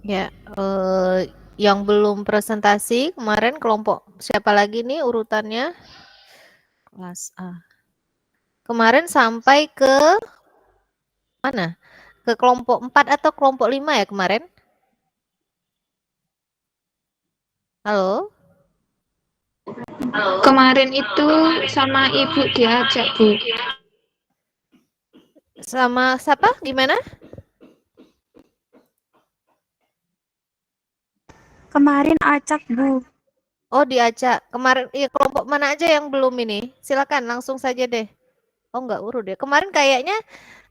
Ya, yang belum presentasi kemarin kelompok siapa lagi nih urutannya? Kelas A. Kemarin sampai ke mana? Ke kelompok 4 atau kelompok 5 ya kemarin? Halo? Kemarin itu sama ibu diajak, Bu. Sama siapa? Gimana? Kemarin acak, Bu. Oh, diajak. Kemarin iya kelompok mana aja yang belum ini? Silakan langsung saja deh. Oh, enggak urut ya. Kemarin kayaknya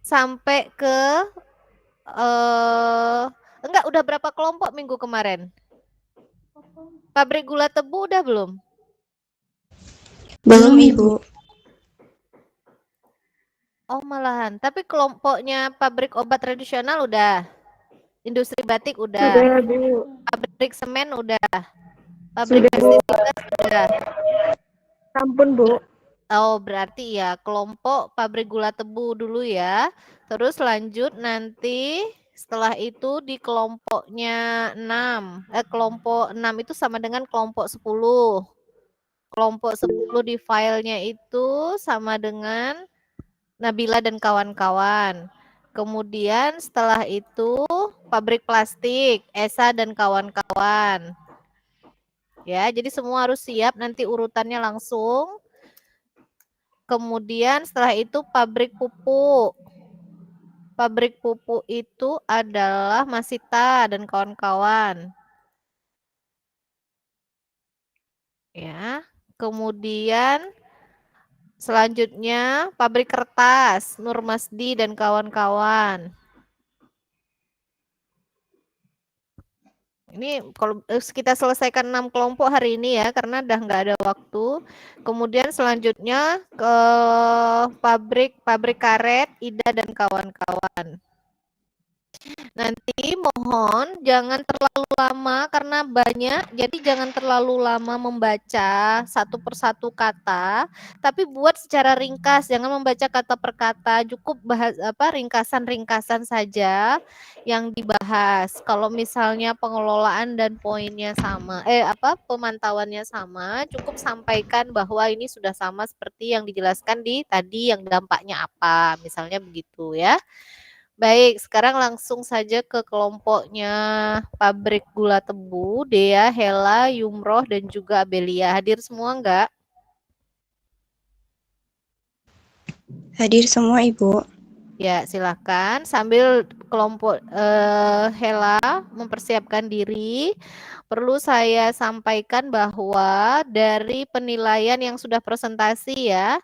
sampai ke eh enggak udah berapa kelompok minggu kemarin? Pabrik gula tebu udah belum? Belum, Ibu. Oh, malahan. Tapi kelompoknya pabrik obat tradisional udah. Industri batik udah. Sudah, Bu. Pabrik semen udah. Pabrik Sudah, Bu. pestisida sudah. Ampun, Bu. Oh, berarti ya kelompok pabrik gula tebu dulu ya. Terus lanjut nanti setelah itu di kelompoknya 6. Kelompok 6 itu sama dengan kelompok 10. Kelompok 10 di filenya itu sama dengan Nabila dan kawan-kawan. Kemudian setelah itu pabrik plastik, Esa dan kawan-kawan. Ya, jadi semua harus siap nanti urutannya langsung. Kemudian setelah itu pabrik pupuk. Pabrik pupuk itu adalah Masita dan kawan-kawan. Ya. Kemudian selanjutnya pabrik kertas, Nur Masdi dan kawan-kawan. Ini kalau kita selesaikan 6 kelompok hari ini ya, karena udah nggak ada waktu. Kemudian selanjutnya ke pabrik karet, Ida dan kawan-kawan. Nanti mohon jangan terlalu lama karena banyak, jadi jangan terlalu lama membaca satu persatu kata, tapi buat secara ringkas, jangan membaca kata per kata, cukup bahas apa ringkasan-ringkasan saja yang dibahas. Kalau misalnya pengelolaan dan poinnya sama, pemantauannya sama, cukup sampaikan bahwa ini sudah sama seperti yang dijelaskan di tadi yang dampaknya apa, misalnya begitu ya. Baik, sekarang langsung saja ke kelompoknya pabrik gula tebu, Dea, Hela, Yumroh, dan juga Abelia. Hadir semua enggak? Hadir semua, Ibu. Ya, silakan. Sambil kelompok Hela mempersiapkan diri, perlu saya sampaikan bahwa dari penilaian yang sudah presentasi ya,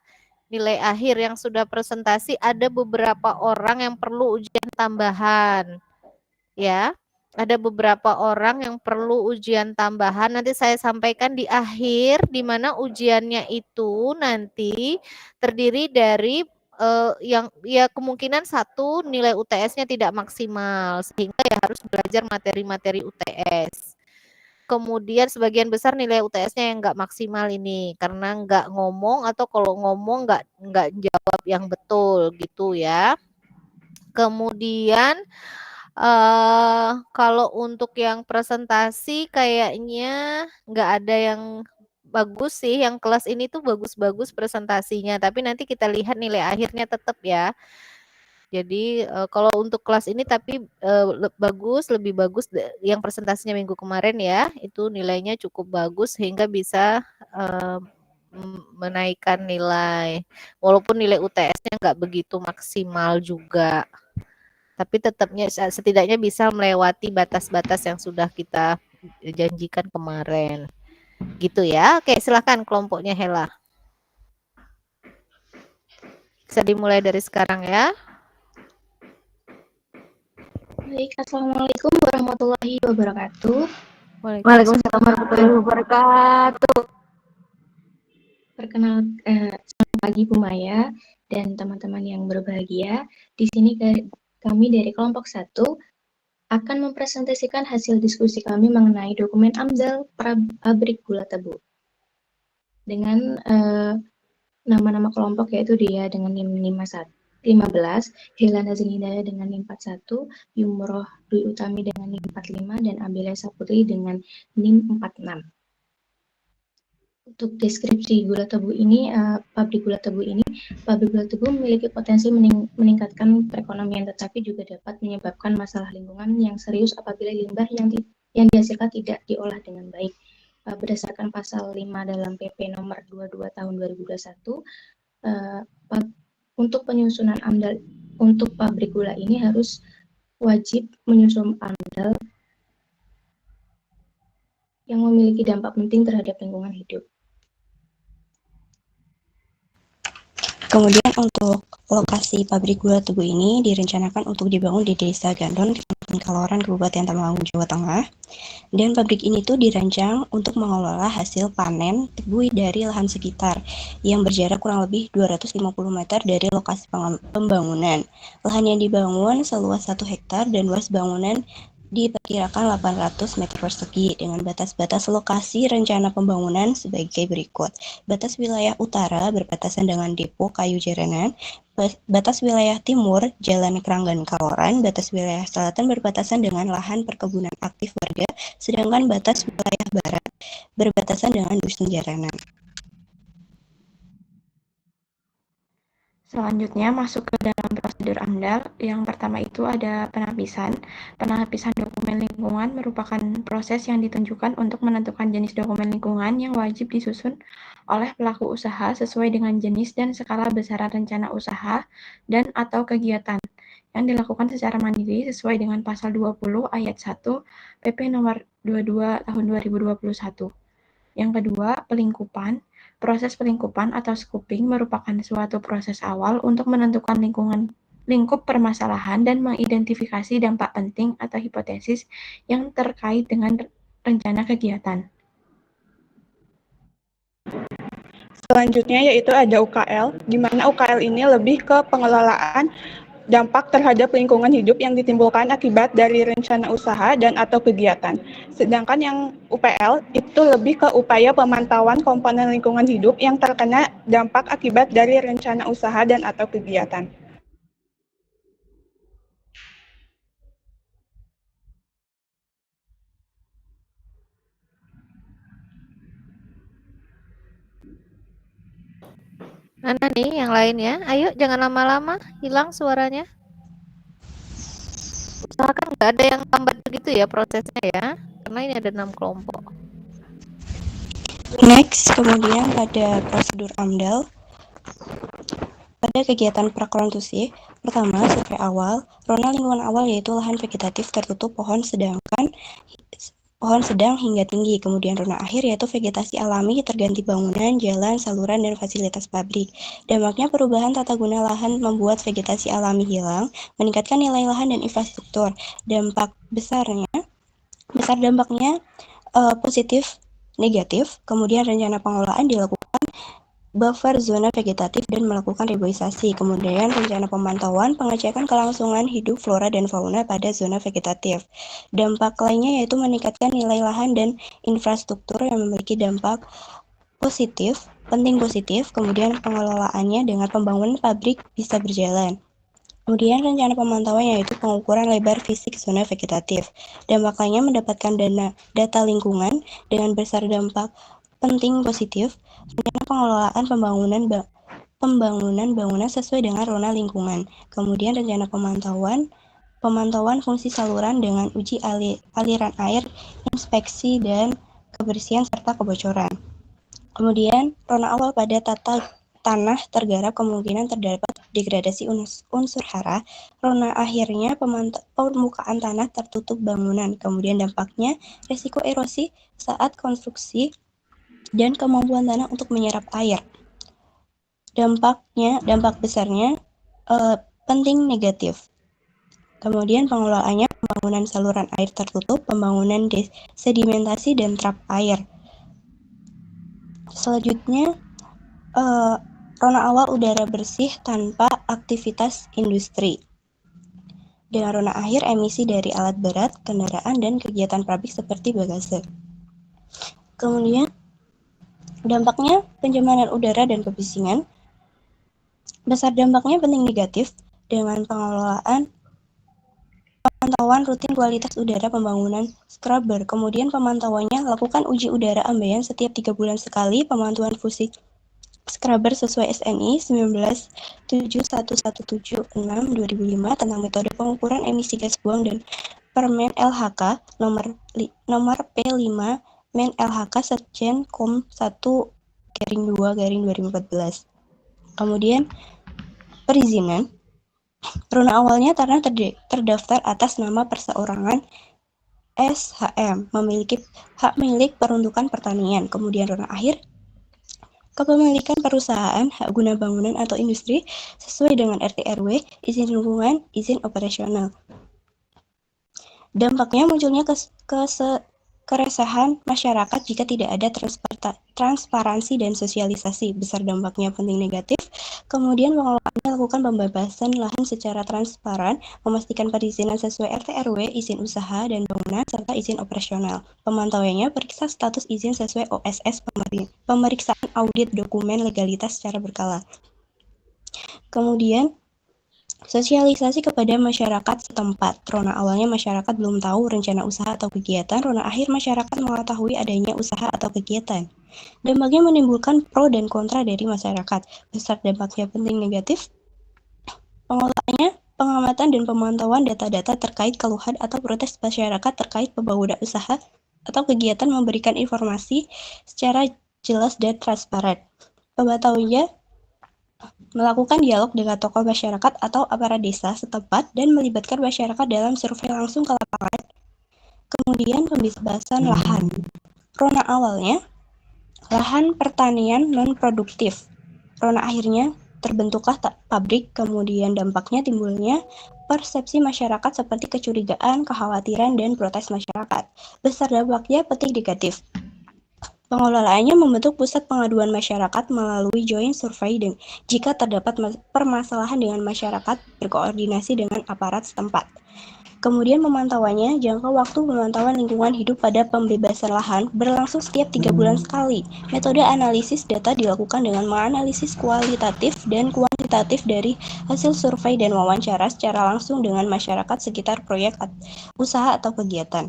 nilai akhir yang sudah presentasi ada beberapa orang yang perlu ujian tambahan. Ya, ada beberapa orang yang perlu ujian tambahan. Nanti saya sampaikan di akhir, di mana ujiannya itu nanti terdiri dari yang ya kemungkinan satu nilai UTS-nya tidak maksimal, sehingga ya harus belajar materi-materi UTS. Kemudian sebagian besar nilai UTS-nya yang nggak maksimal ini karena nggak ngomong atau kalau ngomong nggak jawab yang betul gitu ya. Kemudian kalau untuk yang presentasi kayaknya nggak ada yang bagus sih, yang kelas ini tuh bagus-bagus presentasinya, tapi nanti kita lihat nilai akhirnya tetap ya. Jadi, kalau untuk kelas ini tapi, bagus, lebih bagus yang presentasinya minggu kemarin ya, itu nilainya cukup bagus sehingga bisa, menaikkan nilai. Walaupun nilai UTS-nya nggak begitu maksimal juga. Tapi tetapnya setidaknya bisa melewati batas-batas yang sudah kita janjikan kemarin. Gitu ya. Oke, silakan kelompoknya Hela. Bisa dimulai dari sekarang ya. Baik, Assalamualaikum warahmatullahi wabarakatuh. Waalaikumsalam warahmatullahi wabarakatuh. Selamat pagi Bu Maya dan teman-teman yang berbahagia. Di sini kami dari kelompok 1 akan mempresentasikan hasil diskusi kami mengenai dokumen AMDAL pabrik gula tebu. Dengan nama-nama kelompok yaitu dia dengan NIM 15, Hela Nazrin Hidayah dengan NIM 41, Yumroh Dwi Utami dengan NIM 45, dan Abelia Saputri dengan NIM 46. Untuk deskripsi gula tebu ini, pabrik gula tebu memiliki potensi meningkatkan perekonomian, tetapi juga dapat menyebabkan masalah lingkungan yang serius apabila limbah yang dihasilkan tidak diolah dengan baik. Berdasarkan pasal 5 dalam PP nomor 22 tahun 2021, untuk penyusunan AMDAL untuk pabrik gula ini harus wajib menyusun AMDAL yang memiliki dampak penting terhadap lingkungan hidup. Kemudian untuk lokasi pabrik gula tebu ini direncanakan untuk dibangun di Desa Gandon, Kecamatan Kaloran, Kabupaten Temanggung, Jawa Tengah. Dan pabrik ini tuh dirancang untuk mengelola hasil panen tebu dari lahan sekitar yang berjarak kurang lebih 250 meter dari lokasi pembangunan. Lahan yang dibangun seluas 1 hektar dan luas bangunan diperkirakan 800 meter persegi dengan batas-batas lokasi rencana pembangunan sebagai berikut. Batas wilayah utara berbatasan dengan Depo Kayu Jaranan, batas wilayah timur Jalan Keranggan Kaloran, batas wilayah selatan berbatasan dengan lahan perkebunan aktif warga, sedangkan batas wilayah barat berbatasan dengan Dusun Jaranan. Selanjutnya masuk ke dalam prosedur AMDAL. Yang pertama itu ada penapisan. Penapisan dokumen lingkungan merupakan proses yang ditunjukkan untuk menentukan jenis dokumen lingkungan yang wajib disusun oleh pelaku usaha sesuai dengan jenis dan skala besaran rencana usaha dan atau kegiatan yang dilakukan secara mandiri sesuai dengan pasal 20 ayat 1 PP nomor 22 tahun 2021. Yang kedua, pelingkupan. Proses pelingkupan atau scooping merupakan suatu proses awal untuk menentukan lingkup permasalahan dan mengidentifikasi dampak penting atau hipotesis yang terkait dengan rencana kegiatan. Selanjutnya yaitu ada UKL, di mana UKL ini lebih ke pengelolaan dampak terhadap lingkungan hidup yang ditimbulkan akibat dari rencana usaha dan atau kegiatan. Sedangkan yang UPL itu lebih ke upaya pemantauan komponen lingkungan hidup yang terkena dampak akibat dari rencana usaha dan atau kegiatan. Mana nih yang lainnya? Ayo jangan lama-lama, hilang suaranya. Usahakan nggak ada yang lambat begitu ya prosesnya ya, karena ini ada 6 kelompok. Next, kemudian pada prosedur AMDAL, pada kegiatan prakonsumsi, pertama survei awal, rona lingkungan awal yaitu lahan vegetatif tertutup pohon sedang hingga tinggi, kemudian rona akhir yaitu vegetasi alami terganti bangunan, jalan, saluran, dan fasilitas pabrik. Dampaknya perubahan tata guna lahan membuat vegetasi alami hilang, meningkatkan nilai lahan dan infrastruktur. Besar dampaknya positif, negatif, kemudian rencana pengelolaan dilakukan buffer zona vegetatif dan melakukan reboisasi, kemudian rencana pemantauan, pengecekan kelangsungan hidup flora dan fauna pada zona vegetatif. Dampak lainnya yaitu meningkatkan nilai lahan dan infrastruktur yang memiliki dampak positif, penting positif, kemudian pengelolaannya dengan pembangunan pabrik bisa berjalan. Kemudian rencana pemantauan yaitu pengukuran lebar fisik zona vegetatif. Dampak lainnya mendapatkan data lingkungan dengan besar dampak penting positif, rencana pengelolaan pembangunan bangunan sesuai dengan rona lingkungan. Kemudian rencana pemantauan fungsi saluran dengan uji aliran air, inspeksi dan kebersihan serta kebocoran. Kemudian rona awal pada tanah tergarap kemungkinan terdapat degradasi unsur hara. Rona akhirnya permukaan tanah tertutup bangunan. Kemudian dampaknya resiko erosi saat konstruksi dan kemampuan tanah untuk menyerap air. Dampak besarnya penting negatif. Kemudian pengelolaannya pembangunan saluran air tertutup, pembangunan sedimentasi dan trap air. Selanjutnya rona awal udara bersih tanpa aktivitas industri. Dengan rona akhir emisi dari alat berat, kendaraan dan kegiatan pabrik seperti bagase. Kemudian dampaknya pencemaran udara dan kebisingan. Besar dampaknya penting negatif dengan pengelolaan pemantauan rutin kualitas udara pembangunan scrubber. Kemudian pemantauannya lakukan uji udara ambien setiap 3 bulan sekali, pemantauan fungsi scrubber sesuai SNI 197117/2005 tentang metode pengukuran emisi gas buang dan Permen LHK nomor P5 Men LHK Setjen Kom 1/2/2014. Kemudian perizinan. Runa awalnya tanah terdaftar atas nama perseorangan SHM, memiliki hak milik peruntukan pertanian. Kemudian runa akhir, kepemilikan perusahaan, hak guna bangunan atau industri sesuai dengan RT RW, izin lingkungan, izin operasional. Dampaknya munculnya keresahan masyarakat jika tidak ada transparansi dan sosialisasi. Besar dampaknya penting negatif. Kemudian pengelolaannya lakukan pembebasan lahan secara transparan, memastikan perizinan sesuai RT RW, izin usaha dan bangunan, serta izin operasional. Pemantauannya periksa status izin sesuai OSS pemeriksaan audit dokumen legalitas secara berkala. Kemudian sosialisasi kepada masyarakat setempat. Rona awalnya masyarakat belum tahu rencana usaha atau kegiatan, rona akhir masyarakat mengetahui adanya usaha atau kegiatan. Dampaknya menimbulkan pro dan kontra dari masyarakat. Besar dampaknya penting negatif. Pengelolaannya, pengamatan dan pemantauan data-data terkait keluhan atau protes masyarakat terkait pembangunan usaha atau kegiatan, memberikan informasi secara jelas dan transparan. Pemantauannya melakukan dialog dengan tokoh masyarakat atau aparat desa setempat dan melibatkan masyarakat dalam survei langsung ke lapangan. Kemudian pembebasan lahan. Rona awalnya lahan pertanian non-produktif. Rona akhirnya terbentuklah pabrik, kemudian dampaknya timbulnya persepsi masyarakat seperti kecurigaan, kekhawatiran, dan protes masyarakat. Besar dampaknya penting negatif. Pengelolaannya membentuk pusat pengaduan masyarakat melalui joint survey jika terdapat permasalahan dengan masyarakat, berkoordinasi dengan aparat setempat. Kemudian pemantauannya, jangka waktu pemantauan lingkungan hidup pada pembebasan lahan berlangsung setiap 3 bulan sekali. Metode analisis data dilakukan dengan menganalisis kualitatif dan kuantitatif dari hasil survei dan wawancara secara langsung dengan masyarakat sekitar proyek usaha atau kegiatan.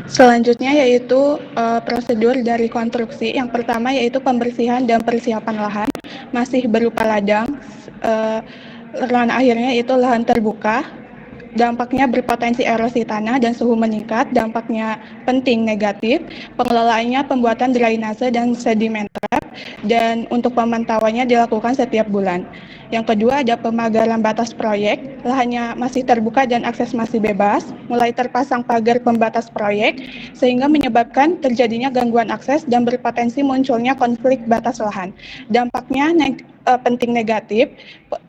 Selanjutnya yaitu prosedur dari konstruksi. Yang pertama yaitu pembersihan dan persiapan lahan, masih berupa ladang. Lahan akhirnya itu lahan terbuka. Dampaknya berpotensi erosi tanah dan suhu meningkat. Dampaknya penting negatif. Pengelolaannya pembuatan drainase dan sedimen trap, dan untuk pemantauannya dilakukan setiap bulan. Yang kedua ada pemagaran batas proyek. Lahannya masih terbuka dan akses masih bebas. Mulai terpasang pagar pembatas proyek sehingga menyebabkan terjadinya gangguan akses dan berpotensi munculnya konflik batas lahan. Dampaknya penting negatif.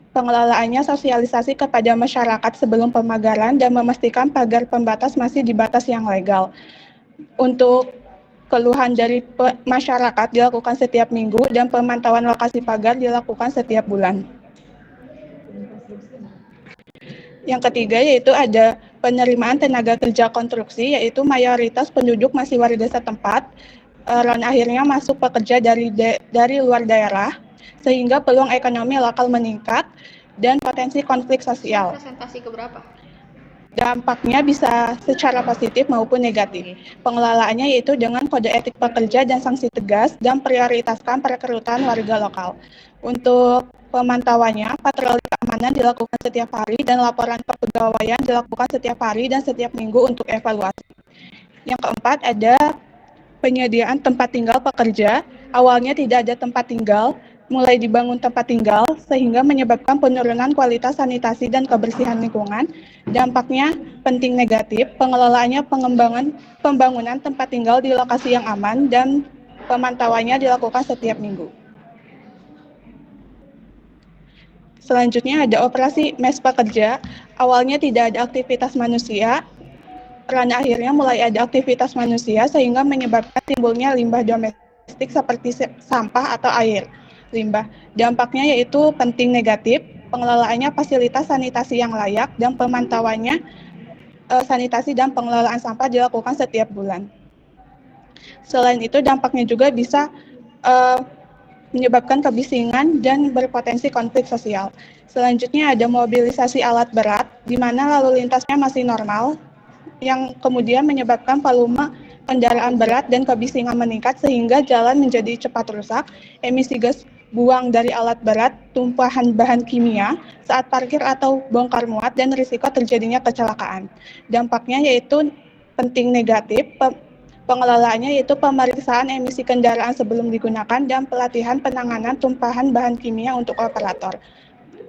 Pengelolaannya sosialisasi kepada masyarakat sebelum pemagaran dan memastikan pagar pembatas masih di batas yang legal. Untuk keluhan dari masyarakat dilakukan setiap minggu dan pemantauan lokasi pagar dilakukan setiap bulan. Yang ketiga yaitu ada penerimaan tenaga kerja konstruksi, yaitu mayoritas penduduk masih warga setempat. Dan akhirnya masuk pekerja dari luar daerah, sehingga peluang ekonomi lokal meningkat dan potensi konflik sosial. Presentasi keberapa? Dampaknya bisa secara positif maupun negatif. Pengelolaannya yaitu dengan kode etik pekerja dan sanksi tegas dan prioritaskan perekrutan warga lokal. Untuk pemantauannya, patroli keamanan dilakukan setiap hari dan laporan kepegawaian dilakukan setiap hari dan setiap minggu untuk evaluasi. Yang keempat ada penyediaan tempat tinggal pekerja. Awalnya tidak ada tempat tinggal, mulai dibangun tempat tinggal sehingga menyebabkan penurunan kualitas sanitasi dan kebersihan lingkungan. Dampaknya penting negatif. Pengelolaannya pembangunan tempat tinggal di lokasi yang aman dan pemantauannya dilakukan setiap minggu. Selanjutnya ada operasi mes pekerja. Awalnya tidak ada aktivitas manusia, karena akhirnya mulai ada aktivitas manusia sehingga menyebabkan timbulnya limbah domestik seperti sampah atau air limbah. Dampaknya yaitu penting negatif. Pengelolaannya fasilitas sanitasi yang layak dan pemantauannya sanitasi dan pengelolaan sampah dilakukan setiap bulan. Selain itu dampaknya juga bisa menyebabkan kebisingan dan berpotensi konflik sosial. Selanjutnya ada mobilisasi alat berat, di mana lalu lintasnya masih normal, yang kemudian menyebabkan volume kendaraan berat dan kebisingan meningkat sehingga jalan menjadi cepat rusak, emisi gas buang dari alat berat, tumpahan bahan kimia saat parkir atau bongkar muat, dan risiko terjadinya kecelakaan. Dampaknya yaitu penting negatif, pengelolaannya yaitu pemeriksaan emisi kendaraan sebelum digunakan dan pelatihan penanganan tumpahan bahan kimia untuk operator.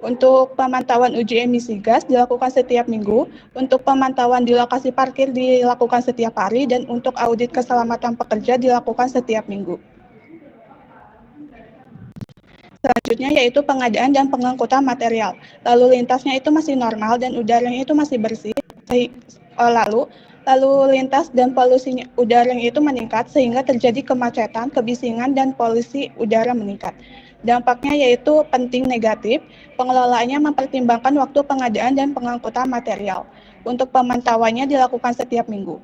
Untuk pemantauan uji emisi gas dilakukan setiap minggu, untuk pemantauan di lokasi parkir dilakukan setiap hari, dan untuk audit keselamatan pekerja dilakukan setiap minggu. Selanjutnya yaitu pengadaan dan pengangkutan material. Lalu lintasnya itu masih normal dan udaranya itu masih bersih. Lalu lintas dan polusi udaranya itu meningkat sehingga terjadi kemacetan, kebisingan, dan polusi udara meningkat. Dampaknya yaitu penting negatif, pengelolaannya mempertimbangkan waktu pengadaan dan pengangkutan material. Untuk pemantauannya dilakukan setiap minggu.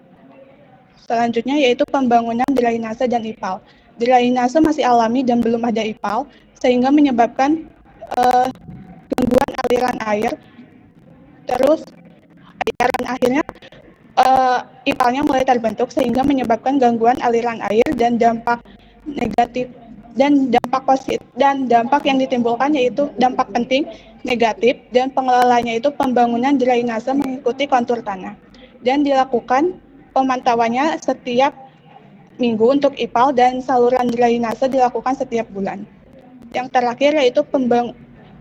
Selanjutnya yaitu pembangunan drainase dan IPAL. Drainase masih alami dan belum ada IPAL, sehingga menyebabkan gangguan aliran air. Terus aliran akhirnya IPAL-nya mulai terbentuk sehingga menyebabkan gangguan aliran air dan dampak negatif dan dampak yang ditimbulkan yaitu dampak penting negatif, dan pengelolaannya itu pembangunan drainase mengikuti kontur tanah dan dilakukan pemantauannya setiap minggu untuk IPAL, dan saluran drainase dilakukan setiap bulan. Yang terakhir yaitu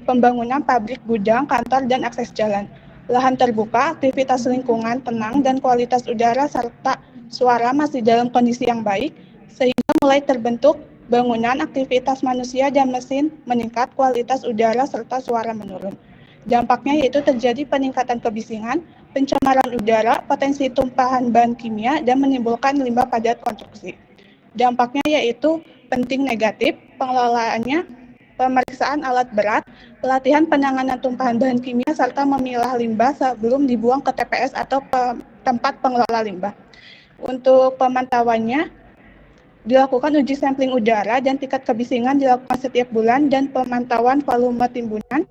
pembangunan pabrik, gudang, kantor, dan akses jalan. Lahan terbuka, aktivitas lingkungan tenang, dan kualitas udara serta suara masih dalam kondisi yang baik, sehingga mulai terbentuk bangunan, aktivitas manusia dan mesin meningkat, kualitas udara serta suara menurun. Dampaknya yaitu terjadi peningkatan kebisingan, pencemaran udara, potensi tumpahan bahan kimia, dan menimbulkan limbah padat konstruksi. Dampaknya yaitu penting negatif, pengelolaannya pemeriksaan alat berat, pelatihan penanganan tumpahan bahan kimia, serta memilah limbah sebelum dibuang ke TPS atau tempat pengelola limbah. Untuk pemantauannya, dilakukan uji sampling udara dan tingkat kebisingan dilakukan setiap bulan, dan pemantauan volume timbunan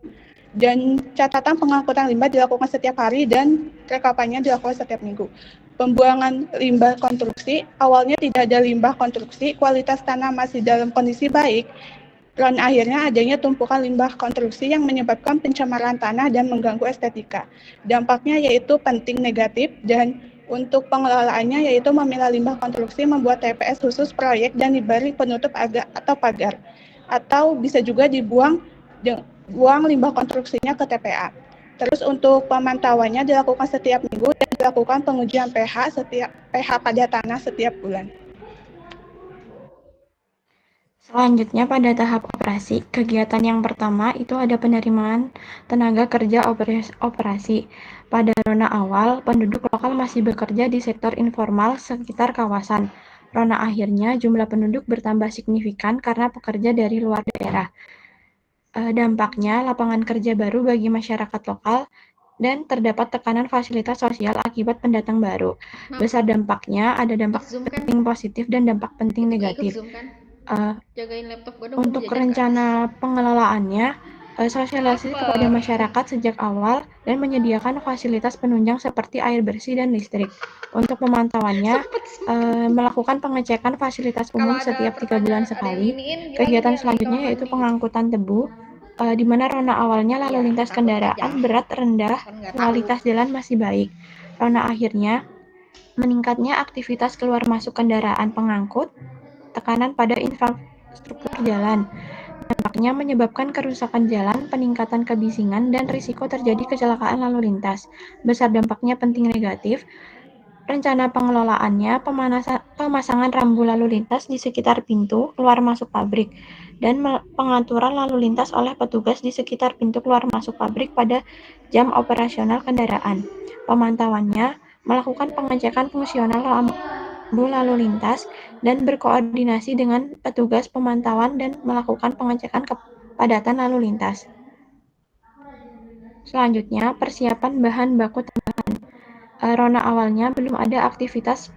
dan catatan pengangkutan limbah dilakukan setiap hari, dan rekapannya dilakukan setiap minggu. Pembuangan limbah konstruksi, awalnya tidak ada limbah konstruksi, kualitas tanah masih dalam kondisi baik, dan akhirnya adanya tumpukan limbah konstruksi yang menyebabkan pencemaran tanah dan mengganggu estetika. Dampaknya yaitu penting negatif, dan untuk pengelolaannya yaitu memilah limbah konstruksi, membuat TPS khusus proyek dan diberi penutup atau pagar, atau bisa juga buang limbah konstruksinya ke TPA. Terus untuk pemantauannya dilakukan setiap minggu dan dilakukan pengujian pH pada tanah setiap bulan. Selanjutnya pada tahap operasi, kegiatan yang pertama itu ada penerimaan tenaga kerja operasi. Pada rona awal, penduduk lokal masih bekerja di sektor informal sekitar kawasan. Rona akhirnya, jumlah penduduk bertambah signifikan karena pekerja dari luar daerah. Dampaknya, lapangan kerja baru bagi masyarakat lokal dan terdapat tekanan fasilitas sosial akibat pendatang baru. Besar dampaknya, ada dampak penting positif dan dampak penting negatif. Jagain laptop gue dong, Untuk rencana pengelolaannya, sosialisasi kepada masyarakat sejak awal dan menyediakan fasilitas penunjang seperti air bersih dan listrik. Untuk pemantauannya, melakukan pengecekan fasilitas umum setiap 3 bulan sekali. Kegiatan selanjutnya yaitu pengangkutan tebu, di mana rona awalnya lalu lintas kendaraan berat rendah, kualitas jalan masih baik. Rona akhirnya, meningkatnya aktivitas keluar masuk kendaraan pengangkut, tekanan pada infrastruktur jalan. Dampaknya menyebabkan kerusakan jalan, peningkatan kebisingan, dan risiko terjadi kecelakaan lalu lintas. Besar dampaknya penting negatif. Rencana pengelolaannya, pemasangan rambu lalu lintas di sekitar pintu keluar masuk pabrik, dan pengaturan lalu lintas oleh petugas di sekitar pintu keluar masuk pabrik pada jam operasional kendaraan. Pemantauannya, melakukan pengecekan fungsional rambu lalu lintas dan berkoordinasi dengan petugas pemantauan dan melakukan pengecekan kepadatan lalu lintas. Selanjutnya, persiapan bahan baku tambahan. Rona awalnya belum ada aktivitas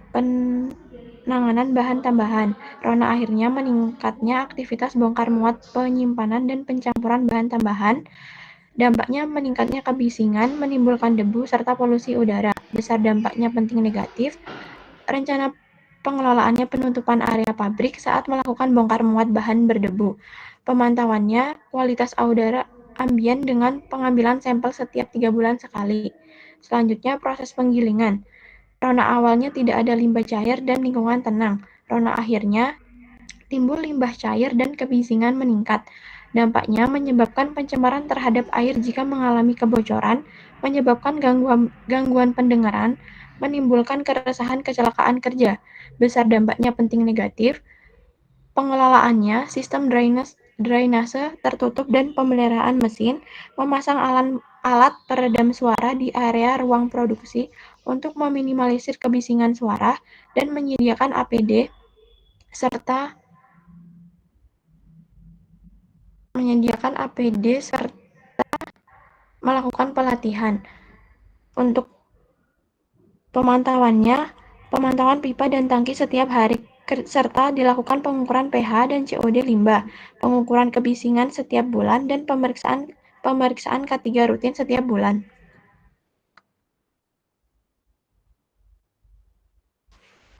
penanganan bahan tambahan. Rona akhirnya meningkatnya aktivitas bongkar muat penyimpanan dan pencampuran bahan tambahan. Dampaknya meningkatnya kebisingan, menimbulkan debu, serta polusi udara. Besar dampaknya penting negatif. Rencana pengelolaannya penutupan area pabrik saat melakukan bongkar muat bahan berdebu. Pemantauannya kualitas udara ambien dengan pengambilan sampel setiap 3 bulan sekali. Selanjutnya proses penggilingan. Rona awalnya tidak ada limbah cair dan lingkungan tenang. Rona akhirnya timbul limbah cair dan kebisingan meningkat. Dampaknya menyebabkan pencemaran terhadap air jika mengalami kebocoran, menyebabkan gangguan pendengaran, menimbulkan keresahan kecelakaan kerja. Besar dampaknya penting negatif. Pengelolaannya, sistem drainase tertutup dan pemeliharaan mesin, memasang alat peredam suara di area ruang produksi untuk meminimalisir kebisingan suara, dan menyediakan APD serta melakukan pelatihan. Untuk pemantauan pipa dan tangki setiap hari serta dilakukan pengukuran pH dan COD limbah, pengukuran kebisingan setiap bulan, dan pemeriksaan K3 rutin setiap bulan.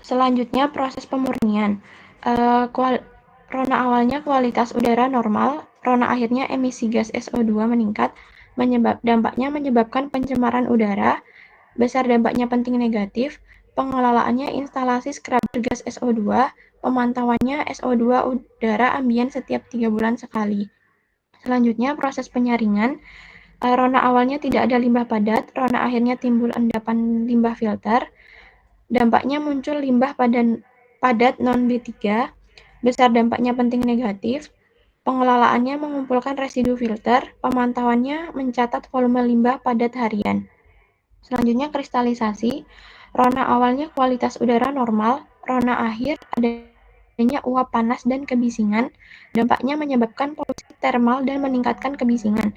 Selanjutnya proses pemurnian. Rona awalnya kualitas udara normal, rona akhirnya emisi gas SO2 meningkat, dampaknya menyebabkan pencemaran udara. Besar dampaknya penting negatif. Pengelolaannya instalasi scrubber gas SO2, pemantauannya SO2 udara ambien setiap 3 bulan sekali. Selanjutnya proses penyaringan. Rona awalnya tidak ada limbah padat, rona akhirnya timbul endapan limbah filter. Dampaknya muncul limbah padat non-B3. Besar dampaknya penting negatif. Pengelolaannya mengumpulkan residu filter, pemantauannya mencatat volume limbah padat harian. Selanjutnya kristalisasi. Rona awalnya kualitas udara normal, rona akhir adanya uap panas dan kebisingan. Dampaknya menyebabkan polusi termal dan meningkatkan kebisingan.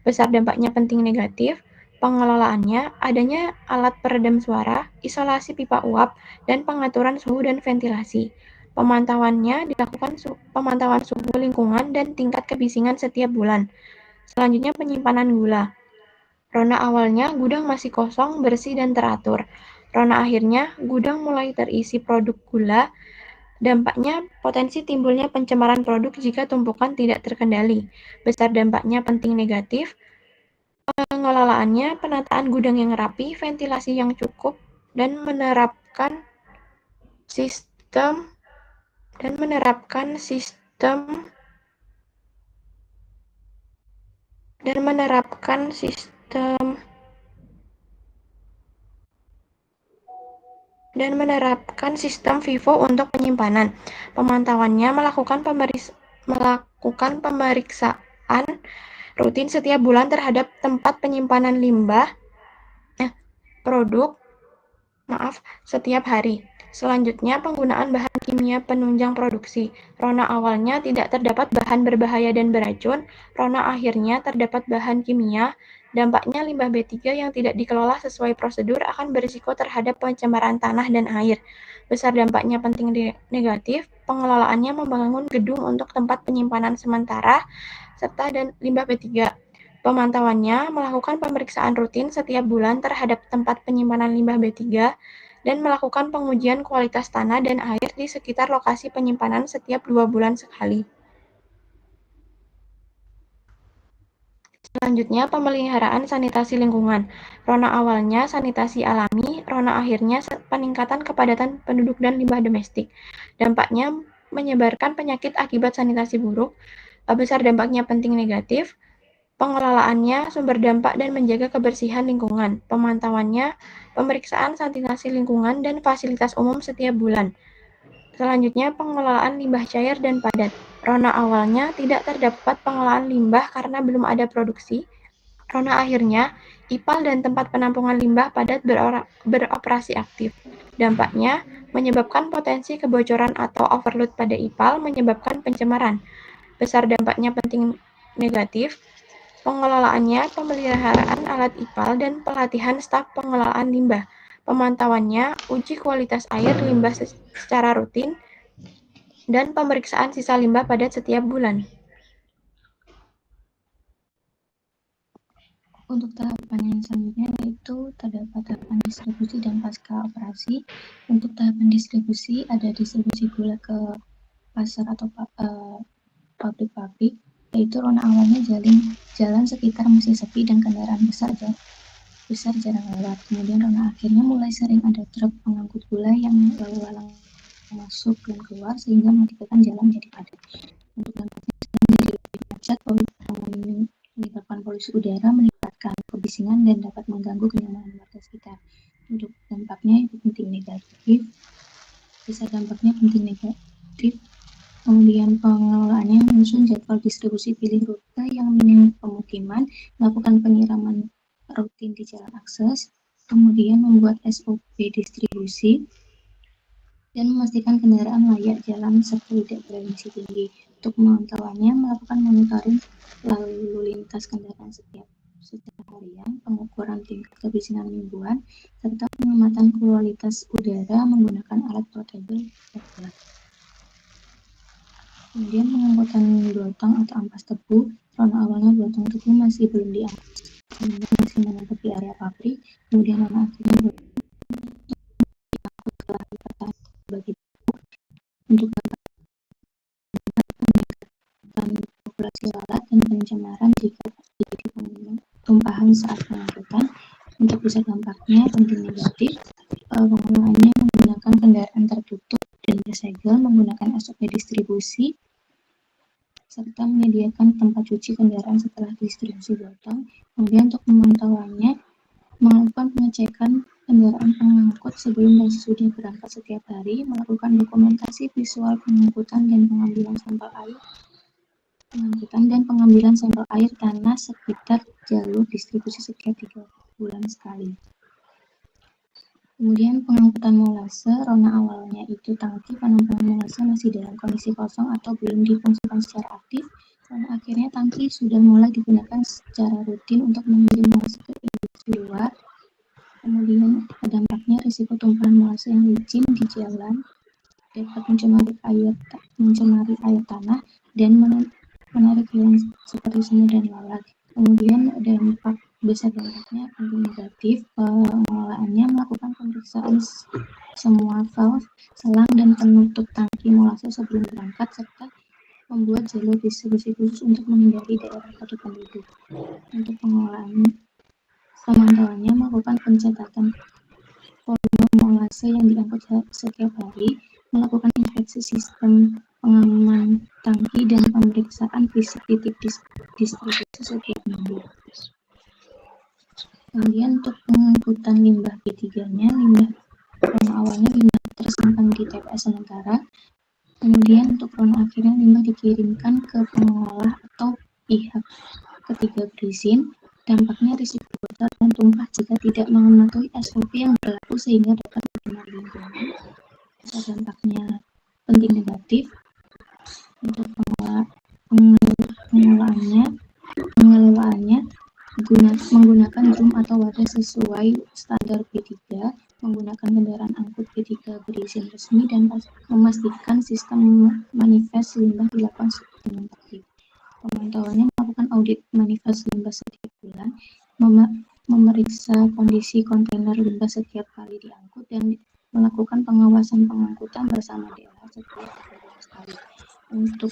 Besar dampaknya penting negatif. Pengelolaannya adanya alat peredam suara, isolasi pipa uap, dan pengaturan suhu dan ventilasi. Pemantauannya dilakukan pemantauan suhu lingkungan dan tingkat kebisingan setiap bulan. Selanjutnya penyimpanan gula. Rona awalnya gudang masih kosong, bersih, dan teratur. Rona akhirnya gudang mulai terisi produk gula. Dampaknya potensi timbulnya pencemaran produk jika tumpukan tidak terkendali. Besar dampaknya penting negatif. Pengelolaannya penataan gudang yang rapi, ventilasi yang cukup, dan menerapkan sistem FIFO untuk penyimpanan. Pemantauannya melakukan pemeriksaan rutin setiap bulan terhadap tempat penyimpanan produk setiap hari. Selanjutnya penggunaan bahan kimia penunjang produksi. Rona awalnya tidak terdapat bahan berbahaya dan beracun, rona akhirnya terdapat bahan kimia. Dampaknya limbah B3 yang tidak dikelola sesuai prosedur akan berisiko terhadap pencemaran tanah dan air. Besar dampaknya penting negatif. Pengelolaannya membangun gedung untuk tempat penyimpanan sementara serta dan limbah B3. Pemantauannya melakukan pemeriksaan rutin setiap bulan terhadap tempat penyimpanan limbah B3 dan melakukan pengujian kualitas tanah dan air di sekitar lokasi penyimpanan setiap 2 bulan sekali. Selanjutnya, pemeliharaan sanitasi lingkungan. Rona awalnya sanitasi alami, rona akhirnya peningkatan kepadatan penduduk dan limbah domestik. Dampaknya menyebarkan penyakit akibat sanitasi buruk. Besar dampaknya penting negatif. Pengelolaannya sumber dampak dan menjaga kebersihan lingkungan. Pemantauannya pemeriksaan sanitasi lingkungan dan fasilitas umum setiap bulan. Selanjutnya pengelolaan limbah cair dan padat. Rona awalnya tidak terdapat pengelolaan limbah karena belum ada produksi. Rona akhirnya IPAL dan tempat penampungan limbah padat beroperasi aktif. Dampaknya menyebabkan potensi kebocoran atau overload pada IPAL menyebabkan pencemaran. Besar dampaknya penting negatif. Pengelolaannya pemeliharaan alat IPAL dan pelatihan staf pengelolaan limbah. Pemantauannya, uji kualitas air limbah secara rutin, dan pemeriksaan sisa limbah pada setiap bulan. Untuk tahapan yang selanjutnya yaitu terdapat tahapan distribusi dan pasca operasi. Untuk tahapan distribusi ada distribusi gula ke pasar atau pabrik-pabrik, yaitu rona awalnya jalan sekitar masih sepi dan kendaraan besar jarang lewat. Kemudian rona akhirnya mulai sering ada truk pengangkut gula yang lalu lalang masuk dan keluar sehingga mengakibatkan jalan menjadi padat. Untuk dampaknya menjadi lebih macet, menyebabkan polusi udara, meningkatkan kebisingan dan dapat mengganggu kenyamanan warga sekitar. Untuk dampaknya itu penting negatif, bisa dampaknya penting negatif. Kemudian pengelolaannya menyusun jadwal distribusi pilih rute yang minim pemukiman, melakukan penyiraman rutin di jalan akses, kemudian membuat SOP distribusi, dan memastikan kendaraan layak jalan serta tidak beremisi tinggi. Untuk pemantauannya, melakukan monitoring lalu lintas kendaraan setiap harian, pengukuran tingkat kebisingan mingguan, serta pengamatan kualitas udara menggunakan alat portable setiap. Kemudian pengangkutan blotong atau ampas tebu. Rona awalnya blotong tebu masih belum diangkut sehingga masih menutupi area pabrik. Kemudian rona akhirnya blotong diangkut ke lahan petani sebagai untuk meningkatkan populasi lalat dan pencemaran jika terjadi tumpahan saat pengangkutan. Untuk bisa dampaknya penting negatif, pengelolaannya menggunakan kendaraan tertutup dan bersegel, menggunakan SOP distribusi, serta menyediakan tempat cuci kendaraan setelah distribusi blotong. Kemudian untuk pemantauannya, melakukan pengecekan kendaraan pengangkut sebelum dan sesudah berangkat setiap hari, melakukan dokumentasi visual pengangkutan dan pengambilan sampel air tanah sekitar jalur distribusi setiap 3 bulan sekali. Kemudian pengangkutan molase, rona awalnya itu tangki penampungan molase masih dalam kondisi kosong atau belum difungsikan secara aktif. Rona akhirnya tangki sudah mulai digunakan secara rutin untuk mengirim molase ke industri luar. Kemudian dampaknya risiko tumpahan molase yang licin di jalan dapat mencemari air tanah dan menarik hewan seperti semut dan lalat. Kemudian dampak besar dampaknya penting negatif, pengelolaannya melakukan pemeriksaan semua valve, selang, dan penutup tangki molase sebelum berangkat, serta membuat jalur distribusi khusus untuk menghindari daerah padat penduduk. Untuk pengelolaan pemantauannya melakukan pencatatan volume molase yang diangkut setiap hari, melakukan inspeksi sistem pengaman tangki dan pemeriksaan fisik titik distribusi setiap minggu. Kemudian untuk pengangkutan limbah B3-nya, limbah rona awalnya limbah tersimpan di TPS sementara. Kemudian untuk rona akhirnya limbah dikirimkan ke pengolah atau pihak ketiga berizin. Dampaknya risiko bocor dan tumpah jika tidak mematuhi SOP yang berlaku sehingga dapat mencemari lingkungan. Dampaknya penting negatif. Untuk pengelolaannya menggunakan drum atau wadah sesuai standar B3, menggunakan kendaraan angkut B3 berizin resmi, dan memastikan sistem manifest limbah dilakukan dengan tertib. Pemantauannya melakukan audit manifest limbah setiap bulan, memeriksa kondisi kontainer limbah setiap kali diangkut, dan melakukan pengawasan pengangkutan bersama DLH setiap 3 bulan sekali. Untuk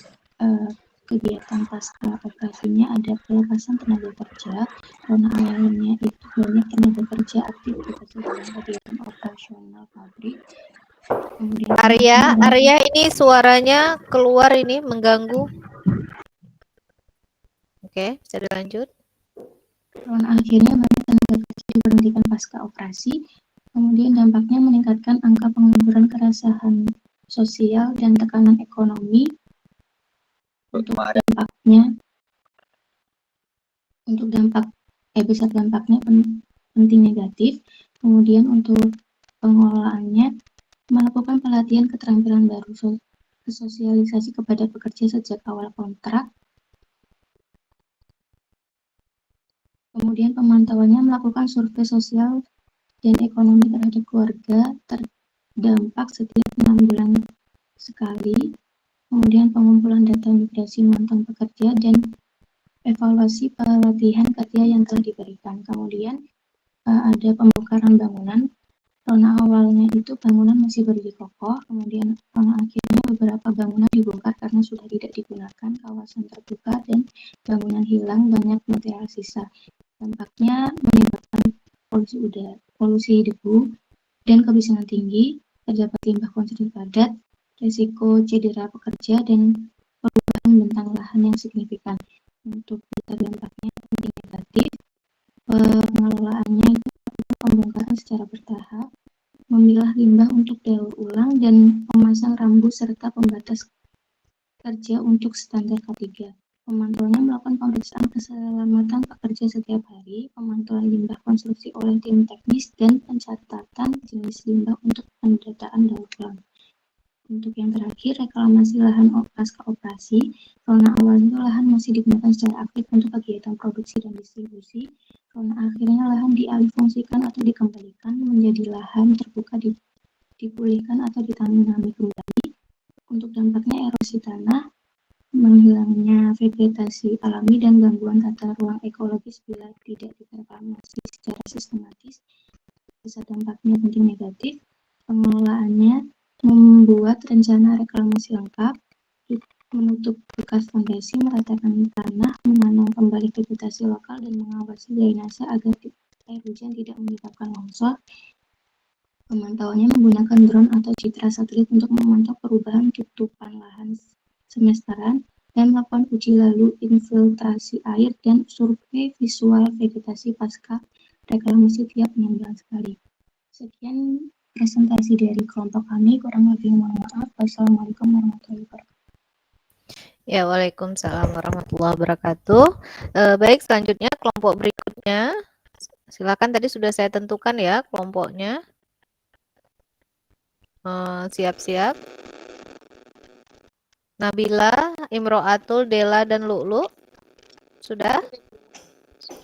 kegiatan pasca operasinya ada pelepasan tenaga kerja. Rona awalnya itu banyak tenaga kerja aktif bekerja dalam kegiatan operasional pabrik. Kemudian Arya ini suaranya keluar ini mengganggu. Oke, bisa dilanjut. Rona akhirnya banyak tenaga kerja diberhentikan pasca operasi. Kemudian dampaknya meningkatkan angka pengangguran, keresahan sosial, dan tekanan ekonomi. Untuk besar dampaknya penting negatif. Kemudian untuk pengelolaannya melakukan pelatihan keterampilan baru, sosialisasi kepada pekerja sejak awal kontrak. Kemudian pemantauannya melakukan survei sosial dan ekonomi terhadap keluarga terdampak setiap 6 bulan sekali, kemudian pengumpulan data migrasi mantan pekerja, dan evaluasi pelatihan kerja yang telah diberikan. Kemudian ada pembongkaran bangunan. Zona awalnya itu bangunan masih berdiri kokoh, kemudian akhirnya beberapa bangunan dibongkar karena sudah tidak digunakan, kawasan terbuka, dan bangunan hilang, banyak material sisa. Dampaknya menyebabkan polusi udara, polusi debu, dan kemiskinan tinggi, terdapat limbah konstruksi padat, risiko cedera pekerja, dan perubahan bentang lahan yang signifikan. Untuk dampaknya yang negatif, pengelolaannya itu pembongkaran secara bertahap, memilah limbah untuk daur ulang, dan memasang rambu serta pembatas kerja untuk standar K3. Pemantauannya melakukan pemeriksaan keselamatan pekerja setiap hari, pemantauan limbah konstruksi oleh tim teknis, dan pencatatan jenis limbah untuk pendataan daur ulang. Untuk yang terakhir, reklamasi lahan pasca operasi. Zona awal itu lahan masih digunakan secara aktif untuk kegiatan produksi dan distribusi. Zona akhirnya lahan dialihfungsikan atau dikembalikan menjadi lahan terbuka, dipulihkan atau ditanami kembali. Untuk dampaknya erosi tanah, menghilangnya vegetasi alami, dan gangguan tata ruang ekologis bila tidak direklamasi secara sistematis. Besar dampaknya penting negatif, pengelolaannya membuat rencana reklamasi lengkap, menutup bekas fondasi, meratakan tanah, menanam kembali vegetasi lokal, dan mengawasi drainase agar air hujan tidak menyebabkan longsor. Pemantauannya menggunakan drone atau citra satelit untuk memantau perubahan tutupan lahan semesteran, dan melakukan uji lalu infiltrasi air dan survei visual vegetasi pasca reklamasi tiap 6 bulan sekali. Sekian presentasi dari kelompok kami, kurang lebih mohon maaf. Wassalamualaikum warahmatullahi wabarakatuh. Ya, waalaikumsalam warahmatullahi wabarakatuh. Baik, selanjutnya kelompok berikutnya. Silakan, tadi sudah saya tentukan ya kelompoknya. Siap-siap. Nabila, Imro'atul, Dela, dan Lu'lu. Sudah?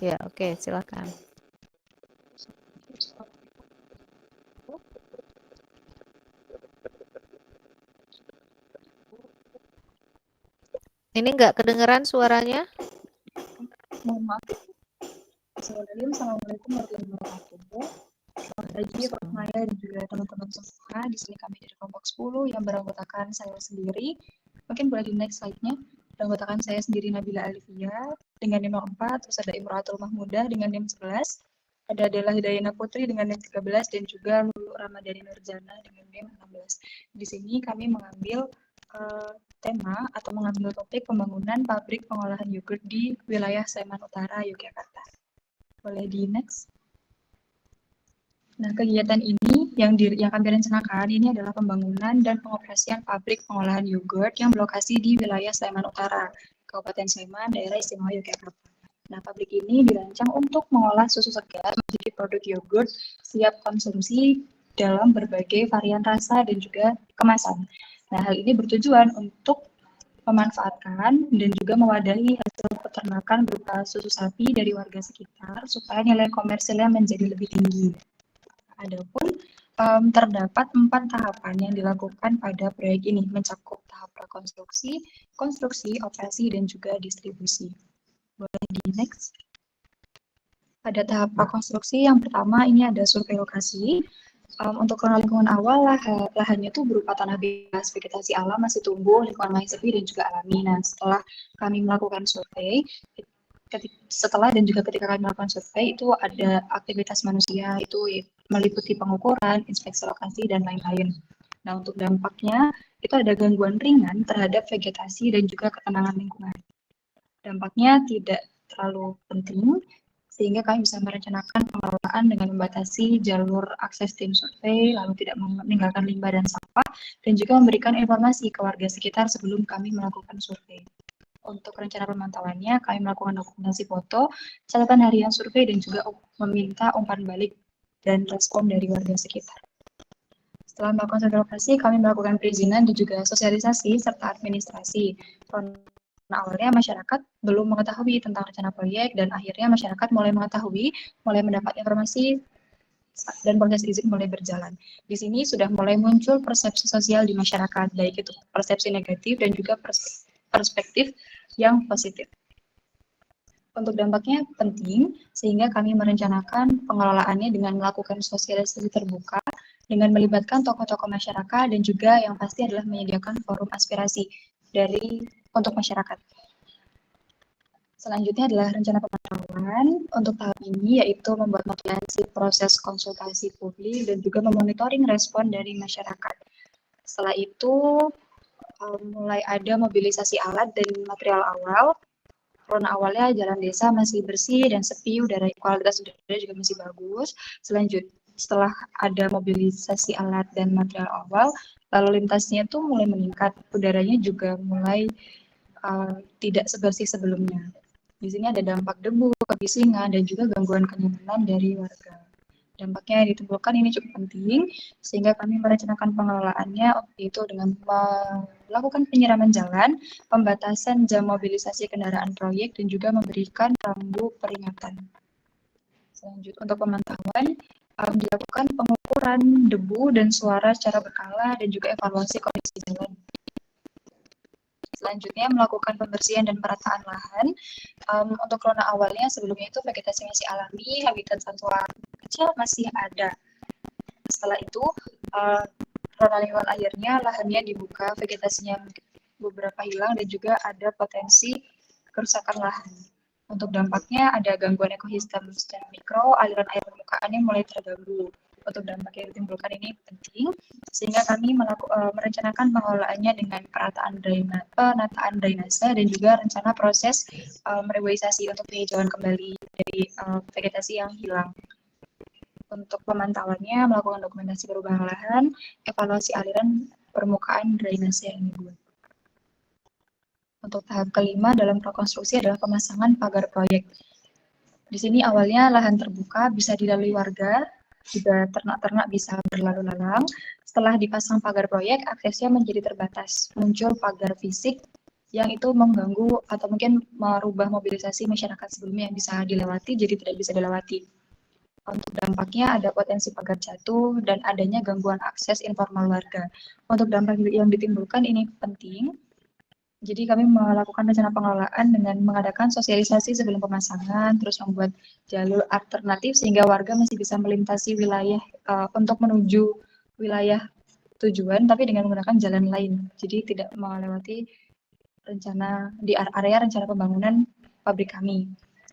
Ya, oke, silakan. Ini enggak kedengeran suaranya? Mohon maaf. Assalamualaikum warahmatullahi wabarakatuh. Selamat pagi Pak Maya dan juga teman-teman semua. Di sini kami dari kelompok 10 yang beranggotakan saya sendiri. Mungkin boleh di next slide-nya. Beranggotakan saya sendiri Nabila Alifia dengan NIM 04, terus ada Imro'atul Mahmudah dengan NIM 11, ada Dela Hidayana Putri dengan NIM 13, dan juga Lulu Ramadhani Nurjana dengan NIM 16. Di sini kami mengambil tema atau mengambil topik pembangunan pabrik pengolahan yogurt di wilayah Sleman Utara, Yogyakarta. Boleh di next. Nah, kegiatan ini yang kami rencanakan ini adalah pembangunan dan pengoperasian pabrik pengolahan yogurt yang berlokasi di wilayah Sleman Utara, Kabupaten Sleman, Daerah Istimewa Yogyakarta. Nah, pabrik ini dirancang untuk mengolah susu segar menjadi produk yogurt siap konsumsi dalam berbagai varian rasa dan juga kemasan. Nah, hal ini bertujuan untuk memanfaatkan dan juga mewadahi hasil peternakan berupa susu sapi dari warga sekitar supaya nilai komersilnya menjadi lebih tinggi. Adapun terdapat 4 tahapan yang dilakukan pada proyek ini, mencakup tahap prakonstruksi, konstruksi, operasi, dan juga distribusi. Boleh di next. Pada tahap prakonstruksi yang pertama ini ada survei lokasi. Untuk lingkungan awal lahannya itu berupa tanah bebas, vegetasi alam masih tumbuh, lingkungan masih sepi dan juga alami. Nah, setelah kami melakukan survei, setelah dan juga ketika kami melakukan survei itu ada aktivitas manusia, itu meliputi pengukuran, inspeksi lokasi, dan lain-lain. Nah, untuk dampaknya itu ada gangguan ringan terhadap vegetasi dan juga ketenangan lingkungan. Dampaknya tidak terlalu penting, sehingga kami bisa merencanakan pengelolaan dengan membatasi jalur akses tim survei, lalu tidak meninggalkan limbah dan sampah, dan juga memberikan informasi ke warga sekitar sebelum kami melakukan survei. Untuk rencana pemantauannya, kami melakukan dokumentasi foto, catatan harian survei, dan juga meminta umpan balik dan respon dari warga sekitar. Setelah melakukan survei lokasi, kami melakukan perizinan dan juga sosialisasi serta administrasi. Nah, awalnya masyarakat belum mengetahui tentang rencana proyek, dan akhirnya masyarakat mulai mengetahui, mulai mendapat informasi dan proses izin mulai berjalan. Di sini sudah mulai muncul persepsi sosial di masyarakat, baik itu persepsi negatif dan juga perspektif yang positif. Untuk dampaknya penting, sehingga kami merencanakan pengelolaannya dengan melakukan sosialisasi terbuka, dengan melibatkan tokoh-tokoh masyarakat, dan juga yang pasti adalah menyediakan forum aspirasi untuk masyarakat. Selanjutnya adalah rencana pemantauan. Untuk tahap ini yaitu membuat komprehensi proses konsultasi publik dan juga memonitoring respon dari masyarakat. Setelah itu mulai ada mobilisasi alat dan material awal. Corona awalnya jalan desa masih bersih dan sepi, kualitas udara juga masih bagus. Setelah ada mobilisasi alat dan material awal, lalu lintasnya tuh mulai meningkat, udaranya juga mulai tidak sebersih sebelumnya. Di sini ada dampak debu, kebisingan, dan juga gangguan kenyamanan dari warga. Dampaknya yang ditimbulkan ini cukup penting, sehingga kami merencanakan pengelolaannya yaitu dengan melakukan penyiraman jalan, pembatasan jam mobilisasi kendaraan proyek, dan juga memberikan rambu peringatan. Selanjutnya, untuk pemantauan, dilakukan pengukuran debu dan suara secara berkala, dan juga evaluasi kondisi jalan. Selanjutnya, melakukan pembersihan dan perataan lahan. Untuk corona awalnya, sebelumnya itu vegetasi masih alami, habitat satwa kecil masih ada. Setelah itu, corona lingkungan akhirnya lahannya dibuka, vegetasinya beberapa hilang, dan juga ada potensi kerusakan lahan. Untuk dampaknya, ada gangguan ekosistem secara mikro, aliran air permukaannya mulai terganggu. Untuk dampak yang ditimbulkan ini penting, sehingga kami merencanakan pengelolaannya dengan penataan drainase dan juga rencana proses reboisasi untuk penghijauan kembali dari vegetasi yang hilang. Untuk pemantauannya, melakukan dokumentasi perubahan lahan, evaluasi aliran permukaan drainase yang dibuat. Untuk tahap kelima dalam prakonstruksi adalah pemasangan pagar proyek. Di sini awalnya lahan terbuka bisa dilalui warga, juga ternak-ternak bisa berlalu lalang. Setelah dipasang pagar proyek, aksesnya menjadi terbatas. Muncul pagar fisik yang itu mengganggu atau mungkin merubah mobilisasi masyarakat sebelumnya yang bisa dilewati jadi tidak bisa dilewati. Untuk dampaknya ada potensi pagar jatuh dan adanya gangguan akses informal warga. Untuk dampak yang ditimbulkan ini penting. Jadi kami melakukan rencana pengelolaan dengan mengadakan sosialisasi sebelum pemasangan, terus membuat jalur alternatif sehingga warga masih bisa melintasi wilayah untuk menuju wilayah tujuan, tapi dengan menggunakan jalan lain. Jadi tidak melewati area rencana pembangunan pabrik kami.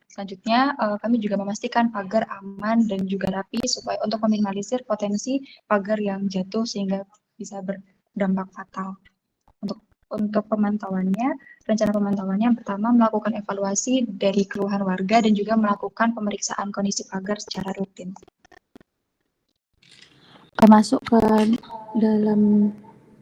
Selanjutnya, kami juga memastikan pagar aman dan juga rapi supaya untuk meminimalisir potensi pagar yang jatuh sehingga bisa berdampak fatal. Untuk pemantauannya, rencana pemantauannya yang pertama melakukan evaluasi dari keluhan warga dan juga melakukan pemeriksaan kondisi pagar secara rutin. Masuk ke dalam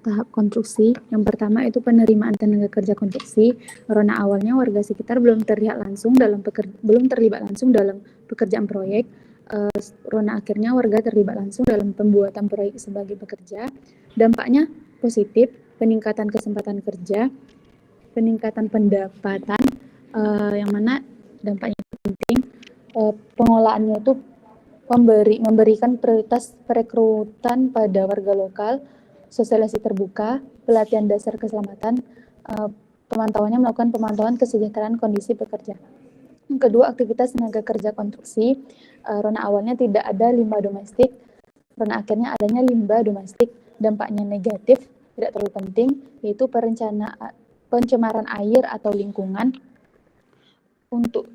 tahap konstruksi, yang pertama itu penerimaan tenaga kerja konstruksi. Karena awalnya warga sekitar belum terlibat langsung dalam pekerjaan proyek. Karena akhirnya warga terlibat langsung dalam pembuatan proyek sebagai pekerja. Dampaknya positif, peningkatan kesempatan kerja, peningkatan pendapatan, yang mana dampaknya penting. Pengolahannya itu memberikan prioritas perekrutan pada warga lokal, sosialisasi terbuka, pelatihan dasar keselamatan, pemantauannya melakukan pemantauan kesejahteraan kondisi pekerja. Yang kedua, aktivitas tenaga kerja konstruksi. Karena awalnya tidak ada limbah domestik, karena akhirnya adanya limbah domestik. Dampaknya negatif, tidak terlalu penting, yaitu pencemaran air atau lingkungan. Untuk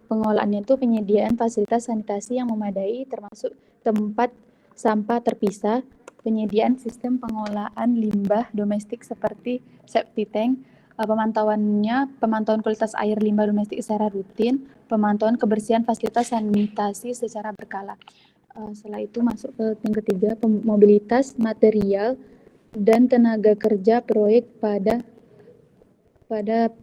pengolahannya itu penyediaan fasilitas sanitasi yang memadai, termasuk tempat sampah terpisah, penyediaan sistem pengolahan limbah domestik seperti septic tank, pemantauan kualitas air limbah domestik secara rutin, pemantauan kebersihan fasilitas sanitasi secara berkala. Setelah itu masuk ke yang ketiga, mobilitas material dan tenaga kerja proyek pada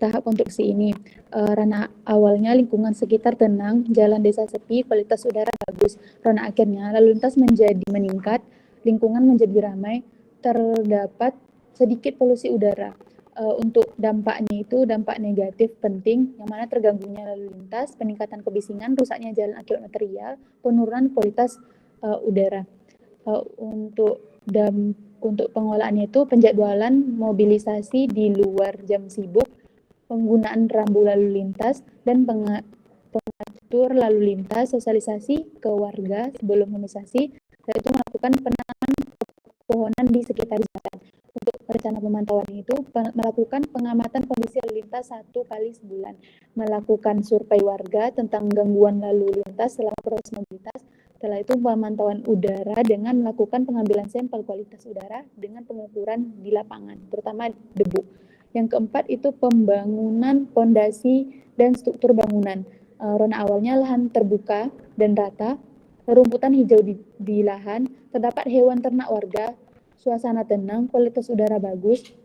tahap konstruksi ini. Karena awalnya lingkungan sekitar tenang, jalan desa sepi, kualitas udara bagus. Karena akhirnya lalu lintas menjadi meningkat, lingkungan menjadi ramai, terdapat sedikit polusi udara. Untuk dampaknya itu dampak negatif penting, yang mana terganggunya lalu lintas, peningkatan kebisingan, rusaknya jalan akibat material, penurunan kualitas udara. Untuk pengolahannya itu penjadwalan mobilisasi di luar jam sibuk, penggunaan rambu lalu lintas, dan pengatur lalu lintas, sosialisasi ke warga sebelum mobilisasi, yaitu melakukan penanaman pohonan di sekitar jalan. Untuk rencana pemantauan itu melakukan pengamatan kondisi lalu lintas 1 kali sebulan, melakukan survei warga tentang gangguan lalu lintas selama proses mobilitas. Setelah itu pemantauan udara dengan melakukan pengambilan sampel kualitas udara dengan pengukuran di lapangan, terutama debu. Yang keempat itu pembangunan fondasi dan struktur bangunan. Rona awalnya lahan terbuka dan rata, rumputan hijau di lahan, terdapat hewan ternak warga, suasana tenang, kualitas udara bagus.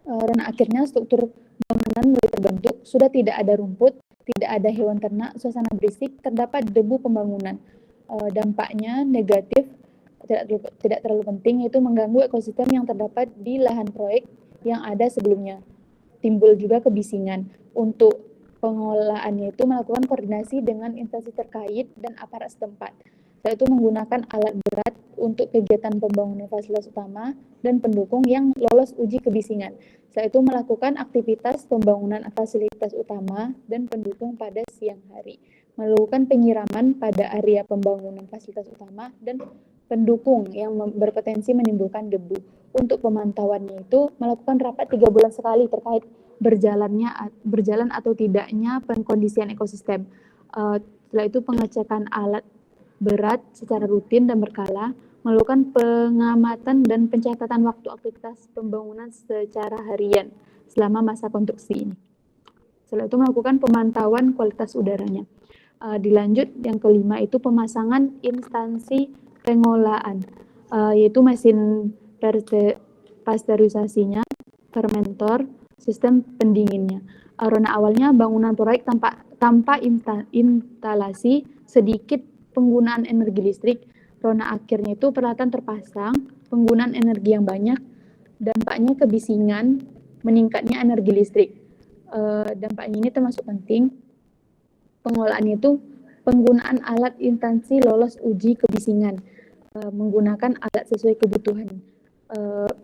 Rona akhirnya struktur bangunan mulai terbentuk, sudah tidak ada rumput, tidak ada hewan ternak, suasana berisik, terdapat debu pembangunan. Dampaknya negatif, tidak terlalu penting, yaitu mengganggu ekosistem yang terdapat di lahan proyek yang ada sebelumnya. Timbul juga kebisingan. Untuk pengolahannya itu melakukan koordinasi dengan instansi terkait dan aparat setempat, yaitu menggunakan alat berat untuk kegiatan pembangunan fasilitas utama dan pendukung yang lolos uji kebisingan, yaitu melakukan aktivitas pembangunan fasilitas utama dan pendukung pada siang hari, melakukan penyiraman pada area pembangunan fasilitas utama dan pendukung yang berpotensi menimbulkan debu. Untuk pemantauannya itu melakukan rapat 3 bulan sekali terkait berjalan atau tidaknya pengkondisian ekosistem. Setelah itu pengecekan alat berat secara rutin dan berkala, melakukan pengamatan dan pencatatan waktu aktivitas pembangunan secara harian selama masa konstruksi ini. Setelah itu melakukan pemantauan kualitas udaranya. Dilanjut yang kelima itu pemasangan instansi pengolahan, yaitu mesin pasteurisasinya, fermentor, sistem pendinginnya. Rona awalnya bangunan proyek tanpa instalasi, sedikit penggunaan energi listrik. Rona akhirnya itu peralatan terpasang, penggunaan energi yang banyak, dampaknya kebisingan, meningkatnya energi listrik. Dampaknya ini termasuk penting. Pengolahan itu penggunaan alat instansi lolos uji kebisingan, menggunakan alat sesuai kebutuhan.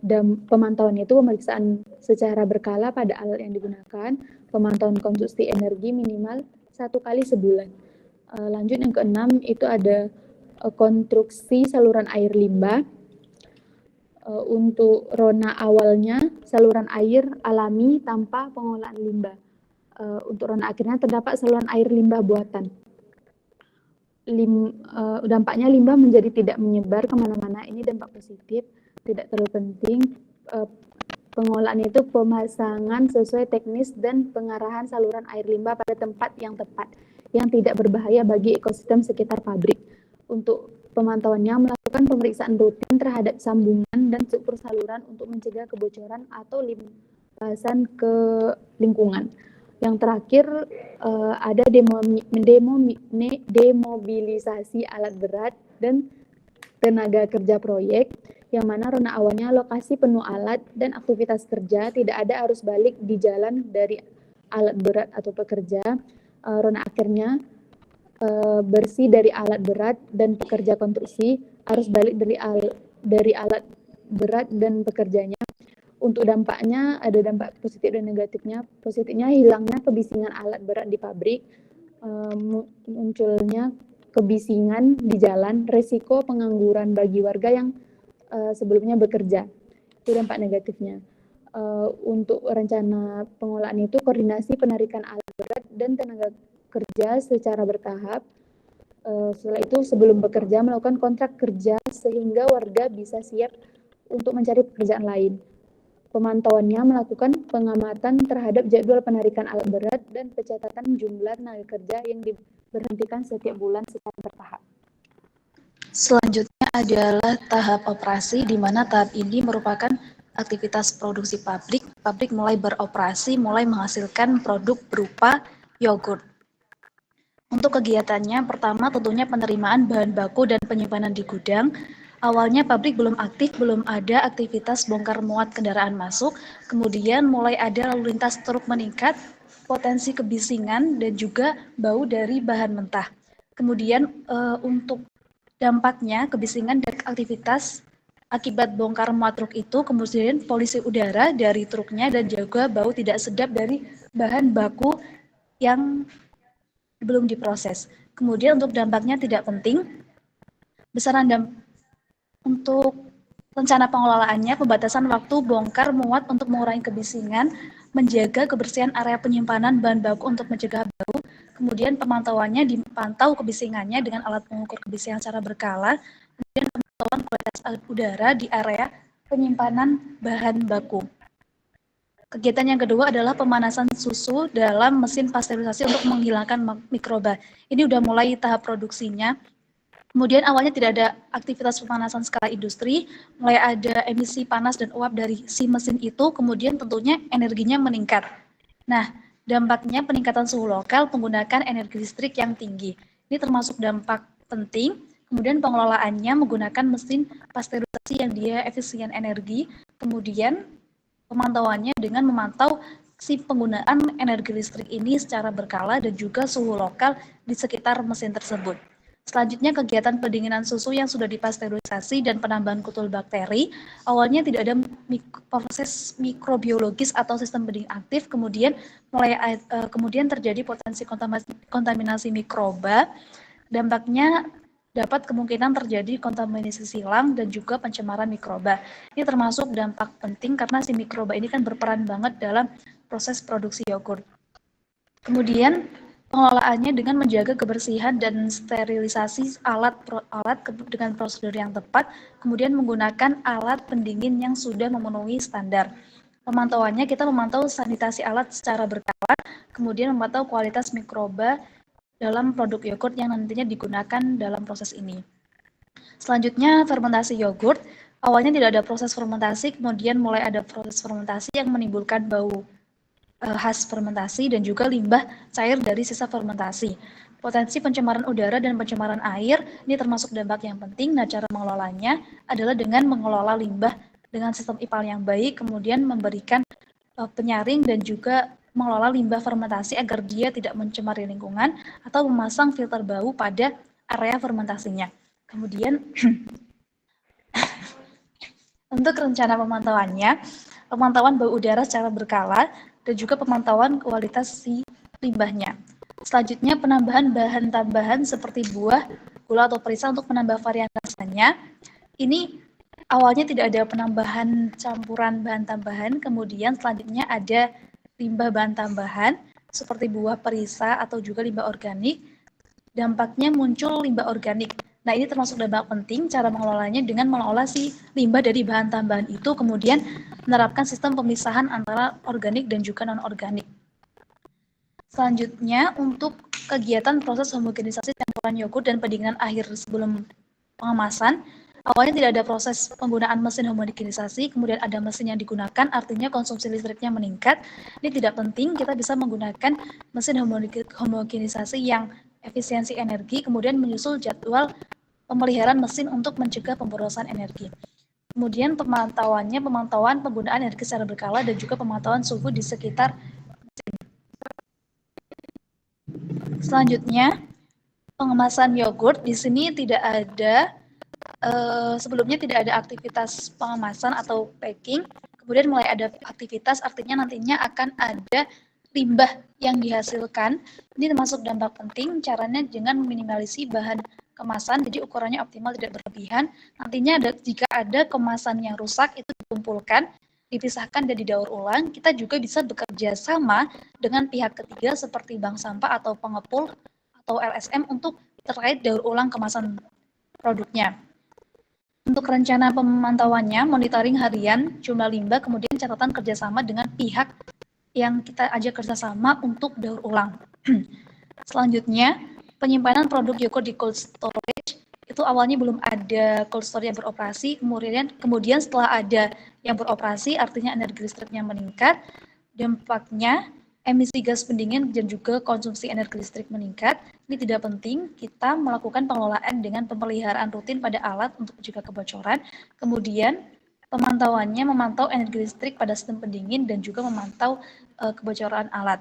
Dan pemantauan itu pemeriksaan secara berkala pada alat yang digunakan, pemantauan konsumsi energi minimal 1 kali sebulan. Lanjut yang keenam itu ada konstruksi saluran air limbah. Untuk rona awalnya saluran air alami tanpa pengolahan limbah. Untuk rona akhirnya terdapat saluran air limbah buatan. Dampaknya limbah menjadi tidak menyebar kemana-mana. Ini dampak positif, tidak terlalu penting. Pengolahan itu pemasangan sesuai teknis dan pengarahan saluran air limbah pada tempat yang tepat, yang tidak berbahaya bagi ekosistem sekitar pabrik. Untuk pemantauannya melakukan pemeriksaan rutin terhadap sambungan dan struktur saluran untuk mencegah kebocoran atau limpasan ke lingkungan. Yang terakhir ada demobilisasi alat berat dan tenaga kerja proyek, yang mana rona awalnya lokasi penuh alat dan aktivitas kerja, tidak ada arus balik di jalan dari alat berat atau pekerja. Rona akhirnya bersih dari alat berat dan pekerja konstruksi, arus balik dari alat berat dan pekerjanya. Untuk dampaknya ada dampak positif dan negatifnya. Positifnya hilangnya kebisingan alat berat di pabrik, munculnya kebisingan di jalan, resiko pengangguran bagi warga yang sebelumnya bekerja. Itu dampak negatifnya. Untuk rencana pengolahan itu koordinasi penarikan alat berat dan tenaga kerja secara bertahap. Setelah itu sebelum bekerja melakukan kontrak kerja sehingga warga bisa siap untuk mencari pekerjaan lain. Pemantauannya melakukan pengamatan terhadap jadwal penarikan alat berat dan pencatatan jumlah tenaga kerja yang diberhentikan setiap bulan secara bertahap. Selanjutnya adalah tahap operasi, di mana tahap ini merupakan aktivitas produksi pabrik. Pabrik mulai beroperasi, mulai menghasilkan produk berupa yogurt. Untuk kegiatannya, pertama tentunya penerimaan bahan baku dan penyimpanan di gudang. Awalnya pabrik belum aktif, belum ada aktivitas bongkar muat kendaraan masuk, kemudian mulai ada lalu lintas truk meningkat, potensi kebisingan dan juga bau dari bahan mentah. Kemudian untuk dampaknya kebisingan dan aktivitas akibat bongkar muat truk itu, kemudian polusi udara dari truknya dan juga bau tidak sedap dari bahan baku yang belum diproses. Kemudian untuk dampaknya tidak penting, besaran untuk rencana pengelolaannya, pembatasan waktu bongkar muat untuk mengurangi kebisingan, menjaga kebersihan area penyimpanan bahan baku untuk mencegah bau, kemudian pemantauannya dipantau kebisingannya dengan alat pengukur kebisingan secara berkala, kemudian pemantauan kualitas udara di area penyimpanan bahan baku. Kegiatan yang kedua adalah pemanasan susu dalam mesin pasteurisasi untuk menghilangkan mikroba. Ini udah mulai tahap produksinya. Kemudian awalnya tidak ada aktivitas pemanasan skala industri, mulai ada emisi panas dan uap dari si mesin itu, kemudian tentunya energinya meningkat. Nah, dampaknya peningkatan suhu lokal menggunakan energi listrik yang tinggi. Ini termasuk dampak penting. Kemudian pengelolaannya menggunakan mesin pasteurisasi yang dia efisien energi, kemudian pemantauannya dengan memantau si penggunaan energi listrik ini secara berkala dan juga suhu lokal di sekitar mesin tersebut. Selanjutnya kegiatan pendinginan susu yang sudah dipasteurisasi dan penambahan kutul bakteri. Awalnya tidak ada proses mikrobiologis atau sistem pendingin aktif, kemudian kemudian terjadi potensi kontaminasi mikroba. Dampaknya dapat kemungkinan terjadi kontaminasi silang dan juga pencemaran mikroba. Ini termasuk dampak penting karena si mikroba ini kan berperan banget dalam proses produksi yogurt. Kemudian pengelolaannya dengan menjaga kebersihan dan sterilisasi alat dengan prosedur yang tepat, kemudian menggunakan alat pendingin yang sudah memenuhi standar. Pemantauannya kita memantau sanitasi alat secara berkala, kemudian memantau kualitas mikroba dalam produk yogurt yang nantinya digunakan dalam proses ini. Selanjutnya fermentasi yogurt. Awalnya tidak ada proses fermentasi, kemudian mulai ada proses fermentasi yang menimbulkan bau khas fermentasi dan juga limbah cair dari sisa fermentasi. Potensi pencemaran udara dan pencemaran air ini termasuk dampak yang penting. Nah, cara mengelolanya adalah dengan mengelola limbah dengan sistem IPAL yang baik, kemudian memberikan penyaring dan juga mengelola limbah fermentasi agar dia tidak mencemari lingkungan atau memasang filter bau pada area fermentasinya. Kemudian untuk rencana pemantauannya, pemantauan bau udara secara berkala dan juga pemantauan kualitas si limbahnya. Selanjutnya penambahan bahan tambahan seperti buah, gula atau perisa untuk menambah varian rasanya. Ini awalnya tidak ada penambahan campuran bahan tambahan, kemudian selanjutnya ada limbah bahan tambahan seperti buah perisa atau juga limbah organik. Dampaknya muncul limbah organik. Nah, ini termasuk dampak penting cara mengelolanya dengan mengelola si limbah dari bahan tambahan itu, kemudian menerapkan sistem pemisahan antara organik dan juga non-organik. Selanjutnya, untuk kegiatan proses homogenisasi campuran yogurt dan pendinginan akhir sebelum pengemasan, awalnya tidak ada proses penggunaan mesin homogenisasi, kemudian ada mesin yang digunakan, artinya konsumsi listriknya meningkat. Ini tidak penting, kita bisa menggunakan mesin homogenisasi yang efisiensi energi, kemudian menyusul jadwal pemeliharaan mesin untuk mencegah pemborosan energi. Kemudian pemantauan penggunaan energi secara berkala dan juga pemantauan suhu di sekitar mesin. Selanjutnya, pengemasan yogurt. Di sini tidak ada, sebelumnya tidak ada aktivitas pengemasan atau packing, kemudian mulai ada aktivitas, artinya nantinya akan ada limbah yang dihasilkan. Ini termasuk dampak penting, caranya dengan meminimalisasi bahan kemasan, jadi ukurannya optimal, tidak berlebihan. Nantinya jika ada kemasan yang rusak, itu dikumpulkan, dipisahkan dan didaur ulang. Kita juga bisa bekerja sama dengan pihak ketiga seperti bank sampah atau pengepul atau LSM untuk terkait daur ulang kemasan produknya. Untuk rencana pemantauannya, monitoring harian, jumlah limbah, kemudian catatan kerjasama dengan pihak yang kita ajak kerjasama untuk daur ulang. Selanjutnya, penyimpanan produk yogurt di cold storage. Itu awalnya belum ada cold storage yang beroperasi, kemudian setelah ada yang beroperasi, artinya energi listriknya meningkat. Dampaknya, emisi gas pendingin dan juga konsumsi energi listrik meningkat. Ini tidak penting, kita melakukan pengelolaan dengan pemeliharaan rutin pada alat untuk mencegah kebocoran. Kemudian pemantauannya memantau energi listrik pada sistem pendingin dan juga memantau kebocoran alat.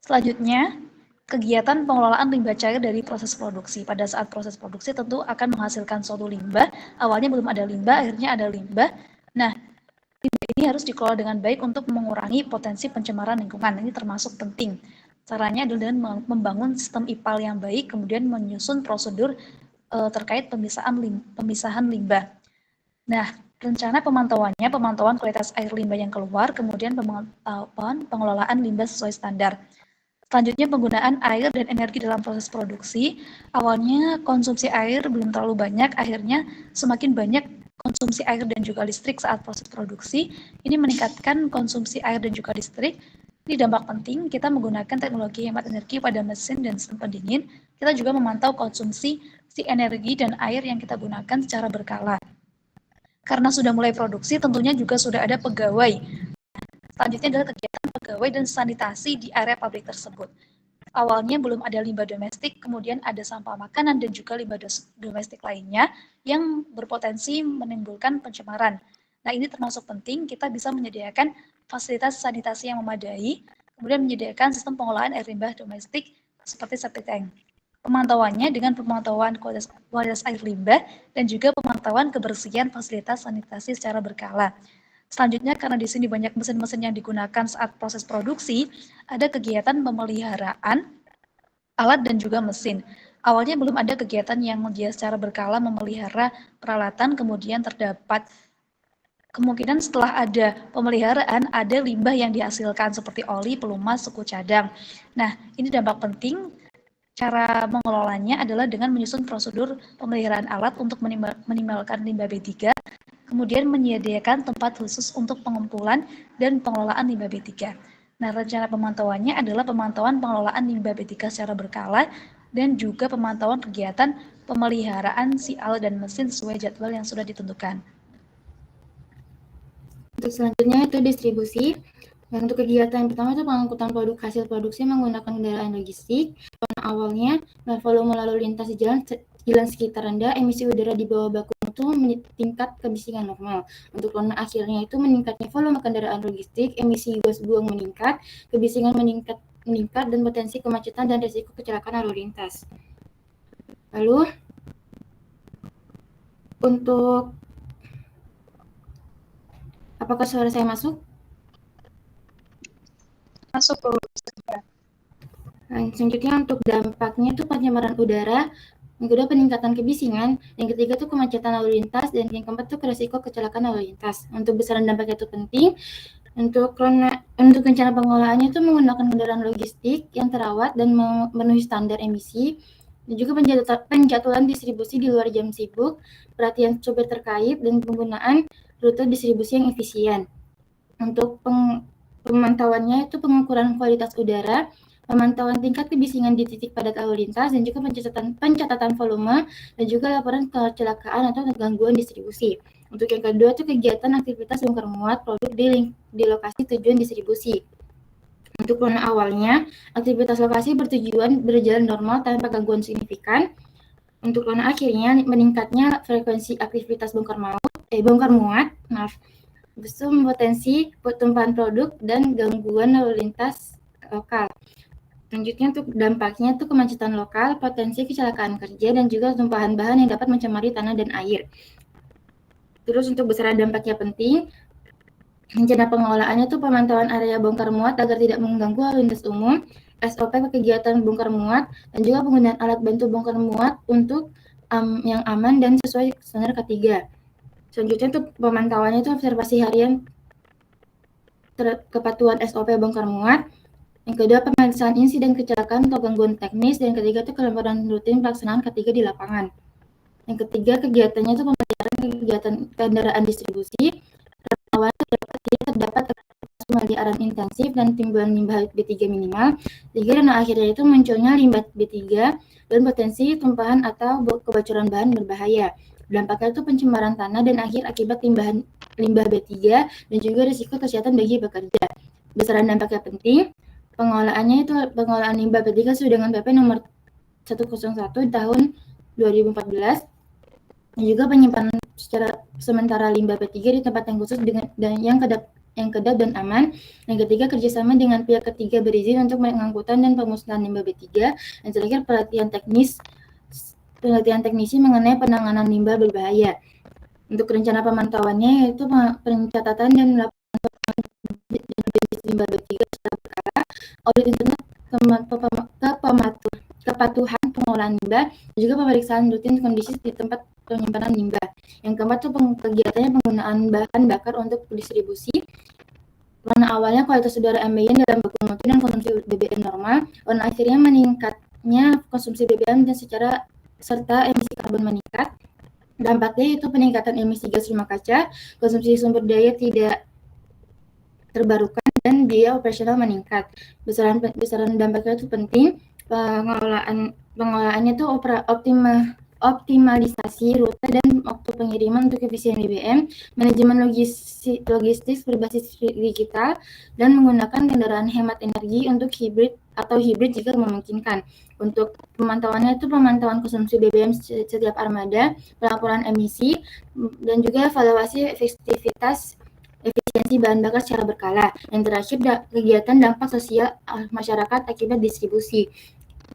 Selanjutnya, kegiatan pengelolaan limbah cair dari proses produksi. Pada saat proses produksi tentu akan menghasilkan suatu limbah. Awalnya belum ada limbah, akhirnya ada limbah. Nah, limbah ini harus dikelola dengan baik untuk mengurangi potensi pencemaran lingkungan. Ini termasuk penting. Caranya adalah dengan membangun sistem IPAL yang baik, kemudian menyusun prosedur terkait pemisahan limbah. Nah, rencana pemantauannya, pemantauan kualitas air limbah yang keluar, kemudian pemantauan pengelolaan limbah sesuai standar. Selanjutnya, penggunaan air dan energi dalam proses produksi. Awalnya konsumsi air belum terlalu banyak, akhirnya semakin banyak konsumsi air dan juga listrik saat proses produksi. Ini meningkatkan konsumsi air dan juga listrik. Ini dampak penting, kita menggunakan teknologi hemat energi pada mesin dan sistem pendingin. Kita juga memantau konsumsi si energi dan air yang kita gunakan secara berkala. Karena sudah mulai produksi, tentunya juga sudah ada pegawai. Selanjutnya adalah kegiatan pegawai dan sanitasi di area pabrik tersebut. Awalnya belum ada limbah domestik, kemudian ada sampah makanan dan juga limbah domestik lainnya yang berpotensi menimbulkan pencemaran. Nah, ini termasuk penting, kita bisa menyediakan fasilitas sanitasi yang memadai, kemudian menyediakan sistem pengolahan air limbah domestik seperti septic tank. Pemantauannya dengan pemantauan kualitas air limbah dan juga pemantauan kebersihan fasilitas sanitasi secara berkala. Selanjutnya, karena di sini banyak mesin-mesin yang digunakan saat proses produksi, ada kegiatan pemeliharaan alat dan juga mesin. Awalnya belum ada kegiatan yang dia secara berkala memelihara peralatan, kemudian terdapat kemungkinan setelah ada pemeliharaan, ada limbah yang dihasilkan seperti oli, pelumas, suku cadang. Nah, ini dampak penting. Cara mengelolanya adalah dengan menyusun prosedur pemeliharaan alat untuk minimalkan limbah B3, kemudian menyediakan tempat khusus untuk pengumpulan dan pengelolaan limbah B3. Nah, rencana pemantauannya adalah pemantauan pengelolaan limbah B3 secara berkala dan juga pemantauan kegiatan pemeliharaan si alat dan mesin sesuai jadwal yang sudah ditentukan. Untuk selanjutnya itu distribusi. Untuk kegiatan yang pertama itu pengangkutan produk hasil produksi menggunakan kendaraan logistik. Awalnya, volume lalu lintas di jalan sekitar rendah, emisi udara di bawah baku mutu tingkat kebisingan normal. Untuk zona akhirnya itu meningkatnya volume kendaraan logistik, emisi gas buang meningkat, kebisingan meningkat dan potensi kemacetan dan risiko kecelakaan lalu lintas. Lalu, untuk apakah suara saya masuk? Masuk dulu. Nah, selanjutnya untuk dampaknya itu pencemaran udara, yang kedua peningkatan kebisingan, yang ketiga itu kemacetan lalu lintas, dan yang keempat itu risiko kecelakaan lalu lintas. Untuk besaran dampaknya itu penting. Untuk rencana pengolahannya itu menggunakan kendaraan logistik yang terawat dan memenuhi standar emisi, dan juga penjadwalan distribusi di luar jam sibuk, perhatian sopir terkait, dan penggunaan rute distribusi yang efisien. Untuk pemantauannya itu pengukuran kualitas udara, pemantauan tingkat kebisingan di titik padat lalu lintas, dan juga pencatatan volume, dan juga laporan kecelakaan atau gangguan distribusi. Untuk yang kedua itu kegiatan aktivitas bongkar muat produk di lokasi tujuan distribusi. Untuk zona awalnya, aktivitas lokasi berjalan normal tanpa gangguan signifikan. Untuk zona akhirnya, meningkatnya frekuensi aktivitas bongkar muat, berpotensi pertumpahan produk dan gangguan lalu lintas lokal. Selanjutnya untuk dampaknya itu kemacetan lokal, potensi kecelakaan kerja, dan juga tumpahan bahan yang dapat mencemari tanah dan air. Terus untuk besaran dampaknya penting, rencana pengelolaannya itu pemantauan area bongkar muat agar tidak mengganggu lalu lintas umum, SOP kegiatan bongkar muat, dan juga penggunaan alat bantu bongkar muat untuk yang aman dan sesuai standar K3. Selanjutnya untuk pemantauannya itu observasi harian kepatuhan SOP bongkar muat. Yang kedua pemeriksaan insiden kecelakaan atau gangguan teknis, dan yang ketiga itu kelaporan rutin pelaksanaan K3 di lapangan. Yang ketiga kegiatannya itu pemeliharaan kegiatan kendaraan distribusi. Awal terdapat pemeliharaan intensif dan timbulan limbah B3 minimal. Tiga, dan akhirnya itu munculnya limbah B3 dan potensi tumpahan atau kebocoran bahan berbahaya. Dampaknya itu pencemaran tanah dan akhir akibat limbah B3 dan juga risiko kesehatan bagi pekerja. besaran dampaknya penting. Pengolahannya itu pengolahan limbah P3 sesuai dengan PP nomor 101 tahun 2014. Dan juga penyimpanan secara sementara limbah P3 di tempat yang khusus dan yang kedap dan aman. Yang ketiga, kerjasama dengan pihak ketiga berizin untuk pengangkutan dan pemusnahan limbah B3. Yang terakhir, pelatihan teknisi mengenai penanganan limbah berbahaya. Untuk rencana pemantauannya yaitu pencatatan dan jenis limbah B3 secara berkala, audit internet kepatuhan pengolahan limbah, dan juga pemeriksaan rutin kondisi di tempat penyimpanan limbah. Yang keempat itu kegiatannya penggunaan bahan bakar untuk distribusi. Warna awalnya kualitas udara ambien dalam baku mutu dan konsumsi BBM normal. Warna akhirnya meningkatnya konsumsi BBM dan serta emisi karbon meningkat. Dampaknya itu peningkatan emisi gas rumah kaca, konsumsi sumber daya tidak terbarukan, dan biaya operasional meningkat. Besaran dampaknya itu penting. Pengolahannya itu optimalisasi rute dan waktu pengiriman untuk efisien BBM, manajemen logistik berbasis digital, dan menggunakan kendaraan hemat energi untuk hibrid jika memungkinkan. Untuk pemantauannya itu pemantauan konsumsi BBM setiap armada, pelaporan emisi, dan juga evaluasi efisiensi bahan bakar secara berkala. Yang terakhir, kegiatan dampak sosial masyarakat akibat distribusi.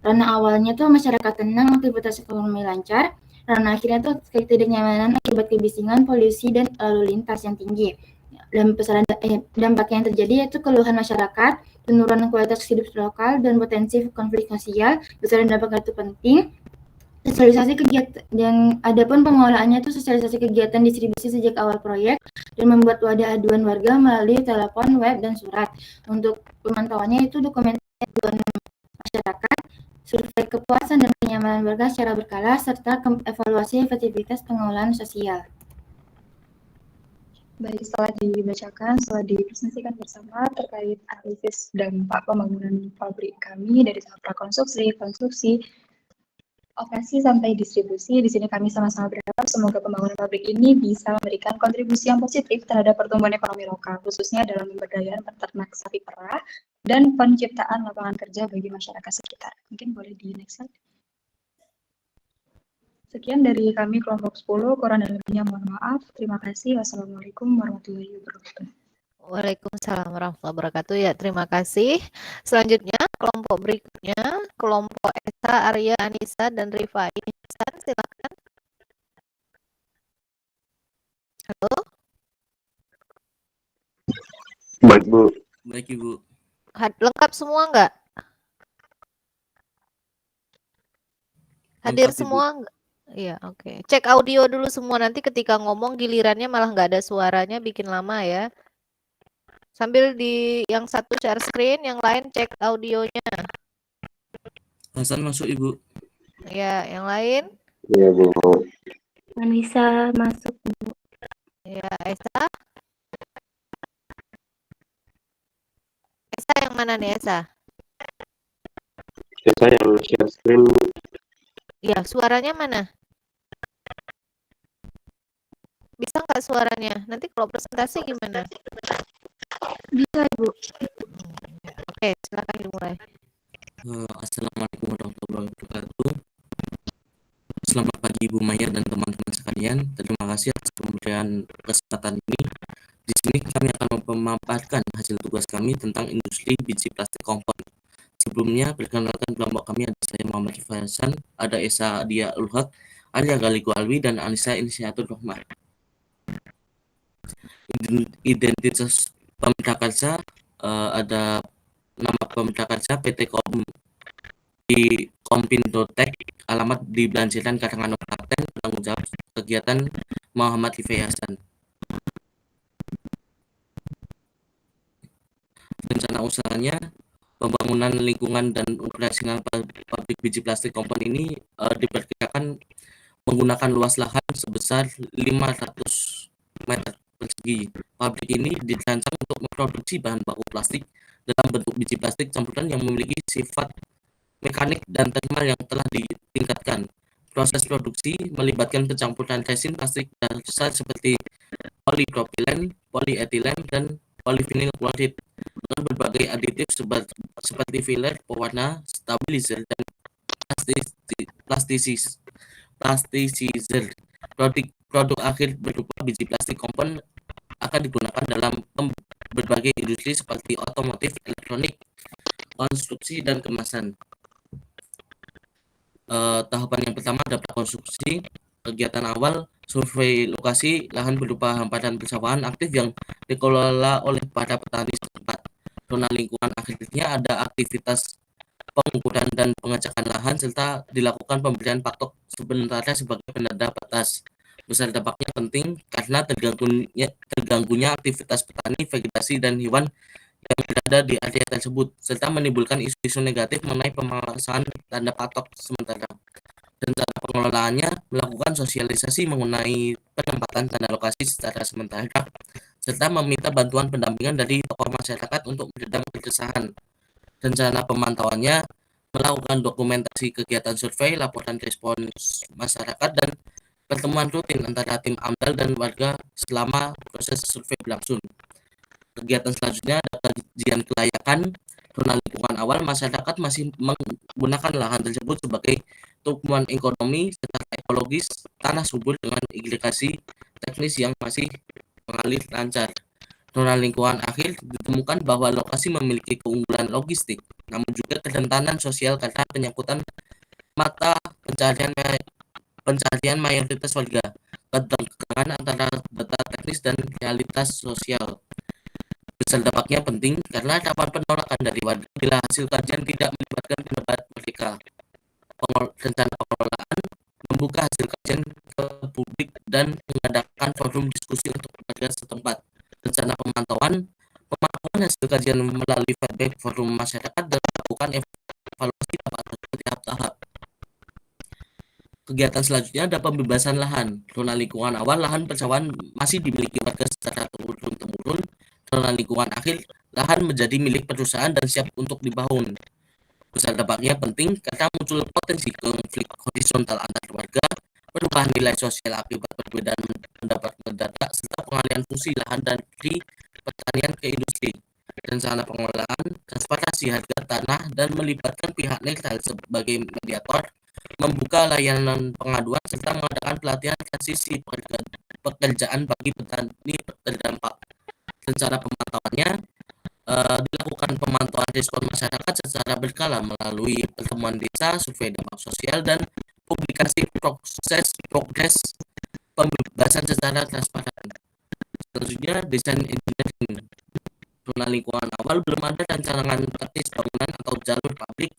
Ranah awalnya tuh masyarakat tenang, aktivitas ekonomi lancar. Ranah akhirnya tuh ketidaknyamanan akibat kebisingan, polusi, dan lalu lintas yang tinggi. Dan dampak yang terjadi yaitu keluhan masyarakat, penurunan kualitas hidup lokal, dan potensi konflik sosial. Besaran dampak itu penting. Sosialisasi kegiatan, dan adapun pengolahannya itu sosialisasi kegiatan distribusi sejak awal proyek dan membuat wadah aduan warga melalui telepon, web, dan surat. Untuk pemantauannya itu dokumen aduan masyarakat, survei kepuasan dan kenyamanan warga secara berkala, serta evaluasi efektivitas pengolahan sosial. Baik, setelah dipresentasikan bersama terkait analisis dampak pembangunan pabrik kami dari tahap prakonstruksi, konstruksi, operasi sampai distribusi. Di sini kami sama-sama berharap semoga pembangunan pabrik ini bisa memberikan kontribusi yang positif terhadap pertumbuhan ekonomi lokal, khususnya dalam pemberdayaan peternak sapi perah dan penciptaan lapangan kerja bagi masyarakat sekitar. Mungkin boleh di next slide. Sekian dari kami kelompok 10, kurang dan lebihnya mohon maaf. Terima kasih. Wassalamualaikum warahmatullahi wabarakatuh. Waalaikumsalam warahmatullahi wabarakatuh. Ya, terima kasih. Selanjutnya, kelompok berikutnya, kelompok Esa, Arya, Anissa, dan Rifai. Silakan. Halo? Baik, Bu. Baik, Ibu. Lengkap semua enggak? Hadir semua enggak? Iya, oke. Cek audio dulu semua, nanti ketika ngomong gilirannya malah nggak ada suaranya, bikin lama ya. Sambil di yang satu share screen, yang lain cek audionya. Hasan masuk, Ibu. Ya, yang lain? Iya, Bu. Anissa masuk, Bu. Ya, Esa? Esa yang mana nih, Esa? Esa yang share screen. Ya, suaranya mana? Bisa nggak suaranya? Nanti kalau presentasi gimana? Bisa, Ibu. Oke, silakan dimulai. Assalamualaikum warahmatullahi wabarakatuh. Selamat pagi Ibu Maya dan teman-teman sekalian. Terima kasih atas pemberian kesempatan ini. Di sini kami akan memaparkan hasil tugas kami tentang industri biji plastik komponen. Sebelumnya, perkenalkan kelompok kami ada saya Muhammad Rifai Hasan, ada Esa Dia Ulhaq, Arya Galigo Alwi, dan Anissa Inisiatur Rahman. Identitas pemerintah karsa ada nama pemerintah karsa PT Kompindo-Tech, alamat di Belanjiran Karangano Klaten, penanggung jawab kegiatan Muhammad Rifai Hasan. Rencana usahanya pembangunan lingkungan dan operasional pabrik biji plastik komponen ini diperkirakan menggunakan luas lahan sebesar 500 meter persegi. Pabrik ini dirancang untuk memproduksi bahan baku plastik dalam bentuk biji plastik campuran yang memiliki sifat mekanik dan termal yang telah ditingkatkan. Proses produksi melibatkan pencampuran resin plastik dasar seperti polipropilen, polietilen, dan polyvinyl klorid dengan berbagai aditif seperti filler, pewarna, stabilizer, dan plasticizer. Produk akhir berupa biji plastik kompon akan digunakan dalam berbagai industri seperti otomotif, elektronik, konstruksi, dan kemasan. Tahapan yang pertama adalah konstruksi. Kegiatan awal survei lokasi lahan berupa hamparan persawahan aktif yang dikelola oleh para petani setempat. Zona lingkungan akhirnya ada aktivitas pengukuran dan pengecekan lahan serta dilakukan pemberian patok sementara sebagai penanda batas. Besar dampaknya penting karena terganggunya aktivitas petani, vegetasi, dan hewan yang berada di area tersebut, serta menimbulkan isu-isu negatif mengenai pemasangan tanda patok sementara. Dan cara pengelolaannya melakukan sosialisasi mengenai penempatan tanda lokasi secara sementara, serta meminta bantuan pendampingan dari tokoh masyarakat untuk meredam keresahan. Rencana pemantauannya melakukan dokumentasi kegiatan survei, laporan respons masyarakat, dan pertemuan rutin antara tim AMDAL dan warga selama proses survei berlangsung. Kegiatan selanjutnya ada kajian kelayakan. Zona lingkungan awal, masyarakat masih menggunakan lahan tersebut sebagai tumpuan ekonomi secara ekologis, tanah subur dengan irigasi teknis yang masih mengalir lancar. Zona lingkungan akhir ditemukan bahwa lokasi memiliki keunggulan logistik, namun juga kerentanan sosial karena penyangkutan mata pencarian mayoritas warga, ketegangan antara data teknis dan realitas sosial. Besar dampaknya penting karena dapat penolakan dari warga bila hasil kajian tidak melibatkan pendapat mereka. Rencana pengelolaan membuka hasil kajian ke publik dan mengadakan forum diskusi untuk warga setempat. Rencana pemantauan hasil kajian melalui feedback forum masyarakat dan melakukan evaluasi dapat bertahap. Kegiatan selanjutnya ada pembebasan lahan. Zona lingkungan awal, lahan persawahan masih dimiliki warga secara turun-temurun. Zona lingkungan akhir, lahan menjadi milik perusahaan dan siap untuk dibangun. Besar dampaknya penting karena muncul potensi konflik horizontal antar warga, perubahan nilai sosial akibat perbedaan pendapat mendadak, serta pengalihan fungsi lahan dari pertanian ke industri. Rencana pengelolaan, transparansi harga tanah, dan melibatkan pihak netral sebagai mediator, membuka layanan pengaduan, serta mengadakan pelatihan transisi pekerjaan bagi petani terdampak. Rencana pemantauannya dilakukan pemantauan respon masyarakat secara berkala melalui pertemuan desa, survei dampak sosial, dan publikasi progres pembebasan secara transparan. Selanjutnya, desain engineering. Zona lingkungan awal belum ada rancangan teknis bangunan atau jalur pabrik.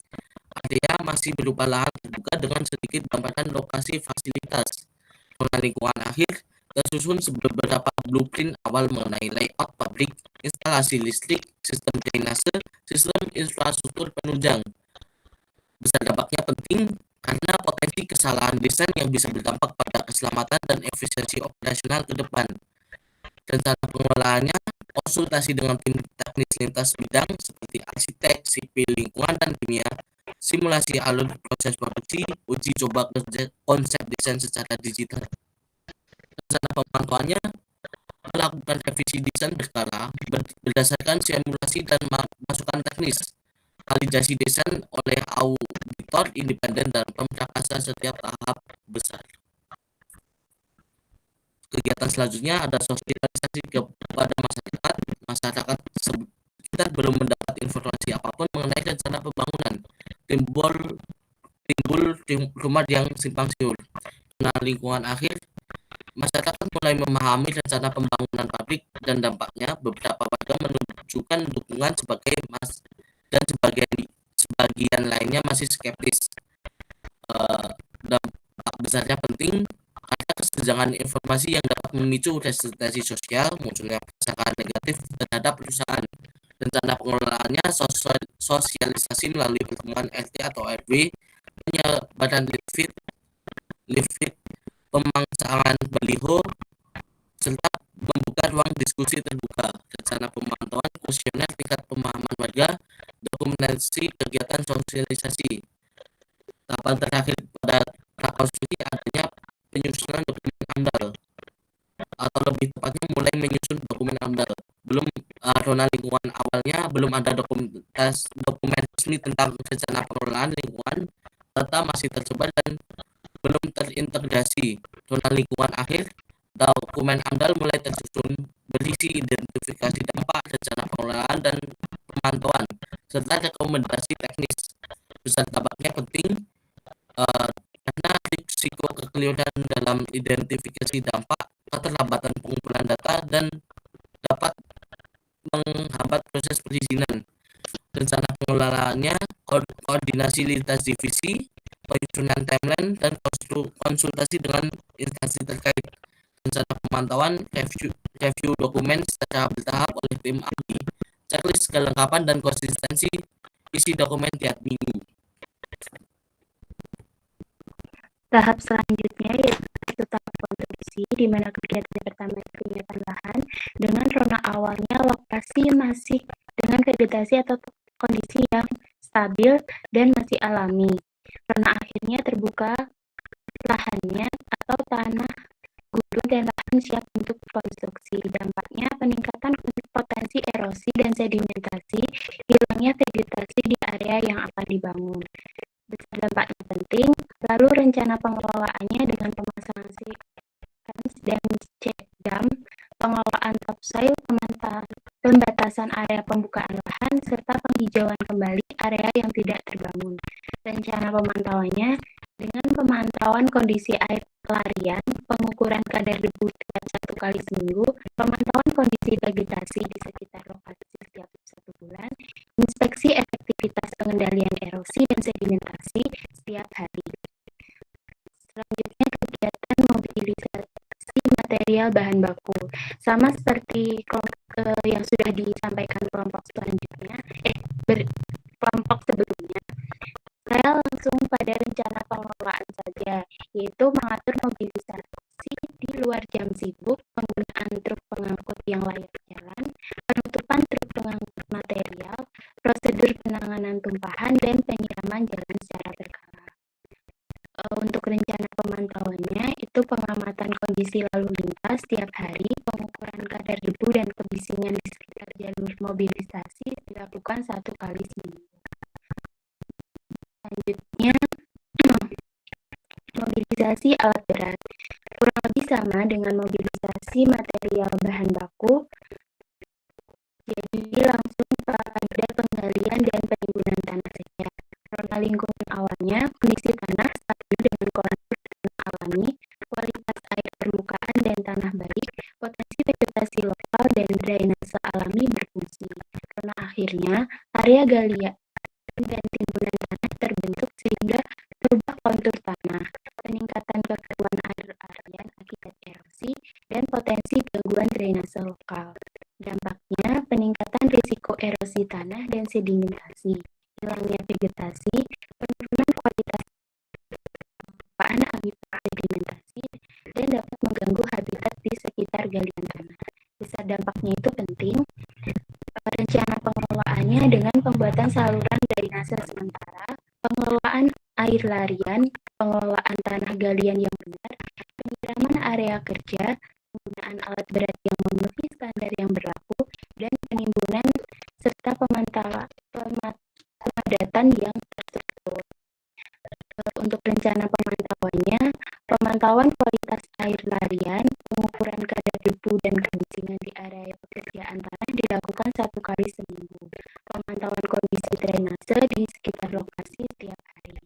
Area masih berupa lahan terbuka dengan sedikit gambaran lokasi fasilitas. Zona lingkungan akhir tersusun beberapa blueprint awal mengenai layout pabrik, instalasi listrik, sistem drainase, sistem infrastruktur penunjang. Besar dampaknya penting karena potensi kesalahan desain yang bisa berdampak pada keselamatan dan efisiensi operasional ke depan. Rencana pengelolaannya konsultasi dengan tim teknis lintas bidang seperti arsitek, sipil, lingkungan, dan kimia, simulasi alur proses produksi, uji coba konsep desain secara digital. Rencana pemantauannya melakukan revisi desain berkala berdasarkan simulasi dan masukan teknis, validasi desain oleh auditor independen, dan pemberakasan setiap tahap besar. Kegiatan selanjutnya ada sosialisasi kepada masyarakat. Masyarakat sekitar belum mendapat informasi apapun mengenai rencana pembangunan. Timbul rumah yang simpang siur. Nah, lingkungan akhir, masyarakat mulai memahami rencana pembangunan pabrik dan dampaknya. Beberapa warga menunjukkan dukungan dan sebagian lainnya masih skeptis. Dampak besarnya penting karena kesenjangan informasi yang dapat memicu resistensi sosial, munculnya prasangka negatif terhadap perusahaan. Rencana pengelolaannya sosialisasi melalui pertemuan RT atau RW, penyebaran leaflet, pemasangan baliho, serta membuka ruang diskusi terbuka. Rencana pemantauan, kuesioner tingkat pemahaman warga, dokumentasi kegiatan sosialisasi. Tahapan terakhir pada prakonstruksi adanya penyusunan dokumen AMDAL, atau lebih tepatnya mulai menyusun dokumen AMDAL. Belum zona lingkungan awalnya belum ada dokumen resmi tentang rencana pengelolaan lingkungan serta masih tersebar dan belum terintegrasi. Zona lingkungan akhir dokumen AMDAL mulai tersusun berisi identifikasi dampak, rencana pengelolaan dan pemantauan serta rekomendasi teknis. Besar dampaknya penting karena risiko kekeliruan dalam identifikasi dampak, keterlambatan pengumpulan data, dan dapat menghambat proses perizinan. Rencana pengelolaannya, koordinasi lintas divisi, penyusunan timeline, dan konsultasi dengan instansi terkait. Rencana pemantauan, review dokumen secara bertahap oleh tim ahli, checklist kelengkapan dan konsistensi isi dokumen tiap minggu. Tahap selanjutnya yaitu tahap konstruksi, di mana kegiatan pertama penyediaan lahan dengan zona awalnya lokasi masih dengan vegetasi atau kondisi yang stabil dan masih alami. Zona akhirnya terbuka lahannya atau tanah gurun dan lahan siap untuk konstruksi. Dampaknya peningkatan potensi erosi dan sedimentasi, hilangnya vegetasi di area yang akan dibangun. Besar dampaknya penting, lalu rencana pengelolaannya dengan pemasangan fence dan check dam, pengelolaan topsoil, pembatasan area pembukaan lahan, serta penghijauan kembali area yang tidak terbangun. Rencana pemantauannya dengan pemantauan kondisi air pelarian, pengukuran kadar debu setiap 1 kali seminggu, pemantauan kondisi vegetasi di sekitar lokasi setiap 1 bulan, inspeksi efektivitas pengendalian erosi dan sedimentasi setiap hari. Selanjutnya kegiatan mobilisasi material bahan baku. Sama seperti yang sudah disampaikan kelompok selanjutnya, kelompok sebelumnya. Saya langsung pada rencana pengelolaan saja, yaitu mengatur mobilisasi di luar jam sibuk, penggunaan truk pengangkut yang layak jalan, penutupan truk pengangkut material, prosedur penanganan tumpahan, dan penyiraman jalan secara berkala. Untuk rencana pemantauannya, itu pengamatan kondisi lalu lintas setiap hari, pengukuran kadar debu dan kebisingan di sekitar jalur mobilisasi dilakukan 1 kali seminggu. Selanjutnya, mobilisasi alat berat. Kurang lebih sama dengan mobilisasi material bahan baku, jadi langsung pada penggalian dan penimbunan tanah saja. Zona lingkungan awalnya, kondisi tanah stabil dengan kontur tanah alami, kualitas air permukaan dan tanah baik, potensi vegetasi lokal dan drainase alami berfungsi. Zona akhirnya, area galian dan timbunan tanah terbentuk sehingga berubah kontur tanah, peningkatan kekeruan air harian akibat erosi, dan potensi gangguan drainase lokal. Dampaknya, peningkatan risiko erosi tanah dan sedimentasi, hilangnya vegetasi, penurunan kualitas permukaan akibat sedimentasi, dan dapat mengganggu habitat di sekitar galian tanah. Besar dampaknya itu penting. Rencana pengelolaannya dengan pembuatan saluran drainase sementara, pengelolaan air larian, pengelolaan tanah galian yang benar, penyiraman area kerja, penggunaan alat berat yang memenuhi standar yang berlaku, dan penimbunan serta pemadatan yang terstruktur. Untuk rencana pemantauannya, pemantauan kualitas air larian, pengukuran kadar debu dan kebisingan di area pekerjaan tanah dilakukan 1 kali seminggu. Pemantauan kondisi drainase di sekitar lokasi setiap hari.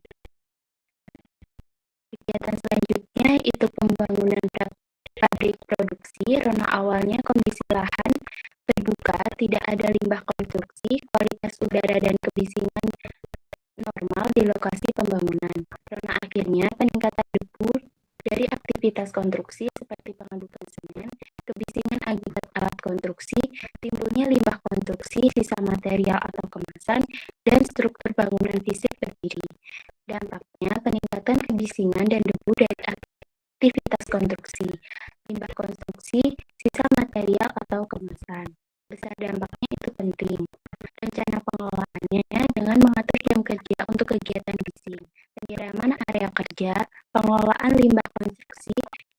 Kegiatan selanjutnya itu pembangunan pabrik produksi. Zona awalnya kondisi lahan terbuka, tidak ada limbah konstruksi, kualitas udara dan kebisingan normal di lokasi pembangunan. Zona akhirnya peningkatan debu dari aktivitas konstruksi seperti pengadukan semen, kebisingan akibat alat konstruksi, timbulnya limbah konstruksi, sisa material atau kemasan, dan struktur bangunan fisik berdiri. Dampaknya peningkatan kebisingan dan debu dari aktivitas konstruksi, limbah konstruksi, sisa material atau kemasan. Besar dampaknya itu penting. Rencana pengelolaannya dengan mengatur jam kerja untuk kegiatan bising, penyiraman area kerja, pengelolaan limbah konstruksi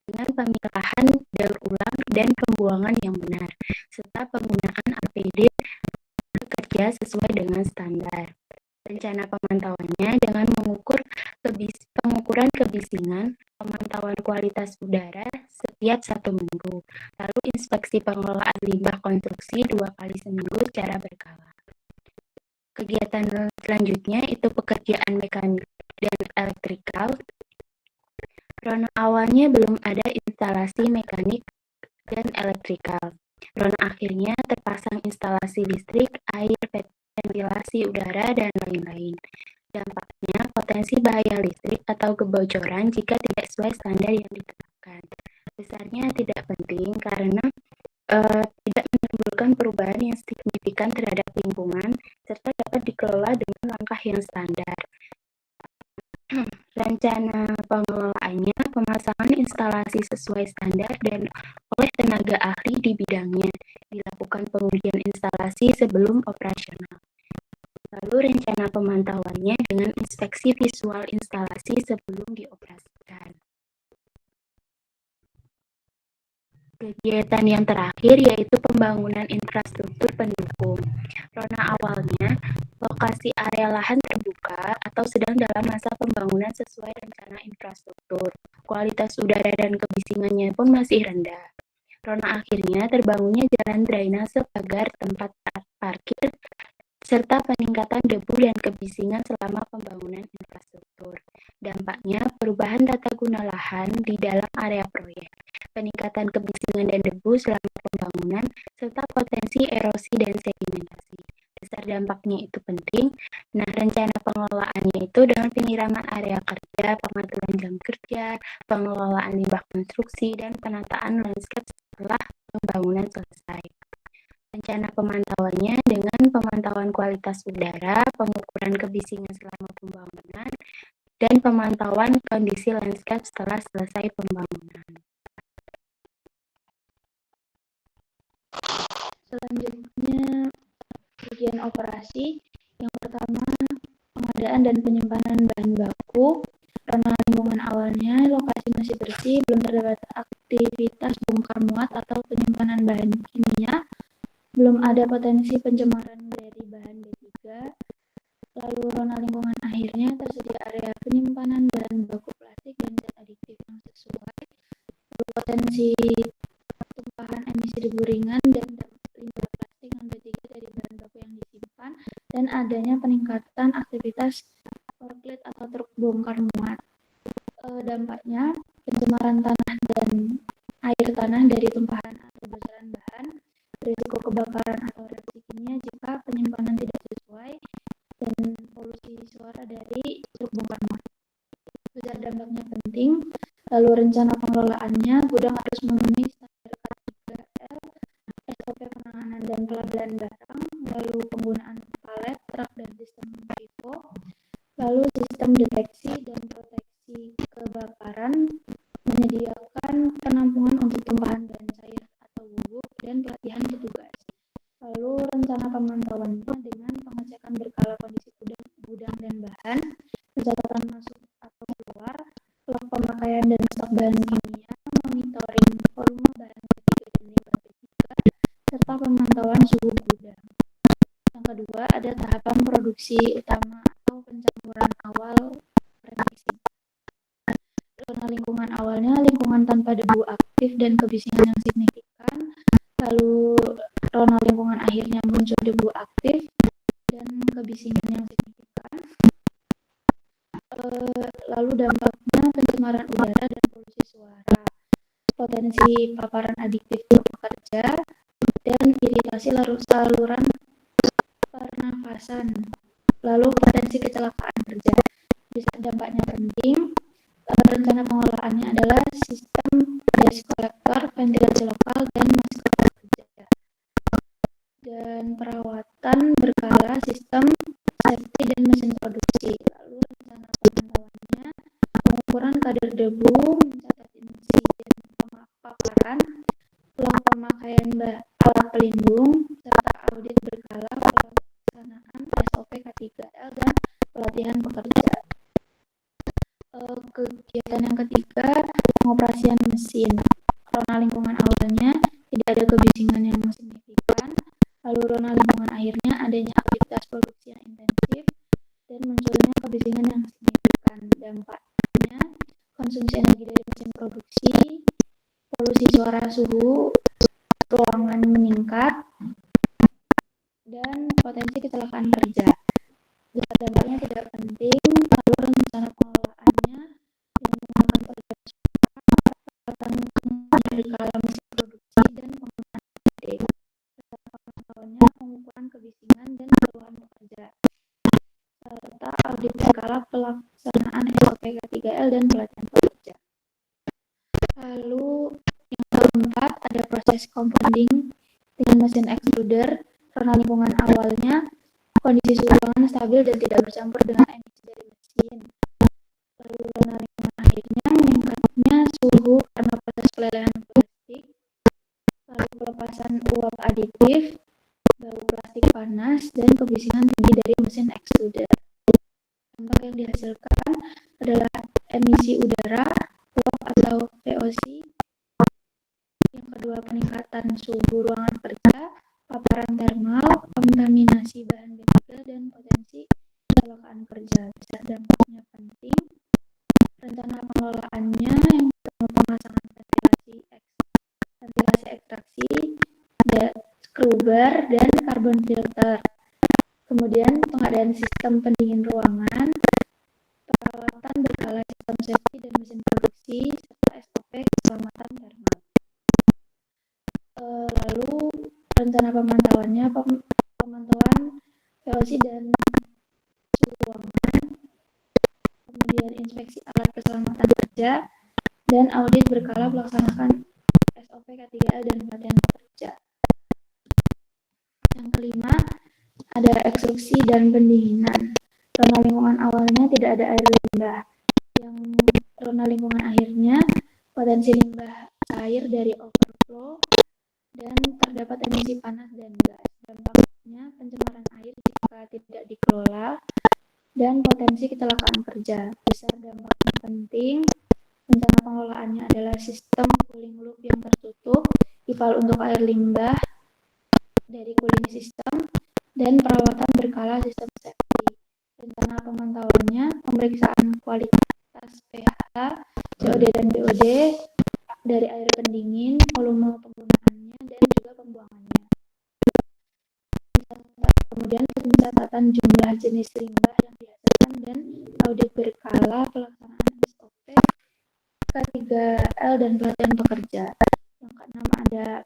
dengan pemilahan daur ulang dan pembuangan yang benar, serta penggunaan APD bekerja sesuai dengan standar. Rencana pemantauannya dengan pengukuran kebisingan, pemantauan kualitas udara setiap 1 minggu, lalu inspeksi pengelolaan limbah konstruksi 2 kali seminggu secara berkala. Kegiatan selanjutnya itu pekerjaan mekanik dan elektrikal. Rona awalnya belum ada instalasi mekanik dan elektrikal. Rona akhirnya terpasang instalasi listrik, air, ventilasi udara, dan lain-lain. Dampaknya potensi bahaya listrik atau kebocoran jika tidak sesuai standar yang ditetapkan. Besarnya tidak penting karena tidak menimbulkan perubahan yang signifikan terhadap lingkungan serta dapat dikelola dengan langkah yang standar. Rencana pengelolaannya, pemasangan instalasi sesuai standar dan oleh tenaga ahli di bidangnya, dilakukan pengujian instalasi sebelum operasional. Lalu rencana pemantauannya dengan inspeksi visual instalasi sebelum dioperasikan. Kegiatan yang terakhir yaitu pembangunan infrastruktur pendukung. Rona awalnya, lokasi area lahan terbuka atau sedang dalam masa pembangunan sesuai rencana infrastruktur. Kualitas udara dan kebisingannya pun masih rendah. Rona akhirnya terbangunnya jalan drainase, pagar, tempat parkir, serta peningkatan debu dan kebisingan selama pembangunan infrastruktur. Dampaknya perubahan tata guna lahan di dalam area proyek, peningkatan kebisingan dan debu selama pembangunan, serta potensi erosi dan sedimentasi. Besar dampaknya itu penting. Nah, rencana pengelolaannya itu dengan penyiraman area kerja, pengaturan jam kerja, pengelolaan limbah konstruksi, dan penataan landscape setelah pembangunan selesai. Rencana pemantauannya dengan pemantauan kualitas udara, pengukuran kebisingan selama pembangunan, dan pemantauan kondisi landscape setelah selesai pembangunan. Selanjutnya, bagian operasi. Yang pertama, pengadaan dan penyimpanan bahan baku. Karena lingkungan awalnya lokasi masih bersih, belum terdapat aktivitas bongkar muat atau penyimpanan bahan kimia, belum ada potensi pencemaran dari bahan B3. Lalu rona lingkungan akhirnya tersedia area penyimpanan bahan baku plastik dan zat adiktif yang sesuai, potensi tumpahan emisi debu ringan dan limbah plastik non B3 dari bahan baku yang disimpan, dan adanya peningkatan aktivitas forklift atau truk bongkar muat. Dampaknya pencemaran tanah dan air tanah dari tumpahan atau bocoran bahan, risiko kebakaran atau reaksi kimia jika penyimpanan tidak sesuai, dan polusi suara dari truk bongkar muat. Besar dampaknya penting. Lalu rencana pengelolaannya, gudang harus memenuhi standar K3L, SOP penanganan dan pelabelan barang, lalu penggunaan palet, truk, dan sistem FIFO, lalu sistem deteksi dan proteksi kebakaran, menyediakan penampungan untuk tumpahan bahan cair atau bubuk, dan pelatihan petugas. Lalu rencana pemantauannya dengan pengecekan berkala kondisi gudang dan bahan, pencatatan masuk atau keluar, log pemakaian dan stok bahan kimia, monitoring volume bahan B3 dan limbah B3, serta pemantauan suhu gudang. Yang kedua, ada tahapan produksi utama atau pencampuran awal premixing. Zona lingkungan awalnya lingkungan tanpa debu aktif dan kebisingan yang signifikan. Lalu zona lingkungan akhirnya muncul debu aktif dan kebisingan yang signifikan. Lalu dampaknya pencemaran udara dan polusi suara, potensi paparan adiktif untuk pekerja, dan iritasi saluran pernafasan. Lalu potensi kecelakaan kerja. Bisa dampaknya penting. Rencana pengelolaannya adalah sistem gas kolektor, ventilasi lokal, dan masker kerja. Dan perawatan berkala sistem safety dan mesin produksi. Lalu rencana pemantauannya, pengukuran kadar debu, mencatat insiden paparan, log pemakaian alat pelindung, serta audit berkala pelaksanaan SOP K3L dan pelatihan pekerja. Kegiatan yang ketiga, pengoperasian mesin. Rona lingkungan awalnya tidak ada kebisingan yang signifikan, lalu rona lingkungan akhirnya adanya konsumsi energi dari mesin produksi, polusi suara, suhu ruangan meningkat, dan potensi kecelakaan kerja. Besar dampaknya tidak penting, lalu rencana pengelolaannya yang menggunakan peredam suara, skala mesin produksi, dan penggunaan ide. Pengetahuannya pengukuran kebisingan dan keluhan pekerja, serta audit skala pelaksanaan SOP K3L dan pelatihan pekerja. Lalu yang keempat ada proses compounding dengan mesin extruder. Karena lingkungan awalnya kondisi suhu ruangan stabil dan tidak bercampur dengan emisi dari mesin. Lalu karena lingkungan akhirnya meningkatnya suhu karena proses pelelehan plastik. Lalu pelepasan uap aditif, bau plastik panas, dan kebisingan tinggi dari mesin extruder. Dampak yang dihasilkan adalah emisi udara, uap atau VOC. Yang kedua, peningkatan suhu ruangan kerja, paparan termal, kontaminasi bahan kimia, dan potensi kecelakaan kerja. Besar dampaknya penting, rencana pengelolaannya yang pertama pemasangan ventilasi ekstraksi, scrubber, dan carbon filter. Kemudian pengadaan sistem pendingin ruangan, perawatan berkala sistem safety dan mesin produksi, serta SOP keselamatan termal. Lalu rencana pemantauannya, pemantauan VOC dan suhu ruangan, kemudian inspeksi alat keselamatan kerja, dan audit berkala melaksanakan SOP K3L dan pelatihan pekerja. Yang kelima, ada ekstruksi dan pendinginan. Zona lingkungan awalnya tidak ada air limbah. Yang zona lingkungan akhirnya potensi limbah cair dari overflow dan terdapat emisi panas dan gas. Dampaknya pencemaran air jika tidak dikelola dan potensi kecelakaan kerja. Besar dampaknya penting, rencana pengelolaannya adalah sistem cooling loop yang tertutup, ipal untuk air limbah dari cooling system, dan perawatan berkala sistem safety. Rencana pemantauannya, pemeriksaan kualitas pH, COD dan BOD dari air pendingin, volume penggunaannya, dan juga pembuangannya. Kemudian pencatatan jumlah jenis limbah yang dihasilkan dan audit berkala pelaksanaan SOP K3L dan pelatihan pekerja. Yang keenam ada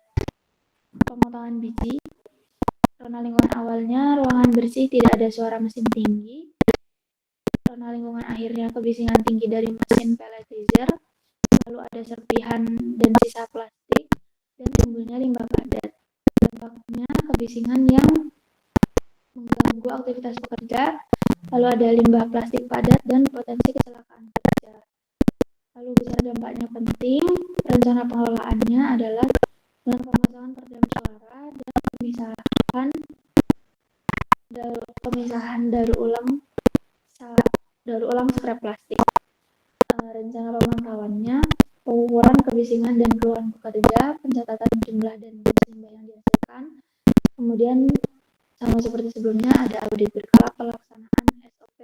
pemotongan biji. Zona lingkungan awalnya ruangan bersih, tidak ada suara mesin tinggi. Zona lingkungan akhirnya kebisingan tinggi dari mesin pelletizer. Lalu ada serpihan dan sisa plastik dan timbulnya limbah padat. Dampaknya kebisingan yang mengganggu aktivitas pekerja. Lalu ada limbah plastik padat dan potensi kecelakaan kerja. Lalu besar dampaknya penting, rencana pengelolaannya adalah dengan pemasangan peredam suara dan pemisahan daur ulang scrap plastik. Rencana pemantauannya, pengukuran kebisingan dan keluhan pekerja, pencatatan jumlah dan jenis limbah yang dihasilkan. Kemudian sama seperti sebelumnya ada audit berkala pelaksanaan SOP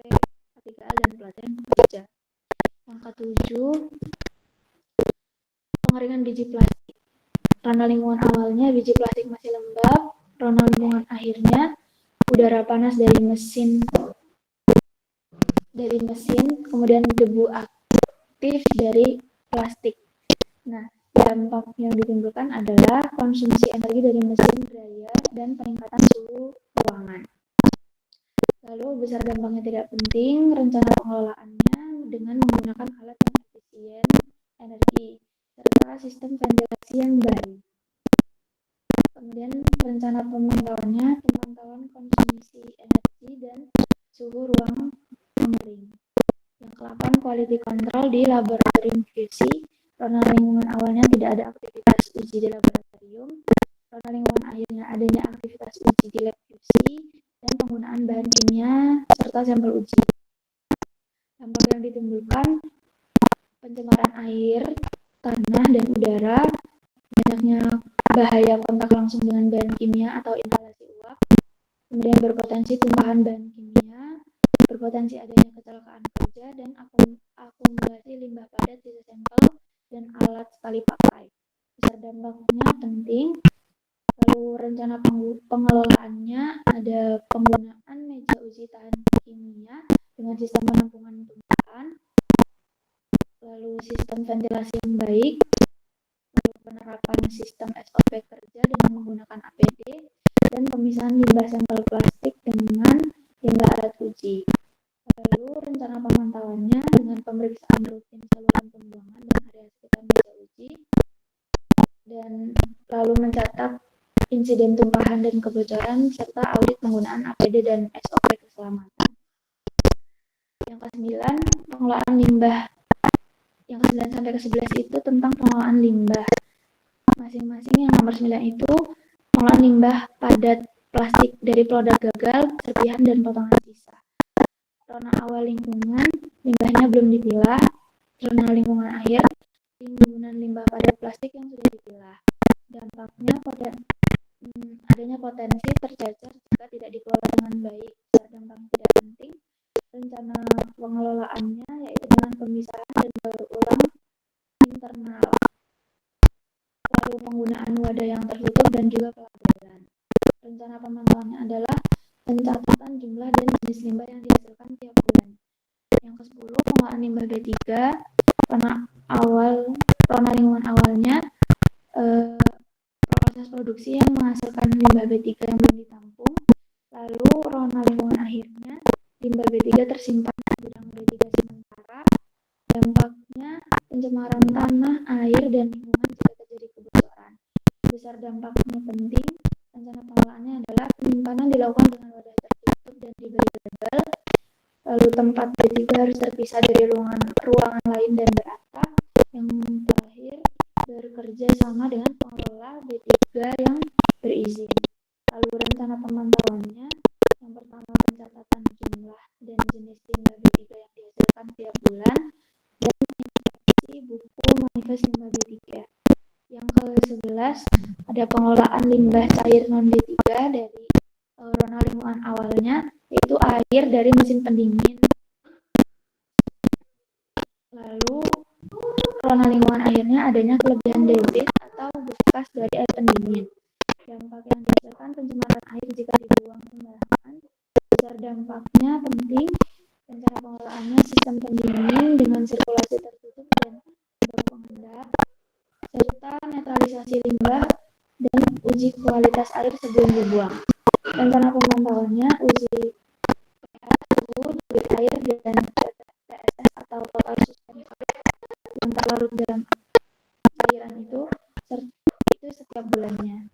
K3L dan pelatihan pekerja. Yang ketujuh, pengeringan biji plastik. Zona lingkungan awalnya biji plastik masih lembab, zona lingkungan akhirnya udara panas dari mesin, kemudian debu aktif dari plastik. Nah, dampak yang ditimbulkan adalah konsumsi energi dari mesin dryer dan peningkatan suhu ruangan. Lalu besar dampaknya tidak penting, rencana pengelolaannya dengan menggunakan alat yang efisien energi serta sistem ventilasi yang baik. Kemudian rencana pemantauannya, pemantauan konsumsi energi dan suhu ruang pengering. Yang ke-8, quality control di laboratorium QC. Zona lingkungan awalnya tidak ada aktivitas uji di laboratorium. Zona lingkungan akhirnya adanya aktivitas uji di lab QC dan penggunaan bahan kimia serta sampel uji. Dampak yang ditimbulkan, pencemaran air, tanah, dan udara, banyaknya bahaya kontak langsung dengan bahan kimia atau inhalasi uap, kemudian berpotensi tumpahan bahan kimia, berpotensi adanya kecelakaan kerja, dan akumulasi limbah padat di sekali pakai. Besar dampaknya penting. Lalu rencana pengelolaannya ada penggunaan meja uji tahan kimia dengan sistem penampungan tumpahan, lalu sistem ventilasi yang baik, lalu penerapan sistem SOP kerja dengan menggunakan APD, dan pemisahan limbah sampel plastik dengan limbah alat uji. Lalu rencana pemantauannya dengan pemeriksaan rutin saluran pembuangan dan area sekitar meja uji, dan lalu mencatat insiden tumpahan dan kebocoran serta audit penggunaan APD dan SOP keselamatan. Yang ke-9, pengelolaan limbah. Yang ke-9 sampai ke-11 itu tentang pengelolaan limbah. Masing-masing yang nomor 9 itu pengelolaan limbah padat plastik dari produk gagal, serpihan, dan potongan sisa. Zona awal lingkungan, limbahnya belum dipilah. Zona lingkungan akhir, timbunan limbah padat plastik yang sudah dipilah. Dampaknya adanya potensi tercecer jika tidak dikelola dengan baik. Dampak tidak penting, rencana pengelolaannya yaitu dengan pemisahan dan daur ulang internal, lalu penggunaan wadah yang tertutup dan juga pelabelan. Rencana pemantauannya adalah pencatatan jumlah dan jenis limbah yang dihasilkan tiap bulan. Yang ke-10, pengelolaan limbah B3, zona lingkungan awalnya, proses produksi yang menghasilkan limbah B3 yang belum ditampung, lalu zona lingkungan akhirnya, limbah B3 tersimpan di gudang B3 sementara. Dampaknya pencemaran tanah, air, dan lingkungan jika terjadi kebocoran. Besar dampaknya penting, rencana pengelolaannya adalah penyimpanan dilakukan dengan wadah tertutup dan diberi label, lalu tempat B3 harus terpisah dari ruangan lain dan beratap. Yang terakhir, bekerja sama dengan pengelola B3 yang berizin. Lalu rencana pemantauannya, yang pertama pencatatan jumlah dan jenis limbah B3 yang dihasilkan tiap bulan, dan inspeksi buku manifest limbah B3. Yang ke-11 ada pengelolaan limbah cair non B3 dari zona lingkungan awalnya, yaitu air dari mesin pendingin. Lalu zona lingkungan akhirnya adanya kelebihan debit atau bekas dari air pendingin. Dampak yang dihasilkan pencemaran air jika dibuang sembarangan. Besar dampaknya penting, rencana pengelolaannya sistem pendingin dengan sirkulasi tertutup dan bak pengendap, serta netralisasi limbah dan uji kualitas air sebelum dibuang. Rencana pemantauannya uji pH, suhu, debit air, dan TSS atau total suspensi yang terlarut dalam cairan itu setiap bulannya.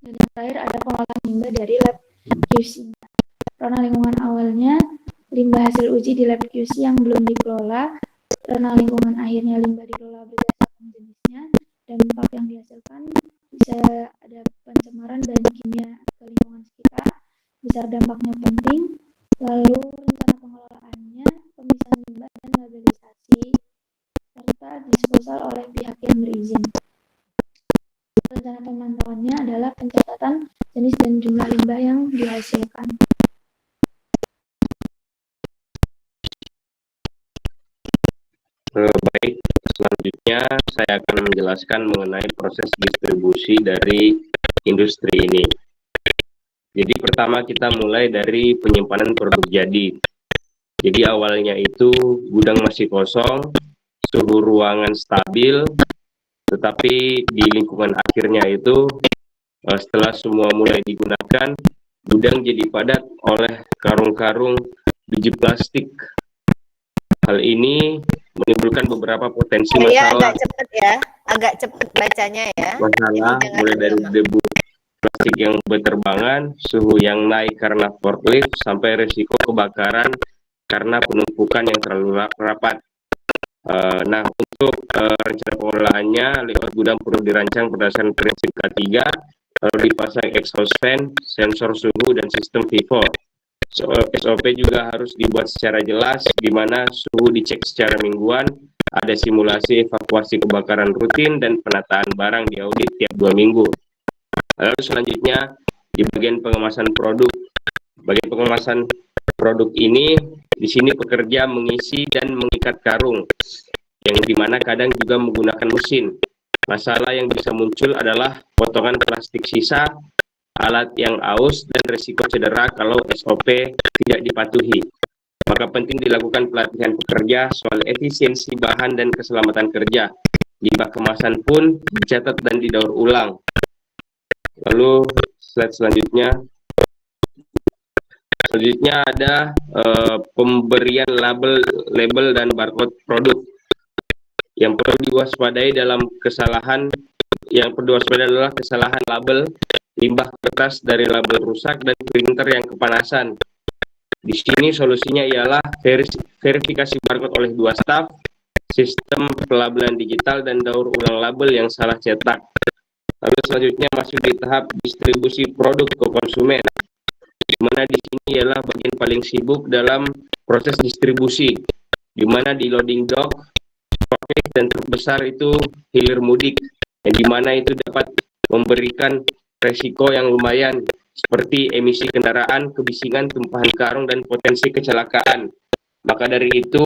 Dan yang terakhir ada pengelolaan limbah dari lab QC. Zona lingkungan awalnya, limbah hasil uji di lab QC yang belum dikelola. Zona lingkungan akhirnya, limbah dikelola berdasarkan jenisnya. Dampak yang dihasilkan bisa ada pencemaran dan kimia ke lingkungan sekitar. Besar dampaknya penting. Lalu rencana pengelolaannya, pemisahan limbah dan labelisasi, serta disposal oleh pihak yang berizin. Rencana pemantauannya adalah pencatatan jenis dan jumlah limbah yang dihasilkan. Baik, selanjutnya saya akan menjelaskan mengenai proses distribusi dari industri ini. Jadi pertama kita mulai dari penyimpanan produk jadi. Jadi awalnya itu gudang masih kosong, suhu ruangan stabil, tetapi di lingkungan akhirnya itu setelah semua mulai digunakan, gudang jadi padat oleh karung-karung biji plastik. Hal ini menimbulkan beberapa potensi masalah. Agak cepet bacanya ya. Masalah mulai dari debu plastik yang berterbangan, suhu yang naik karena forklift, sampai resiko kebakaran karena penumpukan yang terlalu rapat. Nah, untuk rencana pengelolaannya, layout gudang perlu dirancang berdasarkan prinsip K3, lalu dipasang exhaust fan, sensor suhu, dan sistem V4. SOP juga harus dibuat secara jelas, di mana suhu dicek secara mingguan, ada simulasi evakuasi kebakaran rutin, dan penataan barang diaudit tiap 2 minggu. Lalu selanjutnya, di bagian pengemasan produk. Bagian pengemasan produk ini, di sini pekerja mengisi dan mengikat karung. yang dimana kadang juga menggunakan mesin. Masalah yang bisa muncul adalah potongan plastik sisa, alat yang aus, dan risiko cedera kalau SOP tidak dipatuhi. Maka penting dilakukan pelatihan pekerja soal efisiensi bahan dan keselamatan kerja. Limbah kemasan pun dicatat dan didaur ulang. Lalu slide selanjutnya ada pemberian label dan barcode produk. Yang perlu diwaspadai adalah kesalahan label, limbah kertas dari label rusak, dan printer yang kepanasan. Di sini solusinya ialah verifikasi barcode oleh 2 staf, sistem pelabelan digital, dan daur ulang label yang salah cetak. Lalu selanjutnya masuk di tahap distribusi produk ke konsumen, di mana di sini ialah bagian paling sibuk dalam proses distribusi, di mana di loading dock, forklift, dan truk besar itu hilir mudik, yang di mana itu dapat memberikan resiko yang lumayan seperti emisi kendaraan, kebisingan, tumpahan karung, dan potensi kecelakaan. Maka dari itu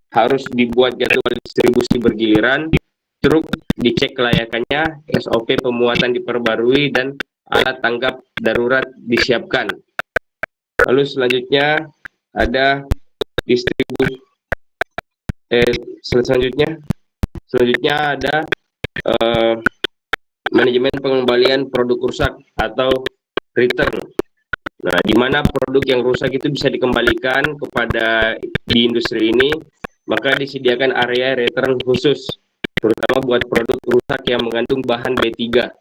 harus dibuat jadwal distribusi bergiliran, truk dicek kelayakannya, SOP pemuatan diperbarui, dan alat tanggap darurat disiapkan. Lalu selanjutnya ada selanjutnya ada manajemen pengembalian produk rusak atau return. Nah, di mana produk yang rusak itu bisa dikembalikan di industri ini, maka disediakan area return khusus, terutama buat produk rusak yang mengandung bahan B3.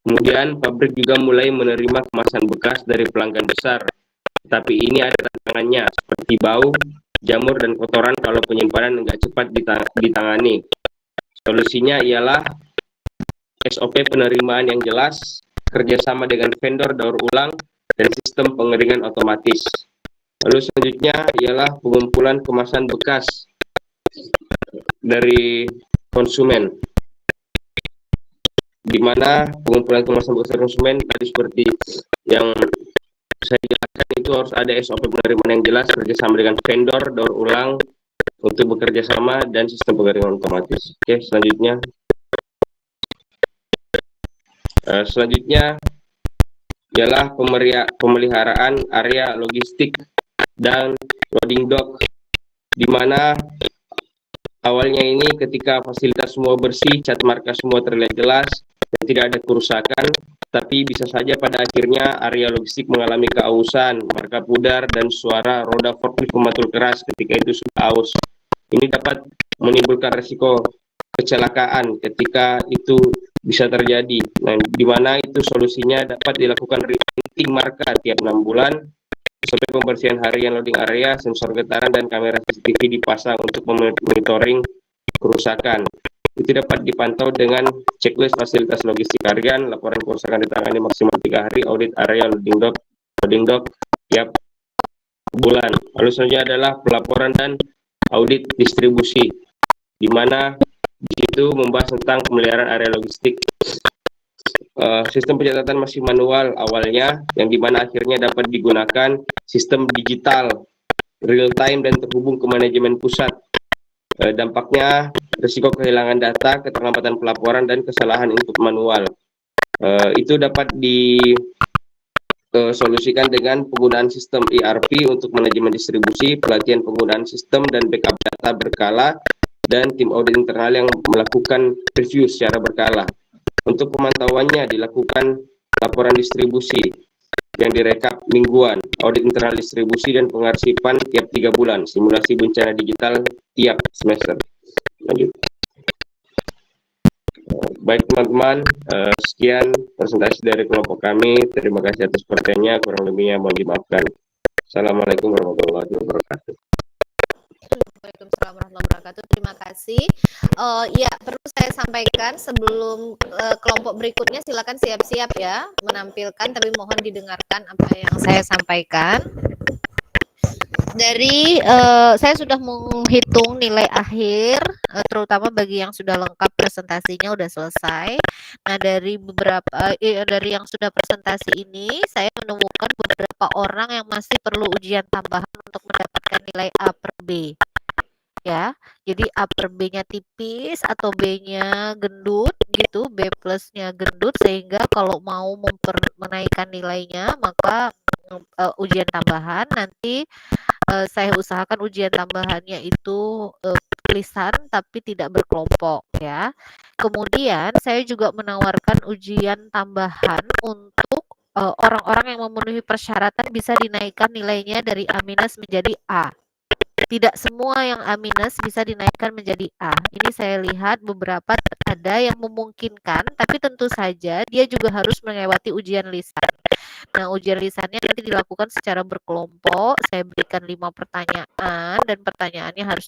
Kemudian pabrik juga mulai menerima kemasan bekas dari pelanggan besar, tapi ini ada tantangannya seperti bau, jamur, dan kotoran kalau penyimpanan nggak cepat ditangani. Solusinya ialah SOP penerimaan yang jelas, kerjasama dengan vendor daur ulang, dan sistem pengeringan otomatis. Lalu selanjutnya ialah pengumpulan kemasan bekas dari konsumen, di mana pengumpulan kemasan bekas dari konsumen tadi seperti yang saya jelaskan itu harus ada SOP penerimaan yang jelas, kerjasama dengan vendor daur ulang untuk bekerja sama, dan sistem pengeringan otomatis. Oke, selanjutnya ialah pemeliharaan area logistik dan loading dock, di mana awalnya ini ketika fasilitas semua bersih, cat marka semua terlihat jelas, dan tidak ada kerusakan, tapi bisa saja pada akhirnya area logistik mengalami keausan, marka pudar, dan suara roda forklift mematul keras ketika itu sudah aus. Ini dapat menimbulkan risiko kecelakaan ketika itu bisa terjadi. Nah, di mana itu solusinya dapat dilakukan reprinting marka tiap 6 bulan, sampai pembersihan harian loading area, sensor getaran, dan kamera CCTV dipasang untuk monitoring kerusakan. Itu dapat dipantau dengan checklist fasilitas logistik harian, laporan kerusakan ditangani maksimal 3 hari, audit area loading dock tiap bulan. Lalu selanjutnya adalah pelaporan dan audit distribusi, di mana di situ membahas tentang pemeliharaan area logistik. Sistem pencatatan masih manual awalnya, yang dimana akhirnya dapat digunakan sistem digital, real time, dan terhubung ke manajemen pusat. Dampaknya risiko kehilangan data, keterlambatan pelaporan, dan kesalahan input manual. Itu dapat disolusikan dengan penggunaan sistem ERP untuk manajemen distribusi, pelatihan penggunaan sistem, dan backup data berkala, dan tim audit internal yang melakukan review secara berkala. Untuk pemantauannya dilakukan laporan distribusi yang direkap mingguan, audit internal distribusi, dan pengarsipan tiap 3 bulan, simulasi bencana digital tiap semester. Lanjut. Baik teman-teman, sekian presentasi dari kelompok kami. Terima kasih atas perhatiannya, kurang lebihnya mohon dimaafkan. Assalamualaikum warahmatullahi wabarakatuh. Waalaikumsalam warahmatullahi wabarakatuh. Terima kasih. Ya, perlu saya sampaikan sebelum kelompok berikutnya silakan siap-siap ya menampilkan, tapi mohon didengarkan apa yang saya sampaikan. Dari saya sudah menghitung nilai akhir, terutama bagi yang sudah lengkap presentasinya sudah selesai. Nah, dari dari yang sudah presentasi ini, saya menemukan beberapa orang yang masih perlu ujian tambahan untuk mendapatkan nilai A per B. ya. Jadi A per B-nya tipis atau B-nya gendut gitu, B plusnya gendut, sehingga kalau mau menaikkan nilainya maka ujian tambahan nanti saya usahakan ujian tambahannya itu tulisan tapi tidak berkelompok ya. Kemudian saya juga menawarkan ujian tambahan untuk orang-orang yang memenuhi persyaratan bisa dinaikkan nilainya dari A- menjadi A. Tidak semua yang A- bisa dinaikkan menjadi A. Ini saya lihat beberapa ada yang memungkinkan, tapi tentu saja dia juga harus melewati ujian lisan. Nah, ujian lisannya nanti dilakukan secara berkelompok. Saya berikan 5 pertanyaan dan pertanyaannya harus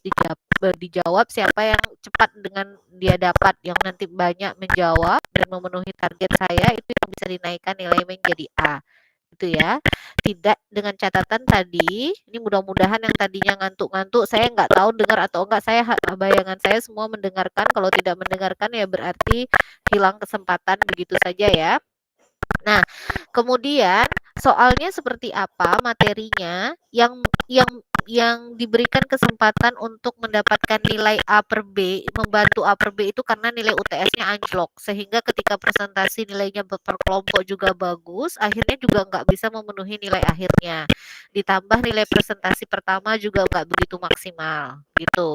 dijawab siapa yang cepat dengan dia dapat, yang nanti banyak menjawab dan memenuhi target saya itu yang bisa dinaikkan nilai menjadi A. Itu ya. Tidak dengan catatan tadi, ini mudah-mudahan yang tadinya ngantuk-ngantuk, saya nggak tahu dengar atau enggak, bayangan saya semua mendengarkan, kalau tidak mendengarkan ya berarti hilang kesempatan begitu saja ya. Nah, kemudian soalnya seperti apa materinya yang diberikan kesempatan untuk mendapatkan nilai A per B, membantu A per B itu karena nilai UTS-nya anjlok, sehingga ketika presentasi nilainya per kelompok juga bagus, akhirnya juga nggak bisa memenuhi nilai akhirnya. Ditambah nilai presentasi pertama juga nggak begitu maksimal, gitu.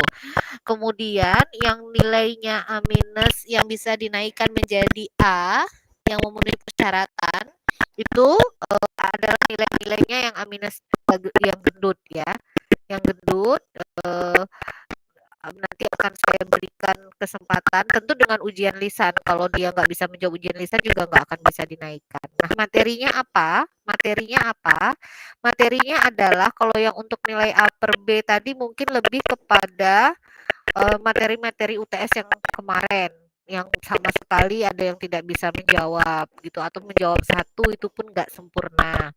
Kemudian yang nilainya A minus yang bisa dinaikkan menjadi A, yang memenuhi persyaratan, itu adalah nilai-nilainya yang A minus yang gendut ya. Yang gendut nanti akan saya berikan kesempatan tentu dengan ujian lisan. Kalau dia nggak bisa menjawab ujian lisan juga nggak akan bisa dinaikkan. Nah, materinya apa? Materinya adalah kalau yang untuk nilai A per B tadi mungkin lebih kepada materi-materi UTS yang kemarin, yang sama sekali ada yang tidak bisa menjawab gitu, atau menjawab satu itu pun nggak sempurna.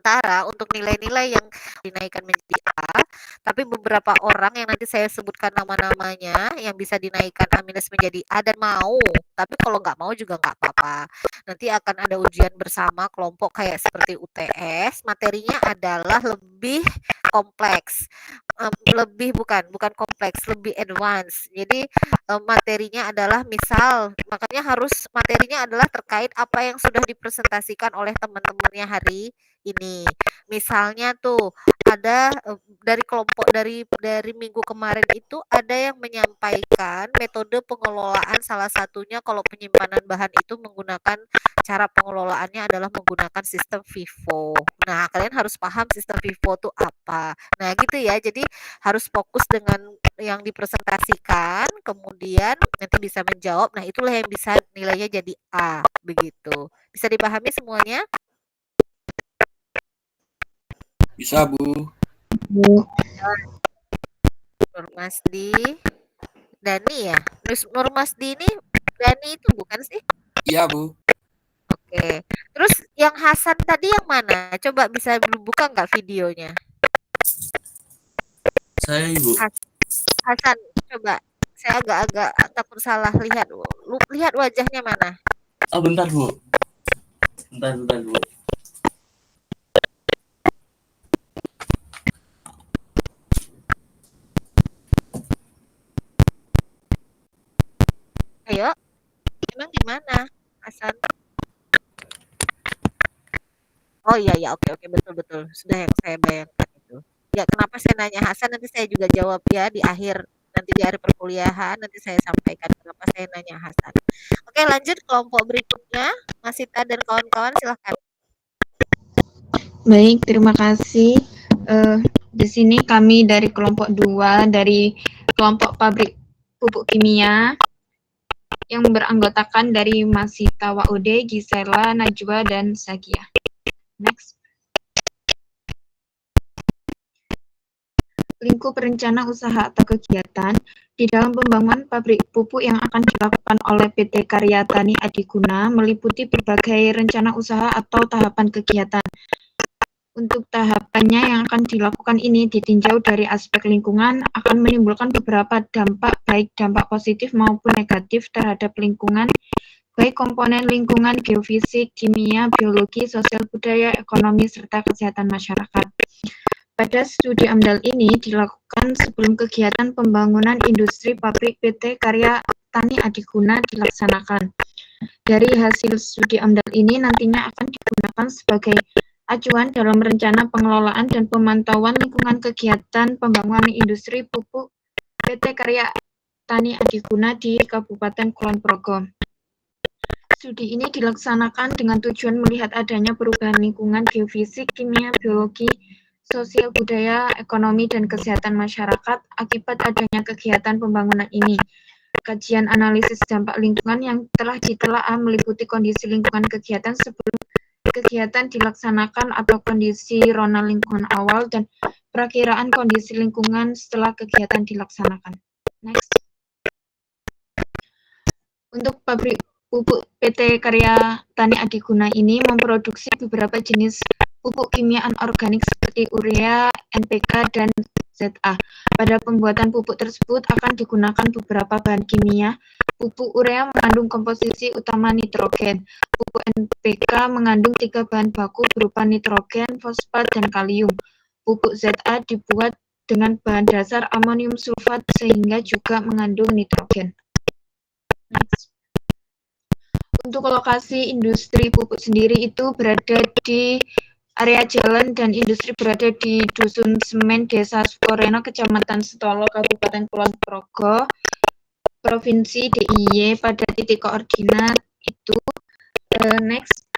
Sementara untuk nilai-nilai yang dinaikkan menjadi A, tapi beberapa orang yang nanti saya sebutkan nama-namanya yang bisa dinaikkan A minus menjadi A dan mau, tapi kalau nggak mau juga nggak apa-apa. Nanti akan ada ujian bersama kelompok kayak seperti UTS, materinya adalah lebih kompleks, bukan kompleks, lebih advance. Jadi materinya adalah misal, makanya materinya adalah terkait apa yang sudah dipresentasikan oleh teman-temannya hari ini. Misalnya tuh ada dari kelompok dari minggu kemarin itu ada yang menyampaikan metode pengelolaan, salah satunya kalau penyimpanan bahan itu menggunakan cara pengelolaannya adalah menggunakan sistem FIFO. Nah, kalian harus paham sistem FIFO itu apa. Nah, gitu ya. Jadi harus fokus dengan yang dipresentasikan, kemudian nanti bisa menjawab. Nah, itulah yang bisa nilainya jadi A, begitu. Bisa dipahami semuanya? Bisa, Bu. Nurmasdi, Dani ya? Nurmasdi ini Dani itu bukan sih? Iya, Bu. Oke. Terus yang Hasan tadi yang mana? Coba bisa buka nggak videonya? Saya, Ibu. Hasan, coba. Saya agak-agak takut salah lihat. Lihat wajahnya mana? Oh, bentar, Bu. Bentar, Bu. Ayo. Emang gimana, Hasan? Oh iya, oke, betul. Sudah yang saya bayangkan itu. Ya, kenapa saya nanya Hasan, nanti saya juga jawab ya di akhir perkuliahan, nanti saya sampaikan kenapa saya nanya Hasan. Oke, lanjut kelompok berikutnya, Mas Sita dan kawan-kawan silahkan. Baik, terima kasih. Di sini kami dari kelompok 2, dari kelompok pabrik pupuk kimia, yang beranggotakan dari Mas Sita Waude, Gisela, Najwa, dan Zakia. Next. Lingkup rencana usaha atau kegiatan di dalam pembangunan pabrik pupuk yang akan dilakukan oleh PT Karya Tani Adiguna meliputi berbagai rencana usaha atau tahapan kegiatan. Untuk tahapannya yang akan dilakukan ini ditinjau dari aspek lingkungan, akan menimbulkan beberapa dampak, baik dampak positif maupun negatif terhadap lingkungan baik komponen lingkungan, geofisik, kimia, biologi, sosial budaya, ekonomi, serta kesehatan masyarakat. Pada studi AMDAL ini dilakukan sebelum kegiatan pembangunan industri pabrik PT Karya Tani Adiguna dilaksanakan. Dari hasil studi AMDAL ini nantinya akan digunakan sebagai acuan dalam rencana pengelolaan dan pemantauan lingkungan kegiatan pembangunan industri pupuk PT Karya Tani Adiguna di Kabupaten Kulon Progo. Studi ini dilaksanakan dengan tujuan melihat adanya perubahan lingkungan, geofisik, kimia, biologi, sosial budaya, ekonomi, dan kesehatan masyarakat akibat adanya kegiatan pembangunan ini. Kajian analisis dampak lingkungan yang telah ditelaah meliputi kondisi lingkungan kegiatan sebelum kegiatan dilaksanakan atau kondisi rona lingkungan awal dan perakiraan kondisi lingkungan setelah kegiatan dilaksanakan. Next. Untuk pabrik pupuk PT Karya Tani Adiguna ini memproduksi beberapa jenis pupuk kimia anorganik seperti urea, NPK, dan ZA. Pada pembuatan pupuk tersebut akan digunakan beberapa bahan kimia. Pupuk urea mengandung komposisi utama nitrogen. Pupuk NPK mengandung 3 bahan baku berupa nitrogen, fosfat, dan kalium. Pupuk ZA dibuat dengan bahan dasar amonium sulfat sehingga juga mengandung nitrogen. Next. Untuk lokasi industri pupuk sendiri itu berada di area jalan dan industri berada di Dusun Semen, Desa Sukoreno, Kecamatan Setolo, Kabupaten Kulon Progo, Provinsi DIY pada titik koordinat itu. Next.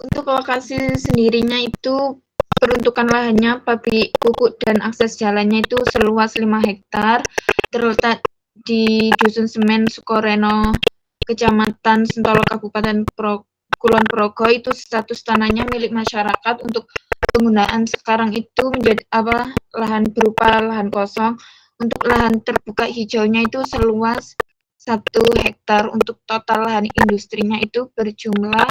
Untuk lokasi sendirinya itu peruntukan lahannya pabrik pupuk dan akses jalannya itu seluas 5 hektar, terletak di Dusun Semen, Sukoreno, Kecamatan Sentolo, Kabupaten Kulon Progo. Itu status tanahnya milik masyarakat. Untuk penggunaan sekarang itu menjadi lahan berupa lahan kosong. Untuk lahan terbuka hijaunya itu seluas 1 hektar. Untuk total lahan industrinya itu berjumlah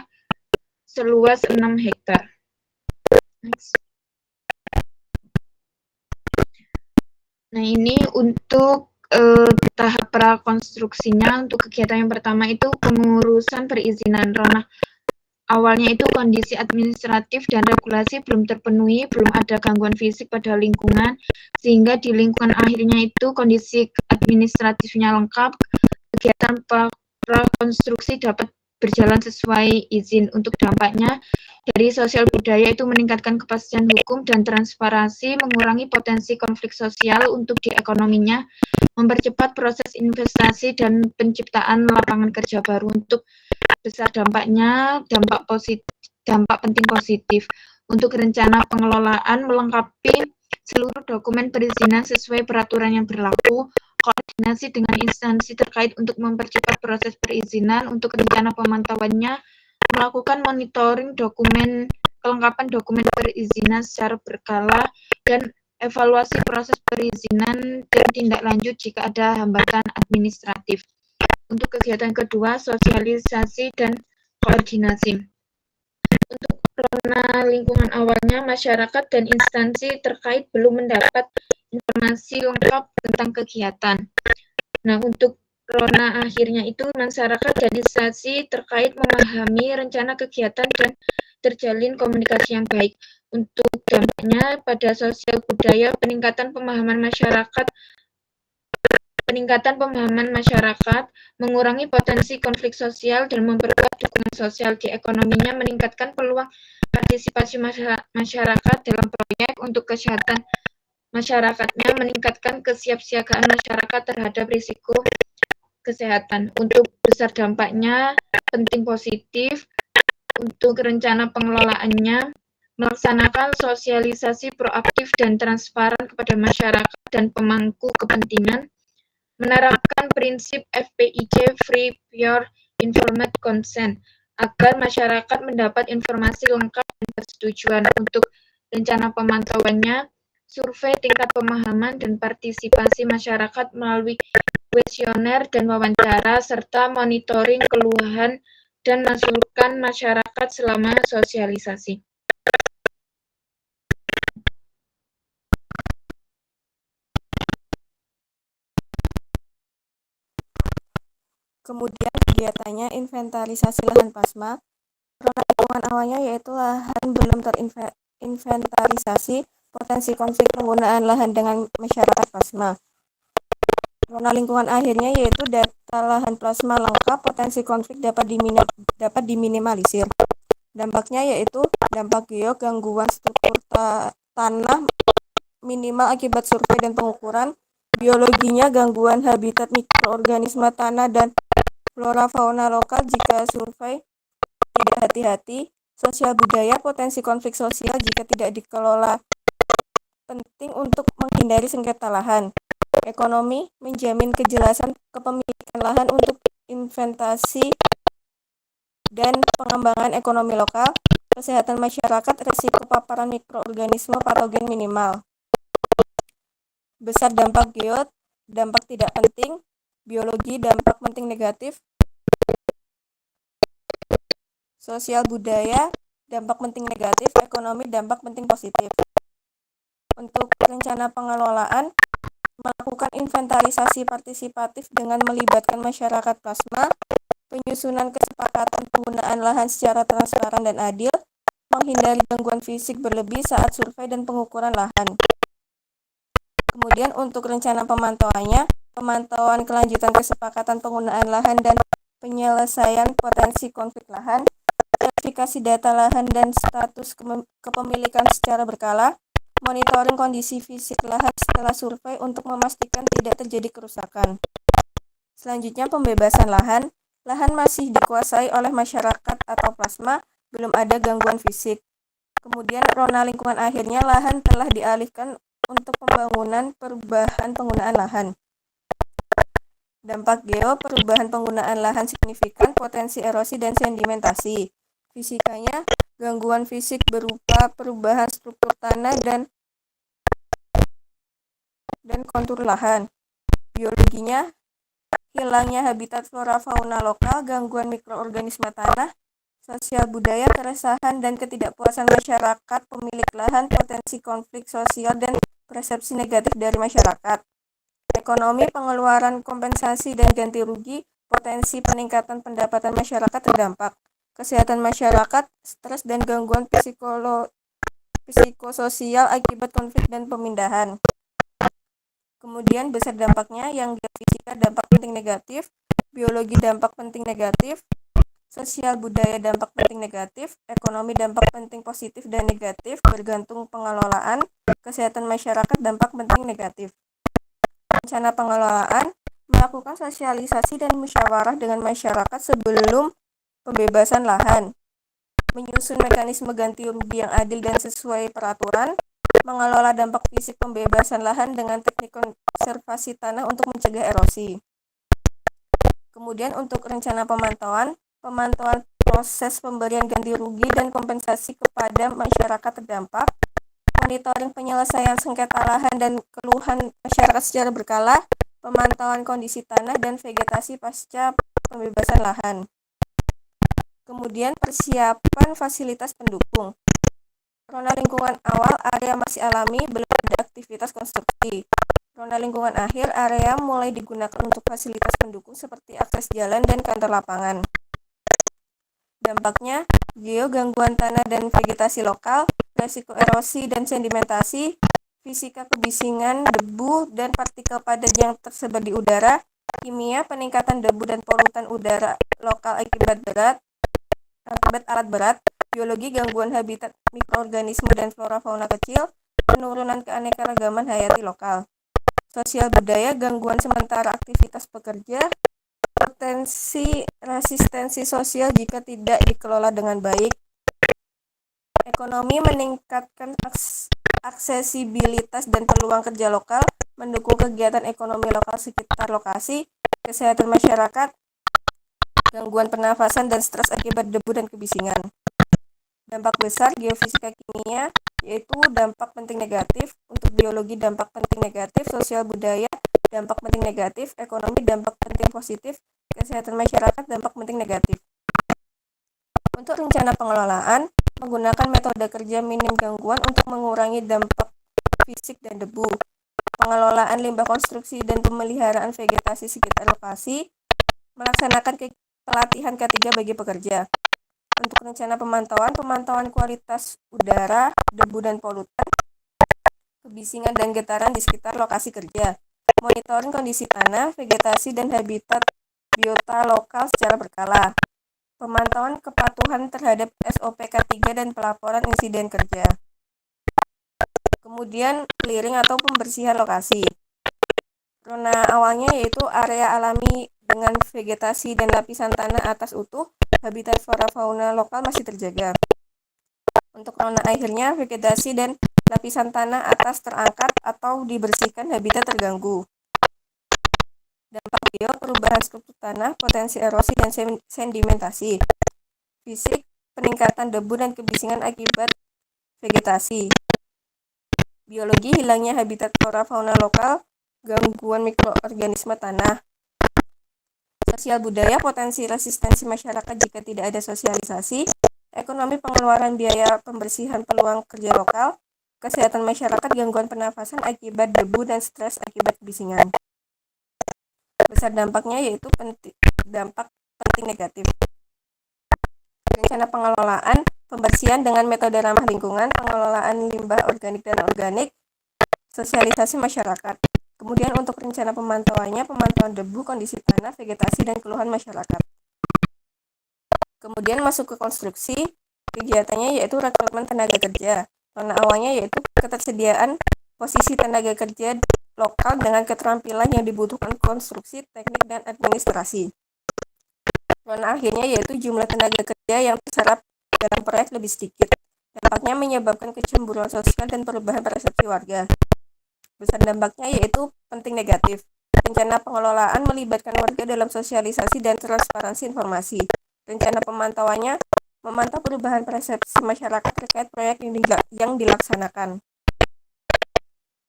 seluas 6 hektar. Next. Nah, ini untuk tahap prakonstruksinya. Untuk kegiatan yang pertama itu pengurusan perizinan. Rona awalnya itu kondisi administratif dan regulasi belum terpenuhi, belum ada gangguan fisik pada lingkungan, sehingga di lingkungan akhirnya itu kondisi administratifnya lengkap, kegiatan prakonstruksi dapat berjalan sesuai izin. Untuk dampaknya dari sosial budaya itu meningkatkan kepastian hukum dan transparansi, mengurangi potensi konflik sosial untuk di ekonominya, mempercepat proses investasi dan penciptaan lapangan kerja baru. Untuk besar dampaknya, dampak penting positif. Untuk rencana pengelolaan melengkapi seluruh dokumen perizinan sesuai peraturan yang berlaku, koordinasi dengan instansi terkait untuk mempercepat proses perizinan. Untuk rencana pemantauannya, melakukan monitoring kelengkapan dokumen perizinan secara berkala, dan evaluasi proses perizinan dan tindak lanjut jika ada hambatan administratif. Untuk kegiatan kedua, sosialisasi dan koordinasi. Untuk rona lingkungan awalnya, masyarakat dan instansi terkait belum mendapat informasi lengkap tentang kegiatan. Nah, untuk rona akhirnya itu masyarakat dan instansi terkait memahami rencana kegiatan dan terjalin komunikasi yang baik. Untuk dampaknya pada sosial budaya, peningkatan pemahaman masyarakat, mengurangi potensi konflik sosial dan memperkuat dukungan sosial. Di ekonominya, meningkatkan peluang partisipasi masyarakat dalam proyek. Untuk kesehatan masyarakatnya, meningkatkan kesiapsiagaan masyarakat terhadap risiko kesehatan. Untuk besar dampaknya, penting positif. Untuk rencana pengelolaannya, melaksanakan sosialisasi proaktif dan transparan kepada masyarakat dan pemangku kepentingan, menerapkan prinsip FPIC Free, Pure, Informed Consent agar masyarakat mendapat informasi lengkap dan persetujuan. Untuk rencana pemantauannya, survei tingkat pemahaman dan partisipasi masyarakat melalui kuesioner dan wawancara, serta monitoring keluhan dan masukan masyarakat selama sosialisasi. Kemudian kegiatannya inventarisasi lahan plasma. Rona lingkungan awalnya yaitu lahan belum terinventarisasi, potensi konflik penggunaan lahan dengan masyarakat plasma. Rona lingkungan akhirnya yaitu data lahan plasma lengkap, potensi konflik dapat diminimalisir. Dampaknya yaitu dampak geo, gangguan struktur tanah minimal akibat survei dan pengukuran, biologinya gangguan habitat mikroorganisme tanah dan flora fauna lokal jika survei tidak hati-hati, sosial budaya potensi konflik sosial jika tidak dikelola, penting untuk menghindari sengketa lahan. Ekonomi menjamin kejelasan kepemilikan lahan untuk investasi dan pengembangan ekonomi lokal. Kesehatan masyarakat, risiko paparan mikroorganisme patogen minimal. Besar dampak geo, dampak tidak penting. Biologi, dampak penting negatif. Sosial budaya, dampak penting negatif. Ekonomi, dampak penting positif. Untuk rencana pengelolaan, melakukan inventarisasi partisipatif dengan melibatkan masyarakat plasma, penyusunan kesepakatan penggunaan lahan secara transparan dan adil, menghindari gangguan fisik berlebih saat survei dan pengukuran lahan. Kemudian untuk rencana pemantauannya, pemantauan kelanjutan kesepakatan penggunaan lahan dan penyelesaian potensi konflik lahan, verifikasi data lahan dan status kepemilikan secara berkala, monitoring kondisi fisik lahan setelah survei untuk memastikan tidak terjadi kerusakan. Selanjutnya pembebasan lahan. Lahan masih dikuasai oleh masyarakat atau plasma, belum ada gangguan fisik. Kemudian rona lingkungan akhirnya lahan telah dialihkan untuk pembangunan perubahan penggunaan lahan. Dampak geo, perubahan penggunaan lahan signifikan, potensi erosi dan sedimentasi. Fisikanya, gangguan fisik berupa perubahan struktur tanah dan kontur lahan. Biologinya, hilangnya habitat flora fauna lokal, gangguan mikroorganisme tanah. Sosial budaya, keresahan dan ketidakpuasan masyarakat pemilik lahan, potensi konflik sosial dan persepsi negatif dari masyarakat. Ekonomi, pengeluaran kompensasi dan ganti rugi, potensi peningkatan pendapatan masyarakat terdampak. Kesehatan masyarakat, stres dan gangguan psikososial akibat konflik dan pemindahan. Kemudian besar dampaknya yang geofisika dampak penting negatif, biologi dampak penting negatif, sosial budaya dampak penting negatif, ekonomi dampak penting positif dan negatif bergantung pengelolaan, kesehatan masyarakat dampak penting negatif. Rencana pengelolaan, melakukan sosialisasi dan musyawarah dengan masyarakat sebelum pembebasan lahan, menyusun mekanisme ganti rugi yang adil dan sesuai peraturan, mengelola dampak fisik pembebasan lahan dengan teknik konservasi tanah untuk mencegah erosi. Kemudian untuk rencana pemantauan proses pemberian ganti rugi dan kompensasi kepada masyarakat terdampak, monitoring penyelesaian sengketa lahan dan keluhan masyarakat secara berkala, pemantauan kondisi tanah dan vegetasi pasca pembebasan lahan. Kemudian persiapan fasilitas pendukung. Rona lingkungan awal, area masih alami, belum ada aktivitas konstruksi. Rona lingkungan akhir, area mulai digunakan untuk fasilitas pendukung seperti akses jalan dan kantor lapangan. Dampaknya, geo, gangguan tanah dan vegetasi lokal, resiko erosi dan sedimentasi, fisika kebisingan, debu, dan partikel padat yang tersebar di udara, kimia, peningkatan debu dan polutan udara lokal akibat alat berat, biologi, gangguan habitat mikroorganisme dan flora fauna kecil, penurunan keanekaragaman hayati lokal. Sosial budaya, gangguan sementara aktivitas pekerja, potensi resistensi sosial jika tidak dikelola dengan baik. Ekonomi, meningkatkan aksesibilitas dan peluang kerja lokal, mendukung kegiatan ekonomi lokal sekitar lokasi. Kesehatan masyarakat, gangguan pernafasan dan stres akibat debu dan kebisingan. Dampak besar geofisika kimia, yaitu dampak penting negatif. Untuk biologi, dampak penting negatif. Sosial budaya, dampak penting negatif. Ekonomi, dampak penting positif. Kesehatan masyarakat, dampak penting negatif. Untuk rencana pengelolaan, menggunakan metode kerja minim gangguan untuk mengurangi dampak fisik dan debu. Pengelolaan limbah konstruksi dan pemeliharaan vegetasi sekitar lokasi, Melaksanakan pelatihan K3 bagi pekerja. Untuk rencana pemantauan kualitas udara, debu dan polutan, kebisingan dan getaran di sekitar lokasi kerja. Monitoring kondisi tanah, vegetasi, dan habitat biota lokal secara berkala. Pemantauan kepatuhan terhadap SOP K3 dan pelaporan insiden kerja. Kemudian clearing atau pembersihan lokasi. Zona awalnya yaitu area alami dengan vegetasi dan lapisan tanah atas utuh, habitat flora fauna lokal masih terjaga. Untuk zona akhirnya, vegetasi dan lapisan tanah atas terangkat atau dibersihkan, habitat terganggu. Dampak geo, perubahan struktur tanah, potensi erosi dan sedimentasi. Fisik, peningkatan debu dan kebisingan akibat vegetasi. Biologi, hilangnya habitat flora fauna lokal, gangguan mikroorganisme tanah. Sosial budaya, potensi resistensi masyarakat jika tidak ada sosialisasi. Ekonomi, pengeluaran biaya pembersihan peluang kerja lokal. Kesehatan masyarakat, gangguan pernafasan akibat debu dan stres akibat kebisingan. Besar dampaknya yaitu dampak penting negatif. Rencana pengelolaan pembersihan dengan metode ramah lingkungan, pengelolaan limbah organik dan anorganik, sosialisasi masyarakat. Kemudian untuk rencana pemantauannya, pemantauan debu, kondisi tanah, vegetasi, dan keluhan masyarakat. Kemudian masuk ke konstruksi, kegiatannya yaitu rekrutmen tenaga kerja. Zona awalnya yaitu ketersediaan posisi tenaga kerja lokal dengan keterampilan yang dibutuhkan konstruksi, teknik, dan administrasi. Zona akhirnya yaitu jumlah tenaga kerja yang terserap dalam proyek lebih sedikit. Dampaknya menyebabkan kecemburuan sosial dan perubahan persepsi warga. Besar dampaknya yaitu penting negatif. Rencana pengelolaan melibatkan warga dalam sosialisasi dan transparansi informasi. Rencana pemantauannya memantau perubahan persepsi masyarakat terkait proyek yang dilaksanakan.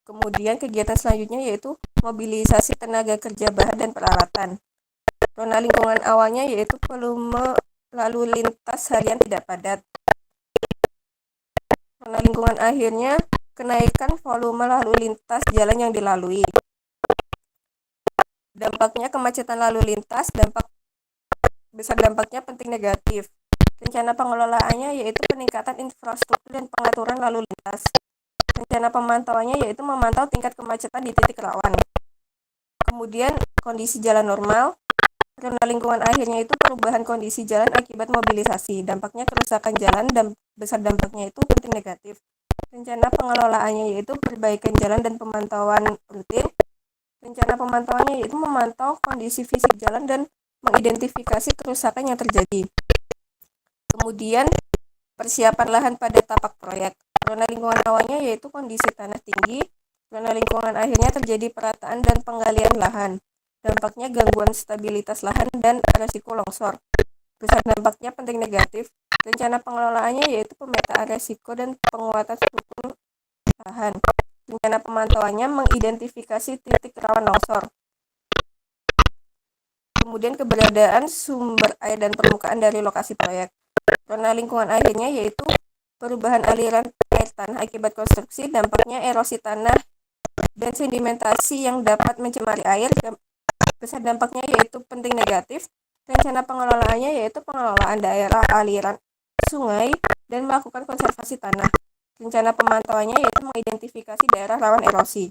Kemudian kegiatan selanjutnya yaitu mobilisasi tenaga kerja bahan dan peralatan. Zona lingkungan awalnya yaitu volume lalu lintas harian tidak padat. Zona lingkungan akhirnya kenaikan volume lalu lintas jalan yang dilalui. Dampaknya kemacetan lalu lintas, besar dampaknya penting negatif. Rencana pengelolaannya yaitu peningkatan infrastruktur dan pengaturan lalu lintas. Rencana pemantauannya yaitu memantau tingkat kemacetan di titik rawan. Kemudian kondisi jalan normal. Zona lingkungan akhirnya itu perubahan kondisi jalan akibat mobilisasi. Dampaknya kerusakan jalan dan besar dampaknya itu penting negatif. Rencana pengelolaannya yaitu perbaikan jalan dan pemantauan rutin. Rencana pemantauannya yaitu memantau kondisi fisik jalan dan mengidentifikasi kerusakan yang terjadi. Kemudian persiapan lahan pada tapak proyek. Zona lingkungan awalnya yaitu kondisi tanah tinggi. Zona lingkungan akhirnya terjadi perataan dan penggalian lahan. Dampaknya gangguan stabilitas lahan dan resiko longsor. Besar dampaknya penting negatif. Rencana pengelolaannya yaitu pemetaan resiko dan penguatan struktur lahan. Rencana pemantauannya mengidentifikasi titik rawan longsor. Kemudian keberadaan sumber air dan permukaan dari lokasi proyek. Zona lingkungan akhirnya yaitu perubahan aliran air tanah akibat konstruksi, dampaknya erosi tanah dan sedimentasi yang dapat mencemari air. Besar dampaknya yaitu penting negatif. Rencana pengelolaannya yaitu pengelolaan daerah aliran sungai dan melakukan konservasi tanah. Rencana pemantauannya yaitu mengidentifikasi daerah rawan erosi.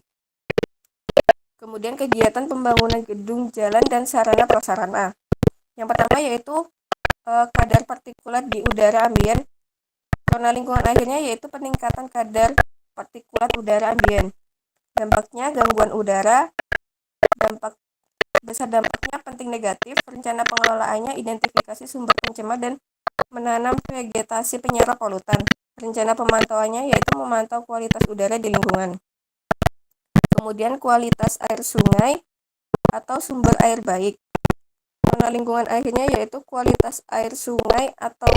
Kemudian kegiatan pembangunan gedung, jalan, dan sarana prasarana. Yang pertama yaitu kadar partikulat di udara ambien. Zona lingkungan akhirnya yaitu peningkatan kadar partikulat udara ambien. Dampaknya gangguan udara. Besar dampaknya penting negatif. Rencana pengelolaannya identifikasi sumber pencemar dan menanam vegetasi penyerap polutan. Rencana pemantauannya yaitu memantau kualitas udara di lingkungan. Kemudian kualitas air sungai atau sumber air baik. Zona lingkungan akhirnya yaitu kualitas air sungai atau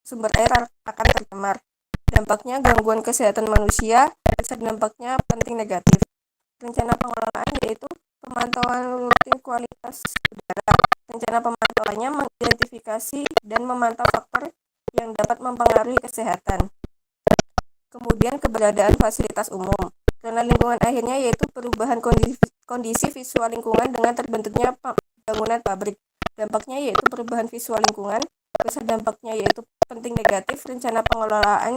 sumber air akan tercemar. Dampaknya gangguan kesehatan manusia. Besar dampaknya penting negatif. Rencana pengelolaan yaitu pemantauan rutin kualitas udara. Rencana pemantauannya mengidentifikasi dan memantau faktor yang dapat mempengaruhi kesehatan. Kemudian keberadaan fasilitas umum. Zona lingkungan akhirnya yaitu perubahan kondisi visual lingkungan dengan terbentuknya bangunan pabrik. dampaknya yaitu perubahan visual lingkungan, besar dampaknya yaitu penting negatif, rencana pengelolaan,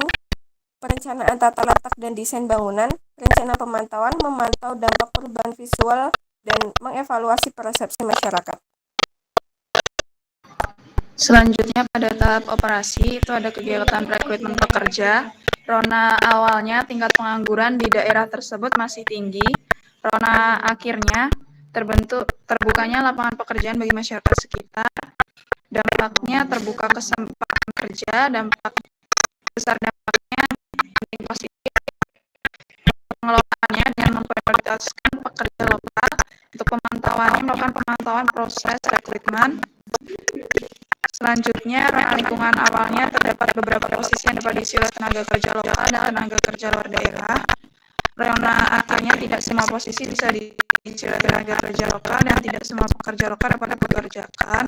perencanaan tata letak dan desain bangunan, rencana pemantauan, memantau dampak perubahan visual, dan mengevaluasi persepsi masyarakat. Selanjutnya pada tahap operasi itu ada kegiatan rekrutmen pekerja. Rona awalnya tingkat pengangguran di daerah tersebut masih tinggi. Rona akhirnya terbukanya lapangan pekerjaan bagi masyarakat sekitar. Dampaknya terbuka kesempatan kerja, besar dampaknya positif. Pengelolaannya dengan memprioritaskan pekerja lokal. Untuk pemantauannya melakukan pemantauan proses rekrutmen. Selanjutnya, rona lingkungan awalnya terdapat beberapa posisi yang dapat diisi oleh tenaga kerja lokal dan tenaga kerja luar daerah. Rona akhirnya tidak semua posisi bisa diisi oleh tenaga kerja lokal dan tidak semua pekerja lokal dapat dipekerjakan.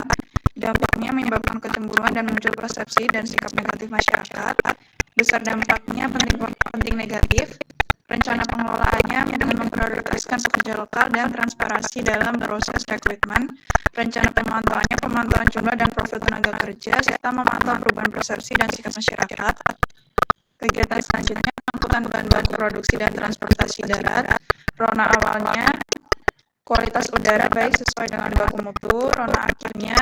Dampaknya menyebabkan kecemburuan dan muncul persepsi dan sikap negatif masyarakat. Besar dampaknya penting negatif. Rencana pengelolaannya dengan memprioritaskan pekerja lokal dan transparansi dalam proses rekrutmen. Rencana pemantauannya pemantauan jumlah dan profil tenaga kerja serta memantau perubahan persepsi dan sikap masyarakat. Kegiatan selanjutnya angkutan bahan baku produksi dan transportasi darat. Rona awalnya kualitas udara baik sesuai dengan baku mutu. Rona akhirnya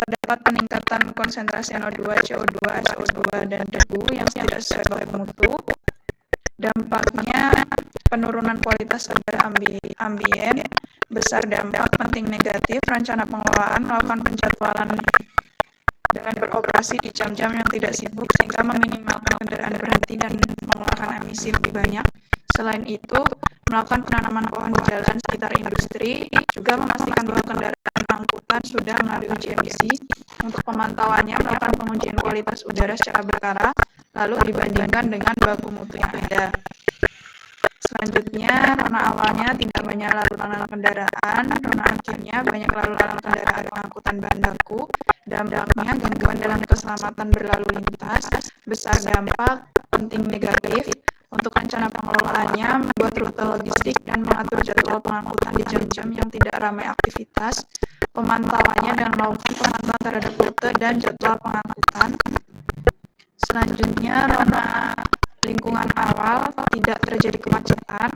terdapat peningkatan konsentrasi NO2, CO2, SO2, dan debu yang tidak sesuai baku mutu. Dampaknya penurunan kualitas udara ambien, besar dampak penting negatif, rencana pengelolaan melakukan penjadwalan dengan beroperasi di jam-jam yang tidak sibuk sehingga meminimalkan kendaraan berhenti dan mengeluarkan emisi lebih banyak. Selain itu, melakukan penanaman pohon di jalan sekitar industri, juga memastikan bahwa kendaraan angkutan sudah melalui uji emisi. Untuk pemantauannya melakukan pengujian kualitas udara secara berkala, lalu dibandingkan dengan baku mutu yang ada. Selanjutnya, rona awalnya tidak banyak lalu lalang kendaraan, rona akhirnya banyak lalu lalang kendaraan pengangkutan bahan baku. Dampaknya gangguan dalam keselamatan berlalu lintas, besar dampak penting negatif. Untuk rencana pengelolaannya, membuat rute logistik dan mengatur jadwal pengangkutan di jam-jam yang tidak ramai aktivitas. Pemantauannya dengan melakukan pemantauan terhadap rute dan jadwal pengangkutan. Selanjutnya, rona lingkungan awal tidak terjadi kemacetan.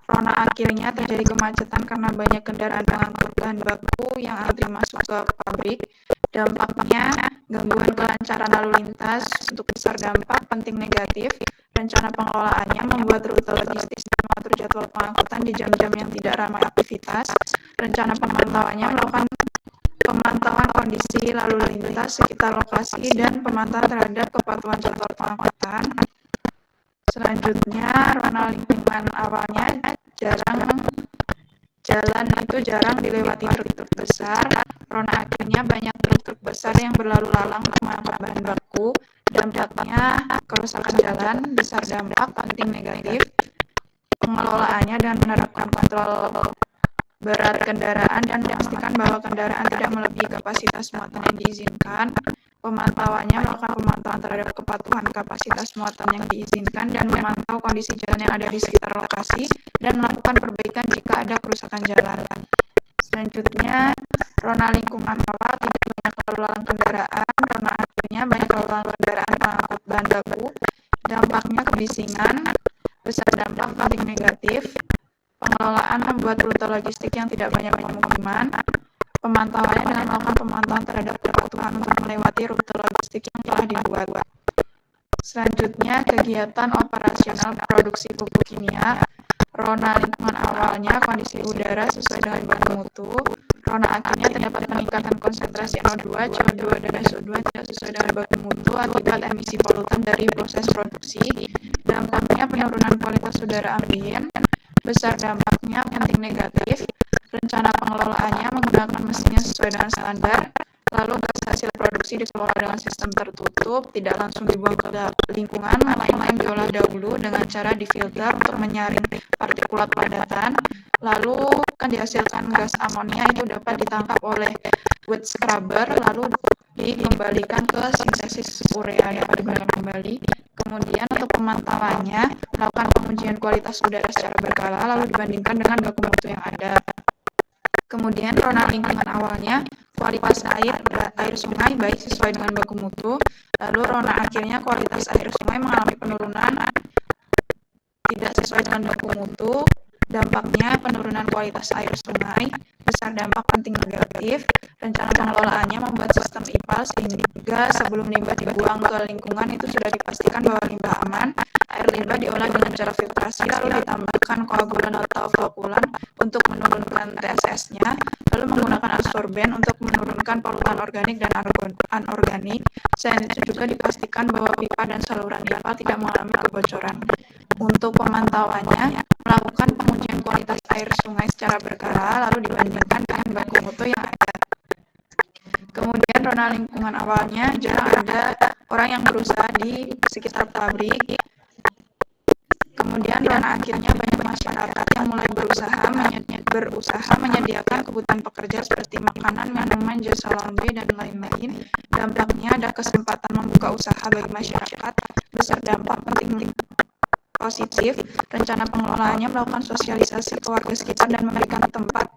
Rona akhirnya terjadi kemacetan karena banyak kendaraan pengangkut bahan baku yang antri masuk ke pabrik. Dampaknya gangguan kelancaran lalu lintas. Untuk besar dampak penting negatif. Rencana pengelolaannya membuat rute logistik dan mengatur jadwal pengangkutan di jam-jam yang tidak ramai aktivitas. Rencana pemantauannya melakukan pemantauan kondisi lalu lintas sekitar lokasi dan pemantauan terhadap kepatuhan jadwal pengangkutan. Selanjutnya, rona lingkungan awalnya jalan itu jarang dilewati truk-truk besar. Rona akhirnya banyak truk-truk besar yang berlalu lalang untuk mengangkut bahan baku. Dampaknya kerusakan jalan, besar dampak penting negatif. Pengelolaannya dan menerapkan kontrol berat kendaraan dan memastikan bahwa kendaraan tidak melebihi kapasitas muatan yang diizinkan. Pemantauannya melakukan pemantauan terhadap kepatuhan kapasitas muatan yang diizinkan dan memantau kondisi jalan yang ada di sekitar lokasi dan melakukan perbaikan jika ada kerusakan jalan. Selanjutnya, rona lingkungan awal tidak banyak lalu lalang kendaraan, rona akhirnya banyak lalu lalang kendaraan pengangkut bahan baku. Dampaknya kebisingan, besar dampak penting negatif. Pengelolaan membuat rute logistik yang tidak banyak pemukiman. Pemantauannya dengan melakukan pemantauan terhadap kepatuhan untuk melewati rute logistik yang telah dibuat. Selanjutnya, kegiatan operasional produksi pupuk kimia. Rona lingkungan awalnya kondisi udara sesuai dengan baku mutu. Rona akhirnya terdapat peningkatan konsentrasi NO2, CO2, dan SO2 tidak sesuai dengan baku mutu akibat emisi polutan dari proses produksi. Dampaknya penurunan kualitas udara ambien. Besar dampaknya penting negatif. Rencana pengelolaannya menggunakan mesinnya sesuai dengan standar. Lalu gas hasil produksi dikelola dengan sistem tertutup, tidak langsung dibuang ke lingkungan, melainkan diolah dahulu dengan cara difilter untuk menyaring partikulat padatan. Lalu kan dihasilkan gas amonia itu dapat ditangkap oleh wet scrubber, lalu dikembalikan ke sintesis urea dapat digunakan kembali. Kemudian untuk pemantauannya, melakukan pengujian kualitas udara secara berkala, lalu dibandingkan dengan baku mutu yang ada. Kemudian rona lingkungan awalnya kualitas air sungai baik sesuai dengan baku mutu. Lalu rona akhirnya kualitas air sungai mengalami penurunan tidak sesuai dengan baku mutu. Dampaknya penurunan kualitas air sungai, besar dampak penting negatif. Rencana pengelolaannya membuat sistem IPAL sehingga sebelum limbah dibuang ke lingkungan itu sudah dipastikan bahwa limbah aman. Air limbah diolah dengan cara filtrasi lalu ditambahkan koagulan atau flokulan untuk menurunkan TSS-nya, lalu menggunakan absorben untuk menurunkan polutan organik dan anorganik. Selain itu juga dipastikan bahwa pipa dan saluran IPAL tidak mengalami kebocoran. Untuk pemantauannya, melakukan pengujian kualitas air sungai secara berkala lalu dibandingkan dengan baku mutu yang ada. Kemudian rona lingkungan awalnya, jarang ada orang yang berusaha di sekitar pabrik. Kemudian rona akhirnya banyak masyarakat yang mulai berusaha menyediakan kebutuhan pekerja seperti makanan, minuman, jasa laundry, dan lain-lain. Dampaknya ada kesempatan membuka usaha bagi masyarakat, besar dampak penting positif. Rencana pengelolaannya melakukan sosialisasi ke warga sekitar dan memberikan tempat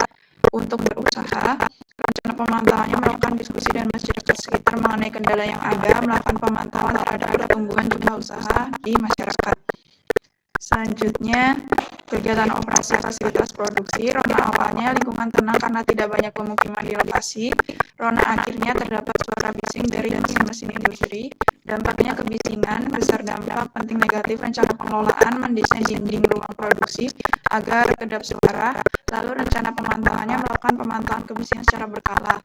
untuk berusaha. Rencana pemantauannya melakukan diskusi dengan masyarakat sekitar mengenai kendala yang ada, melakukan pemantauan terhadap pertumbuhan jumlah usaha di masyarakat. Selanjutnya, kegiatan operasi fasilitas produksi. Rona awalnya lingkungan tenang karena tidak banyak pemukiman di lokasi. Rona akhirnya terdapat suara bising dari mesin-mesin industri. Dampaknya kebisingan, besar dampak penting negatif. Rencana pengelolaan mendesain dinding ruang produksi agar kedap suara. Lalu rencana pemantauannya melakukan pemantauan kebisingan secara berkala.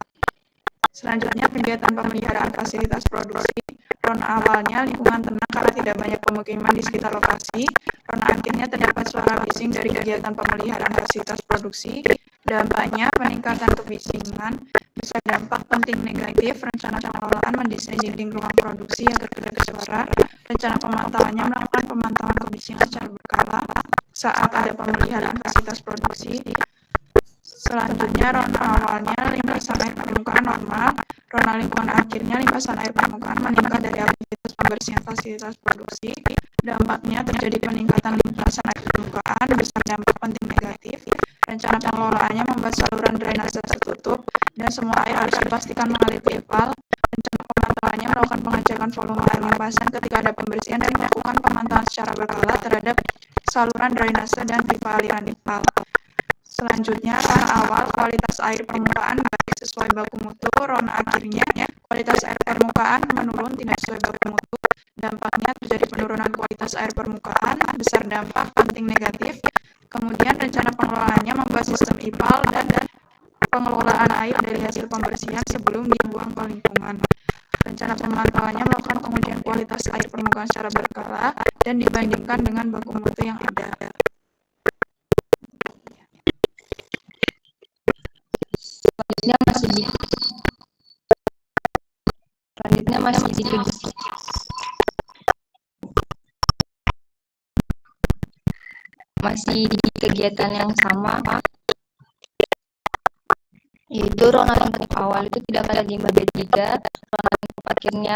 Selanjutnya, kegiatan pemeliharaan fasilitas produksi. Rona awalnya lingkungan tenang karena tidak banyak pemukiman di sekitar lokasi. Rona akhirnya terdapat suara bising dari kegiatan pemeliharaan fasilitas produksi. Dampaknya peningkatan kebisingan, besar dampak penting negatif. Rencana pengelolaan mendesain dinding ruang produksi agar tidak suara. Rencana pemantauannya melakukan pemantauan kebisingan secara berkala saat ada pemeliharaan fasilitas produksi. Selanjutnya, rona awalnya limpasan air permukaan normal. Rona lingkungan akhirnya limpasan air permukaan meningkat dari aktivitas pembersihan fasilitas produksi. Dampaknya terjadi peningkatan limpasan air permukaan, besar dampak penting negatif. Rencana pengelolaannya membuat saluran drainase tertutup dan semua air harus dipastikan mengalir ke IPAL. Rencana pemantauannya melakukan pengecekan volume air limpasan ketika ada pembersihan dan melakukan pemantauan secara berkala terhadap saluran drainase dan pipa aliran IPAL. Selanjutnya, rona awal kualitas air permukaan baik sesuai baku mutu. Rona akhirnya kualitas air permukaan menurun tidak sesuai baku mutu. Dampaknya terjadi penurunan kualitas air permukaan, besar dampak penting negatif. Kemudian rencana pengelolaannya membuat sistem IPAL dan pengelolaan air dari hasil pembersihan sebelum dibuang ke lingkungan. Rencana pemantauannya melakukan pengujian kualitas air permukaan secara berkala dan dibandingkan dengan baku mutu yang ada. Selanjutnya masih di kegiatan yang sama, yaitu rona lingkup awal itu tidak ada limbah B3. Rona lingkup akhirnya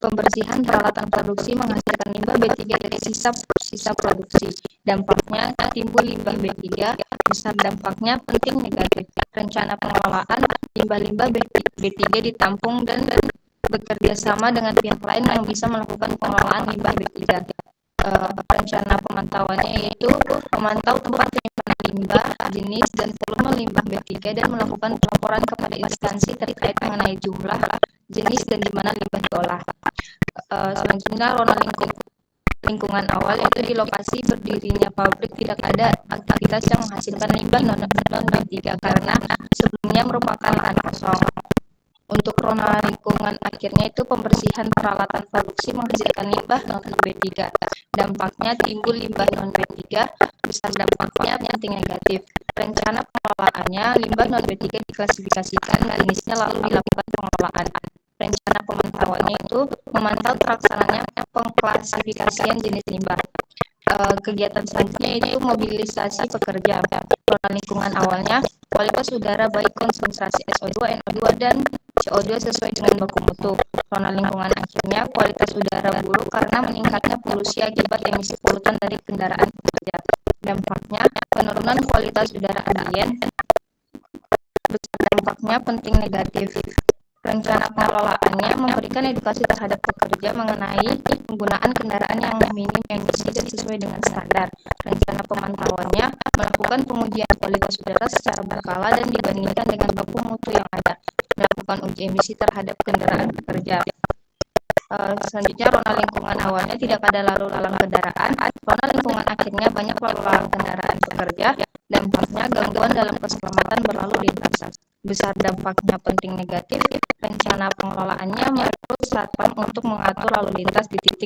pembersihan peralatan produksi menghasilkan limbah B3 dari sisa produksi. Dampaknya timbul limbah B3, besar dampaknya penting negatif. Rencana pengelolaan limbah-limbah B3 ditampung dan bekerja sama dengan pihak lain yang bisa melakukan pengelolaan limbah B3. Rencana pemantauannya yaitu memantau tempat penyimpanan limbah, jenis dan volume limbah B3 dan melakukan pelaporan kepada instansi terkait mengenai jumlah, jenis dan di mana limbah diolah. Selanjutnya, rona lingkungan awal yaitu di lokasi berdirinya pabrik tidak ada aktivitas yang menghasilkan limbah non B3 karena sebelumnya merupakan lahan kosong. Untuk rona lingkungan akhirnya itu pembersihan peralatan produksi menghasilkan limbah non B3. Dampaknya timbul limbah non B3, besar dampaknya penting negatif. Rencana pengelolaannya limbah non B3 diklasifikasikan jenisnya lalu dilakukan pengelolaan. Rencana pemantauannya itu memantau terlaksananya pengklasifikasian jenis limbah. Kegiatan selanjutnya itu mobilisasi pekerja. Rona lingkungan awalnya kualitas udara baik konsentrasi SO2, NO2 dan CO2 sesuai dengan baku mutu. Rona lingkungan akhirnya kualitas udara buruk karena meningkatnya polusi akibat emisi polutan dari kendaraan pekerja. Dampaknya penurunan kualitas udara ambien, besar dampaknya penting negatif. Rencana pengelolaannya memberikan edukasi terhadap pekerja mengenai penggunaan kendaraan yang minim emisi dan sesuai dengan standar. Rencana pemantauannya melakukan pengujian kualitas udara secara berkala dan dibandingkan dengan baku mutu yang ada. Melakukan uji emisi terhadap kendaraan pekerja. Selanjutnya, rona lingkungan awalnya tidak ada lalu lalang kendaraan. Rona lingkungan akhirnya banyak lalu lalang kendaraan pekerja. Dampaknya gangguan dalam keselamatan berlalu lintas. Besar dampaknya penting negatif. Rencana pengelolaannya menurut Satpam untuk mengatur lalu lintas di titik